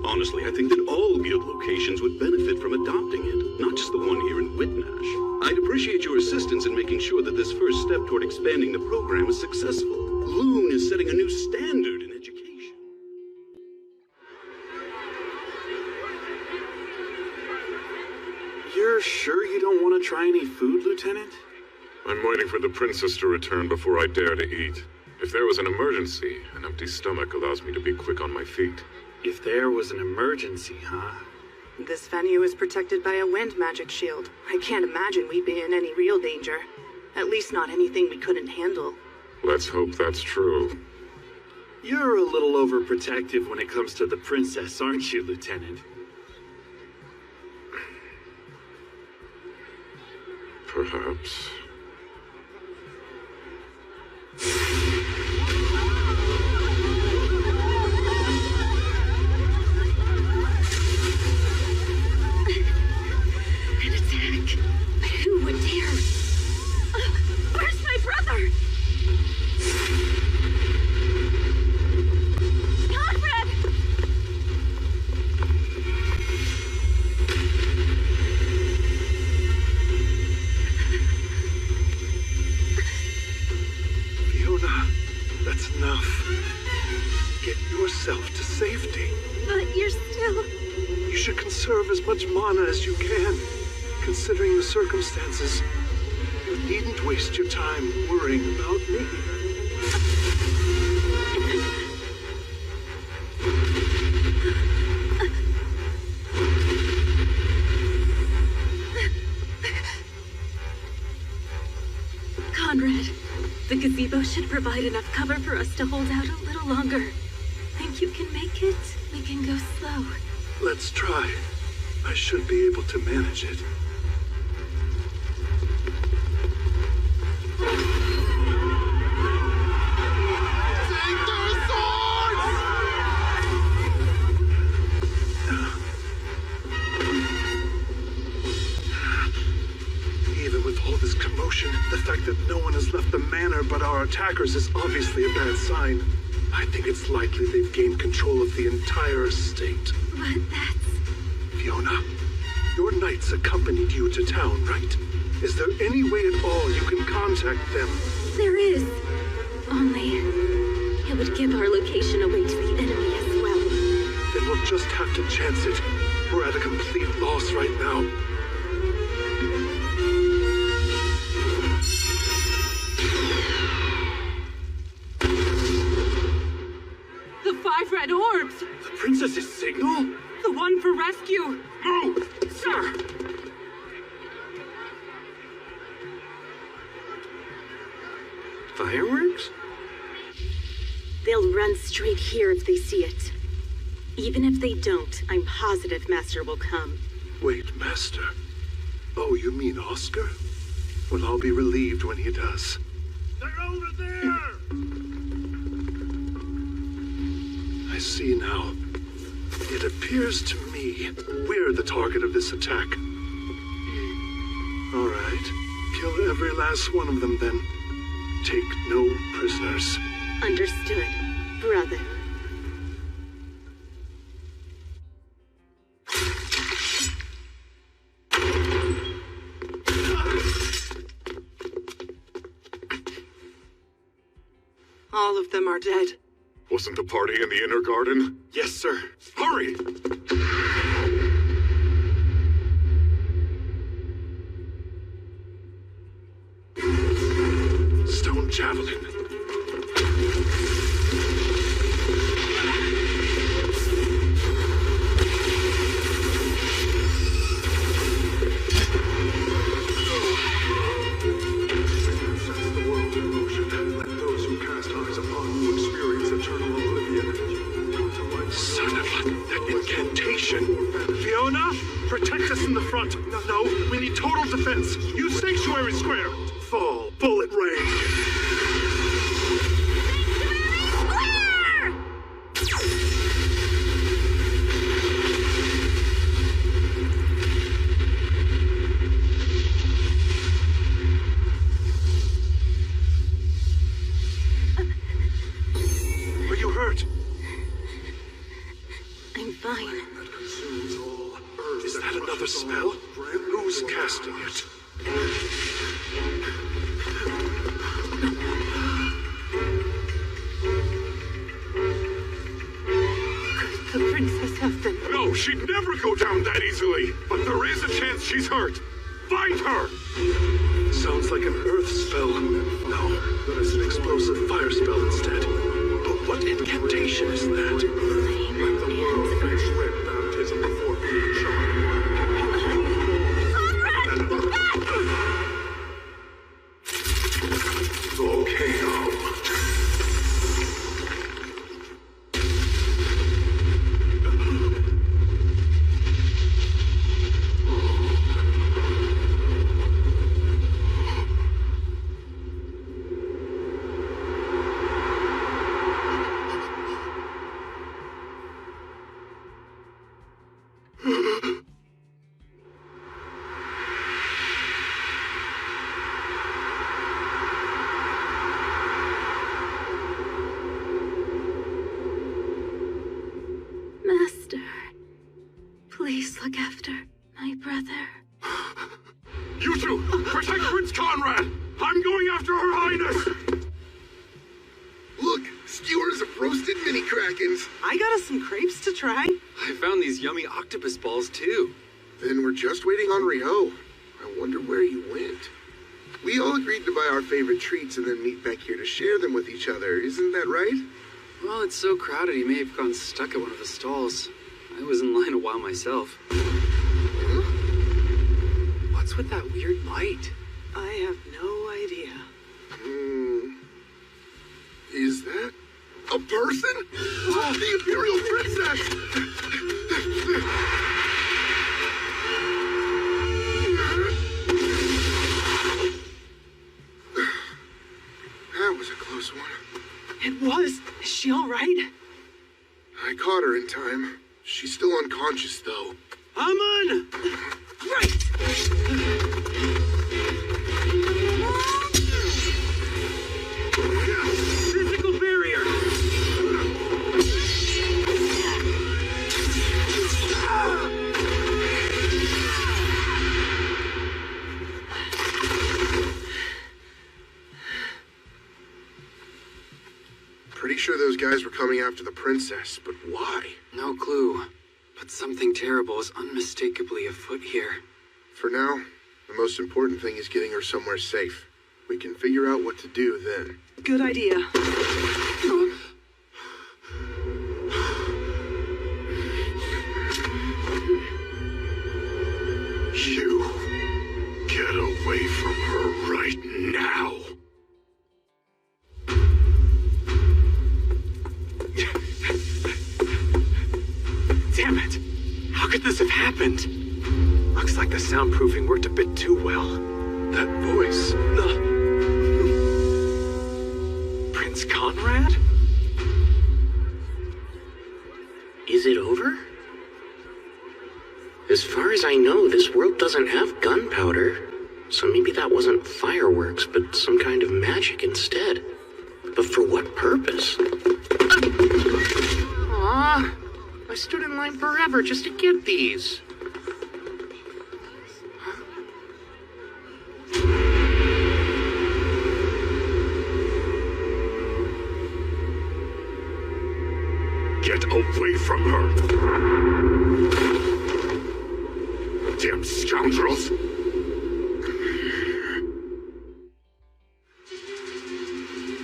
Honestly, I think that all guild locations would benefit from adopting it, not just the one here in Whitnash. I'd appreciate your assistance in making sure that this first step toward expanding the program is successful. Loon is setting a new standard in education. You're sure you don't want to try any food, Lieutenant? I'm waiting for the princess to return before I dare to eat. If there was an emergency, an empty stomach allows me to be quick on my feet. If there was an emergency, huh? This venue is protected by a wind magic shield. I can't imagine we'd be in any real danger. At least not anything we couldn't handle. Let's hope that's true. You're a little overprotective when it comes to the princess, aren't you, Lieutenant? Perhaps. An attack? But who would dare? Where's my brother? Conrad! Fiona, that's enough. Get yourself to safety. But you're still... You should conserve as much mana as you can, considering the circumstances. You needn't waste your time worrying about me. Conrad, the gazebo should provide enough cover for us to hold out a little longer. Think you can make it? We can go slow. Let's try. I should be able to manage it. Even with all this commotion, the fact that no one has left the manor but our attackers is obviously a bad sign. I think it's likely they've gained control of the entire estate. But that's... Fiona, your knights accompanied you to town, right? Is there any way at all you can contact them? There is. Only... It would give our location away to the enemy as well. Then we'll just have to chance it. We're at a complete loss right now. The 5 red orbs! The princess's signal? The one for rescue! Move! Sir! Fireworks? They'll run straight here if they see it. Even if they don't, I'm positive Master will come. Wait, Master. Oh, you mean Oscar? Well, I'll be relieved when he does. They're over there! I see now. It appears to me we're the target of this attack. All right. Kill every last one of them, then. Take no prisoners. Understood, brother. All of them are dead. Wasn't the party in the inner garden? Yes, sir. Hurry! Stone javelin. Fiona, protect us in the front. No, we need total defense. Use Sanctuary Square. Fall, bullet range. Are you hurt? I'm fine. Is that another spell? Who's casting it? Could the princess have been? No, she'd never go down that easily. But there is a chance she's hurt. Find her! Sounds like an earth spell. No, that is an explosive fire spell instead. But what incantation is that? Let the world face red baptism before being charmed. Volcano. Master, please look after my brother. You two, protect Prince Conrad! I'm going after Her Highness! Look, skewers of roasted mini krakens. I got us some crepes to try. I found these yummy octopus balls, too. Then we're just waiting on Rio. I wonder where he went. We all agreed to buy our favorite treats and then meet back here to share them with each other. Isn't that right? Well, it's so crowded he may have gone stuck at one of the stalls. I was in line a while myself. What's with that weird light? I have no idea. Is that a person? Oh, the Imperial Princess! That was a close one. It was. Is she all right? I caught her in time. She's still unconscious, though. Aman! Right! Physical barrier! Pretty sure those guys were coming after the princess, but why? No clue. But something terrible is unmistakably afoot here. For now, the most important thing is getting her somewhere safe. We can figure out what to do then. Good idea. You get away from her right now. Damn it! How could this have happened? Looks like the soundproofing worked a bit too well. That voice. Prince Conrad? Is it over? As far as I know, this world doesn't have gunpowder. So maybe that wasn't fireworks, but some kind of magic instead. But for what purpose? Aww. I stood in line forever just to get these. Get away from her! Damn scoundrels!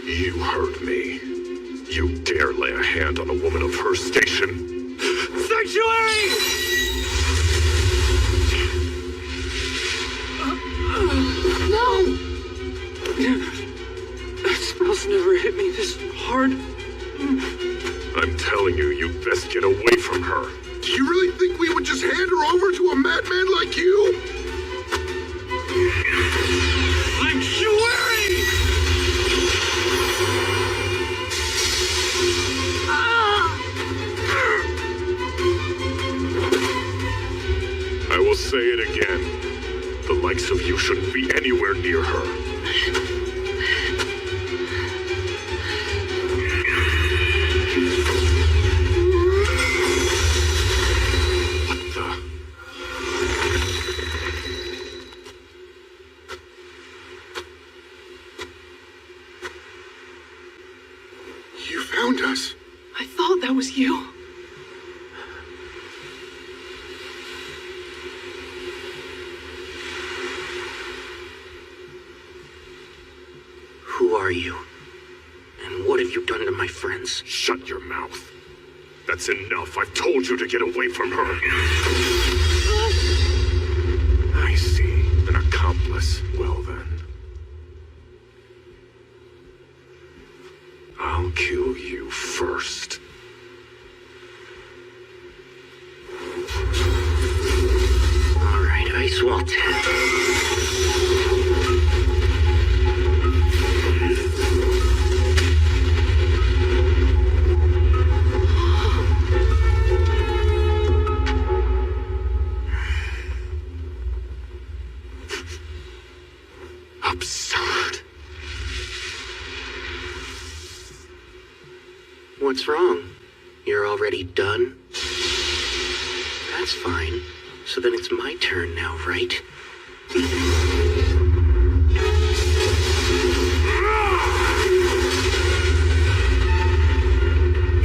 You heard me. You dare lay a hand on a woman of her station? Sanctuary! No! That spell's never hit me this hard. I'm telling you, you'd best get away from her. Do you really think we would just hand her over to a madman like you? Sanctuary! I will say it again. The likes of you shouldn't be anywhere near her. You found us. I thought that was you. Who are you? And what have you done to my friends? Shut your mouth. That's enough. I've told you to get away from her. I see. An accomplice. Well then. I'll kill you first. All right, Ice Wall 10. Absurd. What's wrong? You're already done? That's fine. So then it's my turn now, right?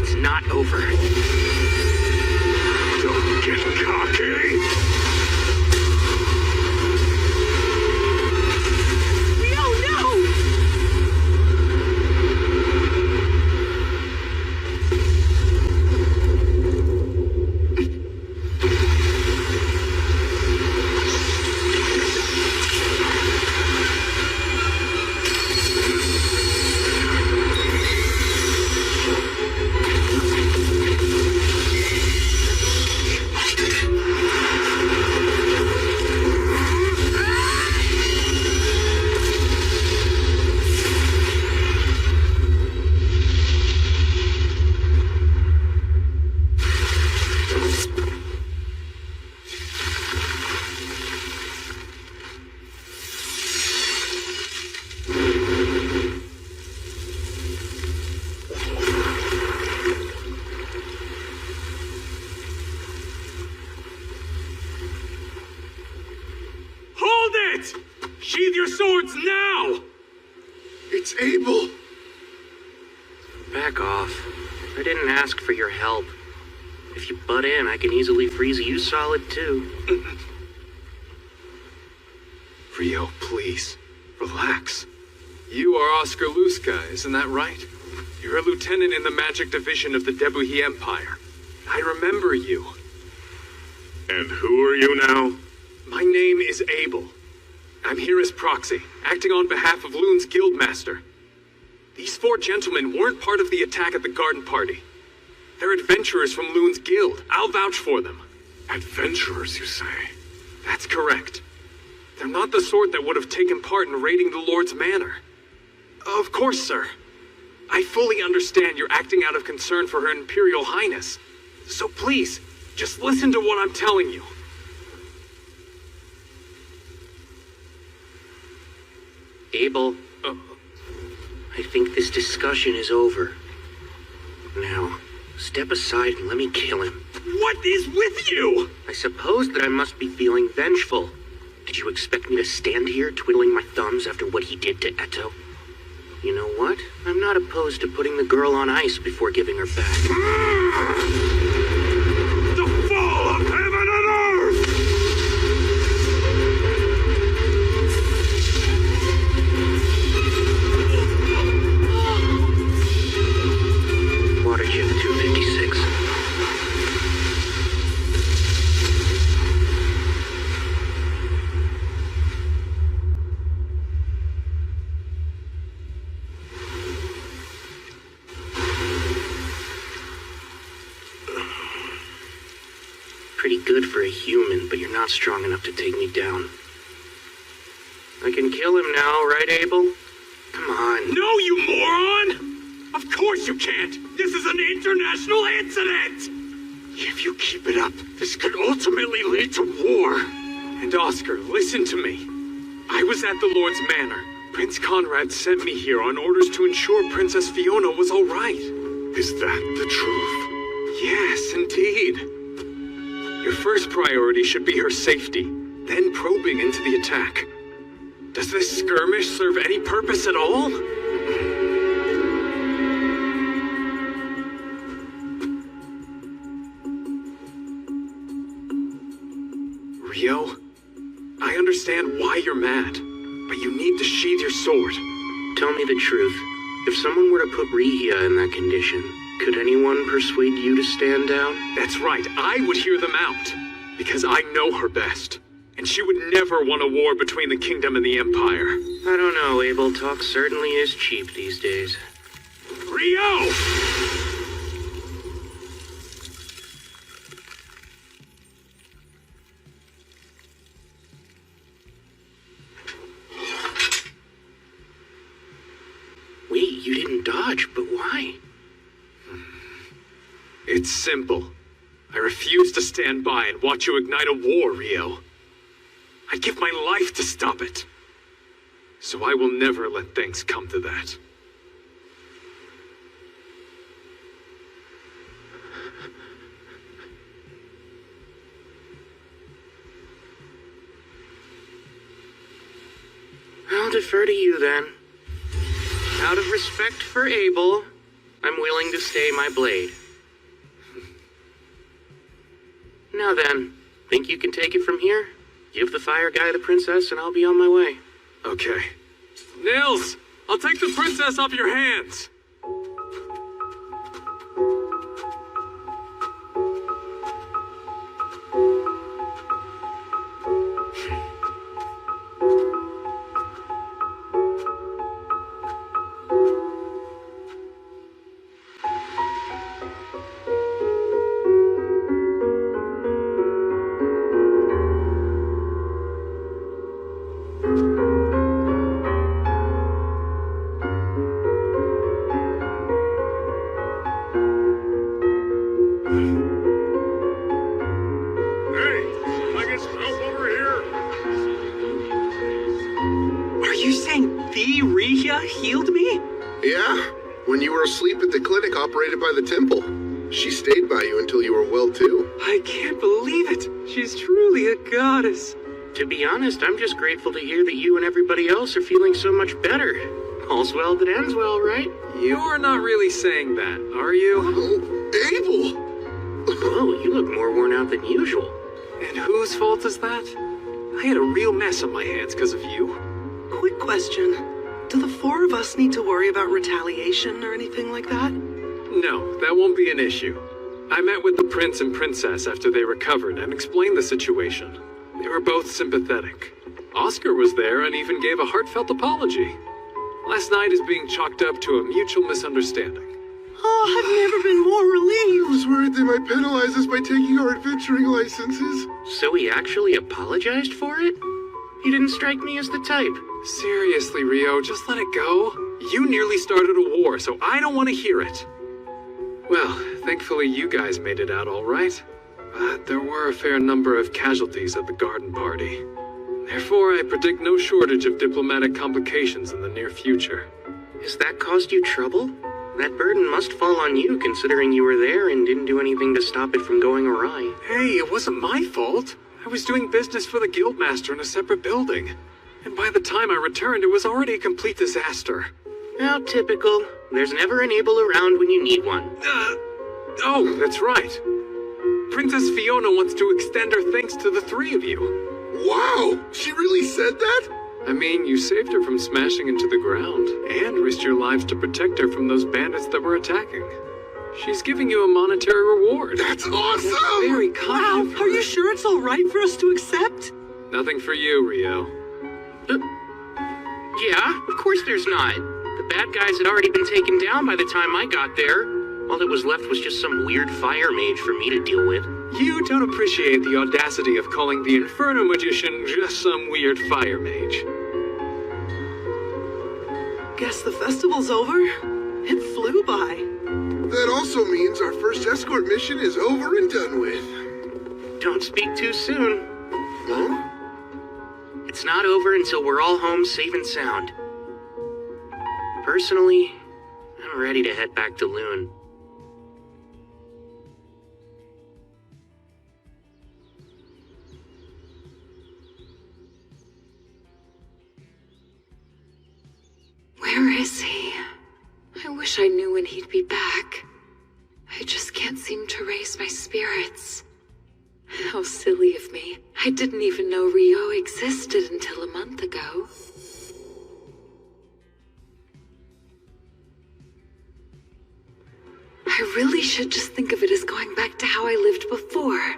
It's not over. Don't get cocky. Sheathe your swords now! It's Abel. Back off. I didn't ask for your help. If you butt in, I can easily freeze you solid too. Rio, please, relax. You are Oscar Luska, isn't that right? You're a lieutenant in the magic division of the Debuhi Empire. I remember you. And who are you now? My name is Abel. I'm here as proxy, acting on behalf of Loon's guildmaster. These 4 gentlemen weren't part of the attack at the garden party. They're adventurers from Loon's guild. I'll vouch for them. Adventurers, you say? That's correct. They're not the sort that would have taken part in raiding the Lord's manor. Of course, sir. I fully understand you're acting out of concern for Her Imperial Highness. So please, just listen to what I'm telling you. Abel, I think this discussion is over. Now, step aside and let me kill him. What is with you? I suppose that I must be feeling vengeful. Did you expect me to stand here twiddling my thumbs after what he did to Eto? You know what? I'm not opposed to putting the girl on ice before giving her back. The fall of heaven and earth! Water jet 256. Pretty good for a human, but you're not strong enough to take me down. I can kill him now, right, Abel? Come on. No, you moron! Of course you can't! This is an international incident! If you keep it up, this could ultimately lead to war. And Oscar, listen to me. I was at the Lord's manor. Prince Conrad sent me here on orders to ensure Princess Fiona was all right. Is that the truth? Yes, indeed. Your first priority should be her safety, then probing into the attack. Does this skirmish serve any purpose at all? Rio, I understand why you're mad, but you need to sheathe your sword. Tell me the truth. If someone were to put Rihia in that condition, could anyone persuade you to stand down? That's right, I would hear them out, because I know her best. And she would never want a war between the kingdom and the empire. I don't know, Abel. Talk certainly is cheap these days. Rio! Wait, you didn't dodge, but why? It's simple. I refuse to stand by and watch you ignite a war, Rio. I'd give my life to stop it. So I will never let things come to that. I'll defer to you then. Out of respect for Abel, I'm willing to stay my blade. Now then, think you can take it from here? Give the fire guy the princess and I'll be on my way. Okay. Nils, I'll take the princess off your hands. Healed me? Yeah, when you were asleep at the clinic operated by the temple. She stayed by you until you were well too. I can't believe it. She's truly a goddess. To be honest, I'm just grateful to hear that you and everybody else are feeling so much better. All's well that ends well, right? You're not really saying that, are you? Oh, Abel! Oh, you look more worn out than usual. And whose fault is that? I had a real mess on my hands because of you. Quick question. Do the four of us need to worry about retaliation or anything like that? No, that won't be an issue. I met with the prince and princess after they recovered and explained the situation. They were both sympathetic. Oscar was there and even gave a heartfelt apology. Last night is being chalked up to a mutual misunderstanding. Oh, I've never been more relieved. I was worried they might penalize us by taking our adventuring licenses. So he actually apologized for it? He didn't strike me as the type. Seriously, Rio, just let it go. You nearly started a war, so I don't want to hear it. Well, thankfully you guys made it out all right. But there were a fair number of casualties at the garden party. Therefore, I predict no shortage of diplomatic complications in the near future. Has that caused you trouble? That burden must fall on you, considering you were there and didn't do anything to stop it from going awry. Hey, it wasn't my fault. I was doing business for the guildmaster in a separate building. And by the time I returned, it was already a complete disaster. How typical. There's never an Abel around when you need one. Oh, that's right. Princess Fiona wants to extend her thanks to the three of you. Wow! She really said that? I mean, you saved her from smashing into the ground, and risked your lives to protect her from those bandits that were attacking. She's giving you a monetary reward. That's awesome! That's very kind of her. Are you sure it's all right for us to accept? Nothing for you, Rio. Yeah, of course there's not. The bad guys had already been taken down by the time I got there. All that was left was just some weird fire mage for me to deal with. You don't appreciate the audacity of calling the Inferno Magician just some weird fire mage. Guess the festival's over. It flew by. That also means our first escort mission is over and done with. Don't speak too soon. Huh? It's not over until we're all home safe and sound. Personally, I'm ready to head back to Loon. Where is he? I wish I knew when he'd be back. I just can't seem to raise my spirits. How silly of me. I didn't even know Rio existed until a month ago. I really should just think of it as going back to how I lived before.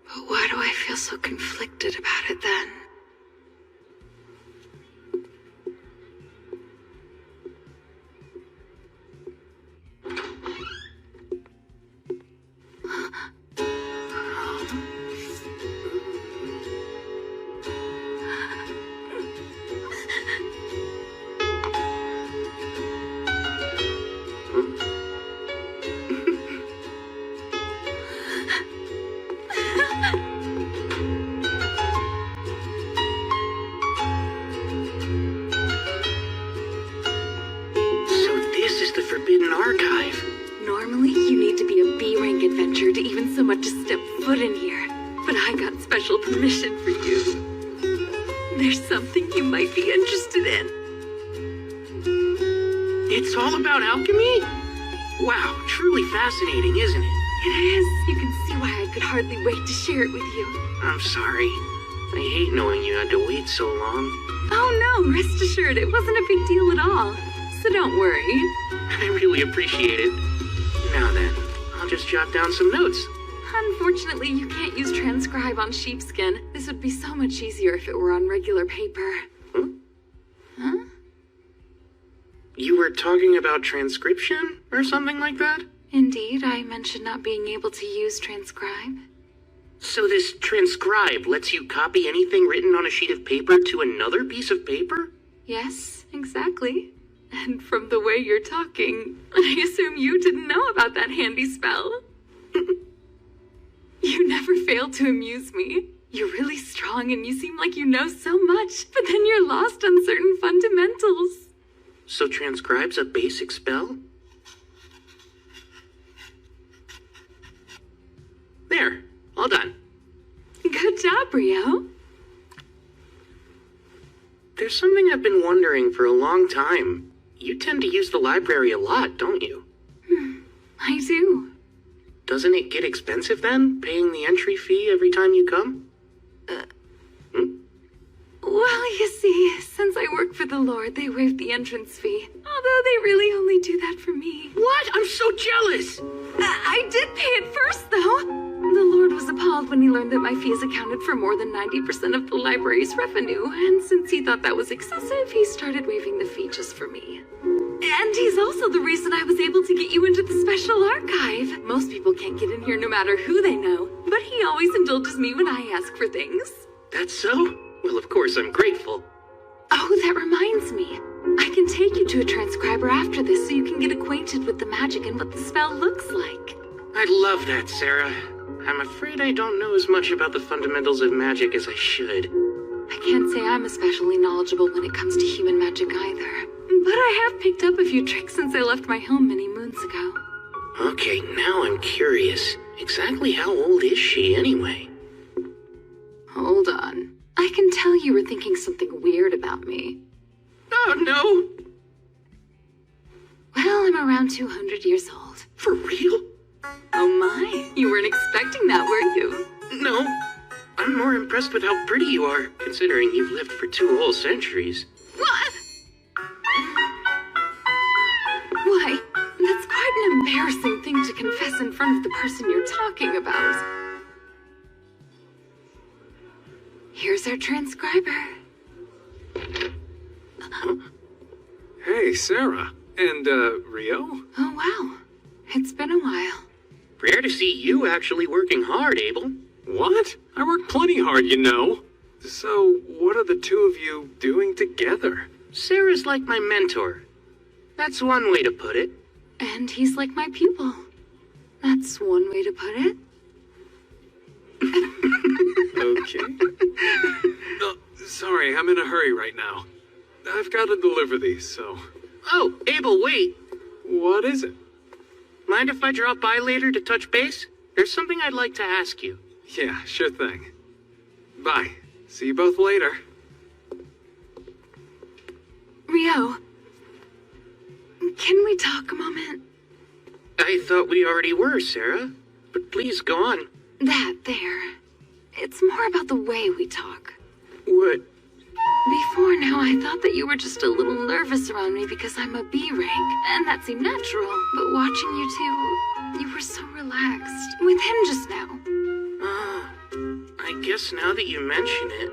But why do I feel so conflicted about it then? Forbidden Archive. Normally, you need to be a B-rank adventurer to even so much as step foot in here. But I got special permission for you. There's something you might be interested in. It's all about alchemy? Wow, truly fascinating, isn't it? It is. You can see why I could hardly wait to share it with you. I'm sorry. I hate knowing you had to wait so long. Oh no, rest assured, it wasn't a big deal at all. So don't worry. I really appreciate it. Now then, I'll just jot down some notes. Unfortunately, you can't use transcribe on sheepskin. This would be so much easier if it were on regular paper. Huh? You were talking about transcription or something like that? Indeed, I mentioned not being able to use transcribe. So this transcribe lets you copy anything written on a sheet of paper to another piece of paper? Yes, exactly. And from the way you're talking, I assume you didn't know about that handy spell. You never fail to amuse me. You're really strong and you seem like you know so much, but then you're lost on certain fundamentals. So transcribe's a basic spell? There, all done. Good job, Rio. there's something I've been wondering for a long time. You tend to use the library a lot, don't you? I do. Doesn't it get expensive then, paying the entry fee every time you come? Well, you see, since I work for the Lord, they waived the entrance fee. Although they really only do that for me. What? I'm so jealous! I did pay it first, though. The Lord was appalled when he learned that my fees accounted for more than 90% of the library's revenue, and since he thought that was excessive, he started waiving the fee just for me. And he's also the reason I was able to get you into the special archive. Most people can't get in here no matter who they know, but he always indulges me when I ask for things. That's so? Well, of course I'm grateful. Oh, that reminds me. I can take you to a transcriber after this so you can get acquainted with the magic and what the spell looks like. I'd love that, Sarah. I'm afraid I don't know as much about the fundamentals of magic as I should. I can't say I'm especially knowledgeable when it comes to human magic either. But I have picked up a few tricks since I left my home many moons ago. Okay, now I'm curious. Exactly how old is she, anyway? Hold on. I can tell you were thinking something weird about me. Oh, no! Well, I'm around 200 years old. For real? Oh my, you weren't expecting that, were you? No. I'm more impressed with how pretty you are, considering you've lived for 2 whole centuries. What? Why, that's quite an embarrassing thing to confess in front of the person you're talking about. Here's our transcriber. Hey, Sarah. And, Rio? Oh, wow. It's been a while. Rare to see you actually working hard, Abel. What? I work plenty hard, you know. So, what are the two of you doing together? Sarah's like my mentor. That's one way to put it. And he's like my pupil. That's one way to put it. Okay. Sorry, I'm in a hurry right now. I've got to deliver these, so... Oh, Abel, wait. What is it? Mind if I drop by later to touch base? There's something I'd like to ask you. Yeah, sure thing. Bye. See you both later. Rio, can we talk a moment? I thought we already were, Sarah. But please, go on. That there. It's more about the way we talk. What? Before now, I thought that you were just a little nervous around me because I'm a B rank, and that seemed natural. But watching you two, you were so relaxed. With him just now. I guess now that you mention it...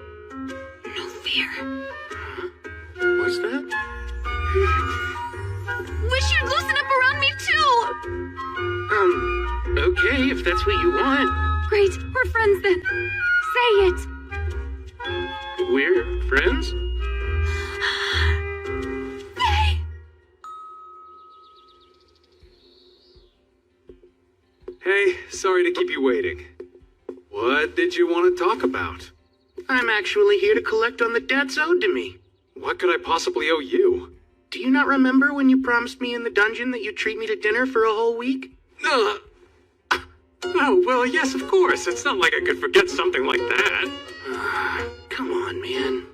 No fear. Huh? What's that? Wish you'd loosen up around me too! Okay, if that's what you want. Great, we're friends then. Say it! We're friends? Yay! Hey, sorry to keep you waiting. What did you want to talk about? I'm actually here to collect on the debts owed to me. What could I possibly owe you? Do you not remember when you promised me in the dungeon that you'd treat me to dinner for a whole week? Oh, well, yes, of course. It's not like I could forget something like that. Come on, man.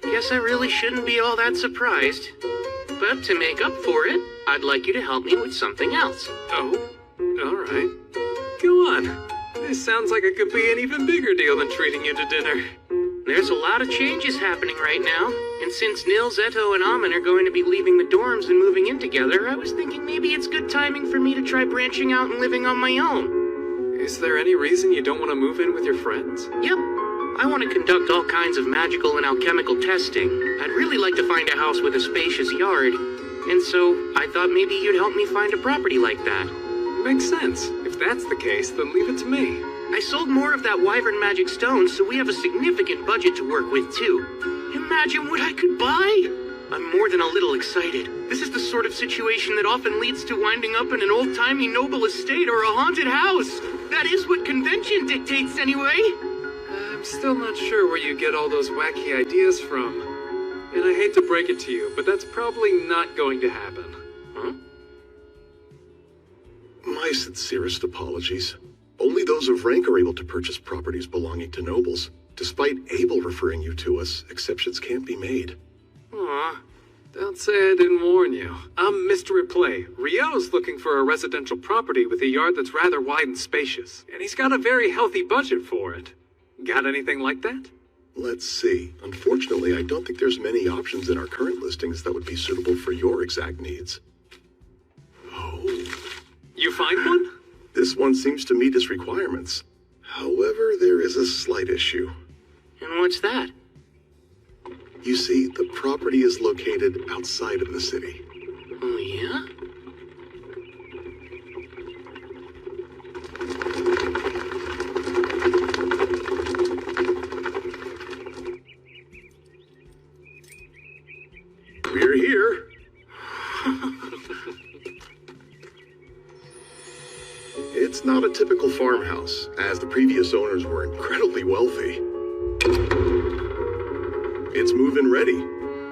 Guess I really shouldn't be all that surprised. But to make up for it, I'd like you to help me with something else. Oh, all right. Go on. This sounds like it could be an even bigger deal than treating you to dinner. There's a lot of changes happening right now, and since Nils, Eto, and Amon are going to be leaving the dorms and moving in together, I was thinking maybe it's good timing for me to try branching out and living on my own. Is there any reason you don't want to move in with your friends? Yep. I want to conduct all kinds of magical and alchemical testing. I'd really like to find a house with a spacious yard, and so I thought maybe you'd help me find a property like that. Makes sense. If that's the case, then leave it to me. I sold more of that wyvern magic stone, so we have a significant budget to work with, too. Imagine what I could buy! I'm more than a little excited. This is the sort of situation that often leads to winding up in an old-timey noble estate or a haunted house. That is what convention dictates, anyway. I'm still not sure where you get all those wacky ideas from. And I hate to break it to you, but that's probably not going to happen. Huh? My sincerest apologies. Only those of rank are able to purchase properties belonging to nobles. Despite Abel referring you to us, exceptions can't be made. Aw, don't say I didn't warn you. I'm Mr. Replay. Rio's looking for a residential property with a yard that's rather wide and spacious, and he's got a very healthy budget for it. Got anything like that? Let's see. Unfortunately, I don't think there's many options in our current listings that would be suitable for your exact needs. Oh. You find one? This one seems to meet his requirements. However, there is a slight issue. And what's that? You see, the property is located outside of the city. Oh, yeah? We're here. It's not a typical farmhouse, as the previous owners were incredibly wealthy. It's move-in ready.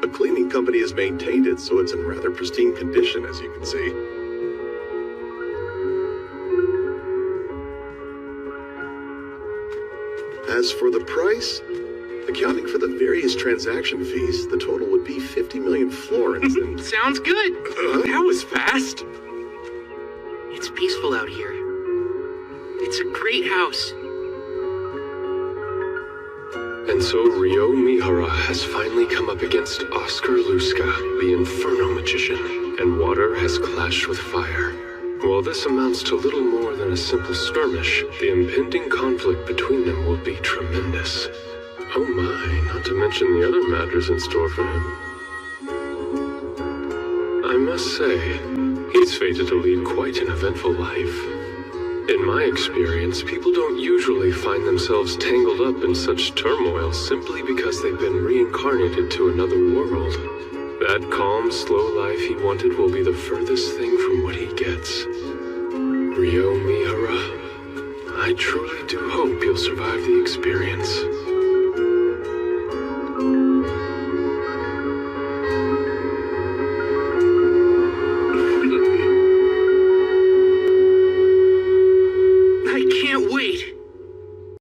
A cleaning company has maintained it, so it's in rather pristine condition, as you can see. As for the price, accounting for the various transaction fees, the total would be 50 million florins and... Sounds good. That was fast. It's peaceful out here. It's a great house. And so Ryo Mihara has finally come up against Oscar Luska, the Inferno Magician, and water has clashed with fire. While this amounts to little more than a simple skirmish, the impending conflict between them will be tremendous. Oh my, not to mention the other matters in store for him. I must say, he's fated to lead quite an eventful life. In my experience, people don't usually find themselves tangled up in such turmoil simply because they've been reincarnated to another world. That calm, slow life he wanted will be the furthest thing from what he gets. Ryo Mihara, I truly do hope you'll survive the experience.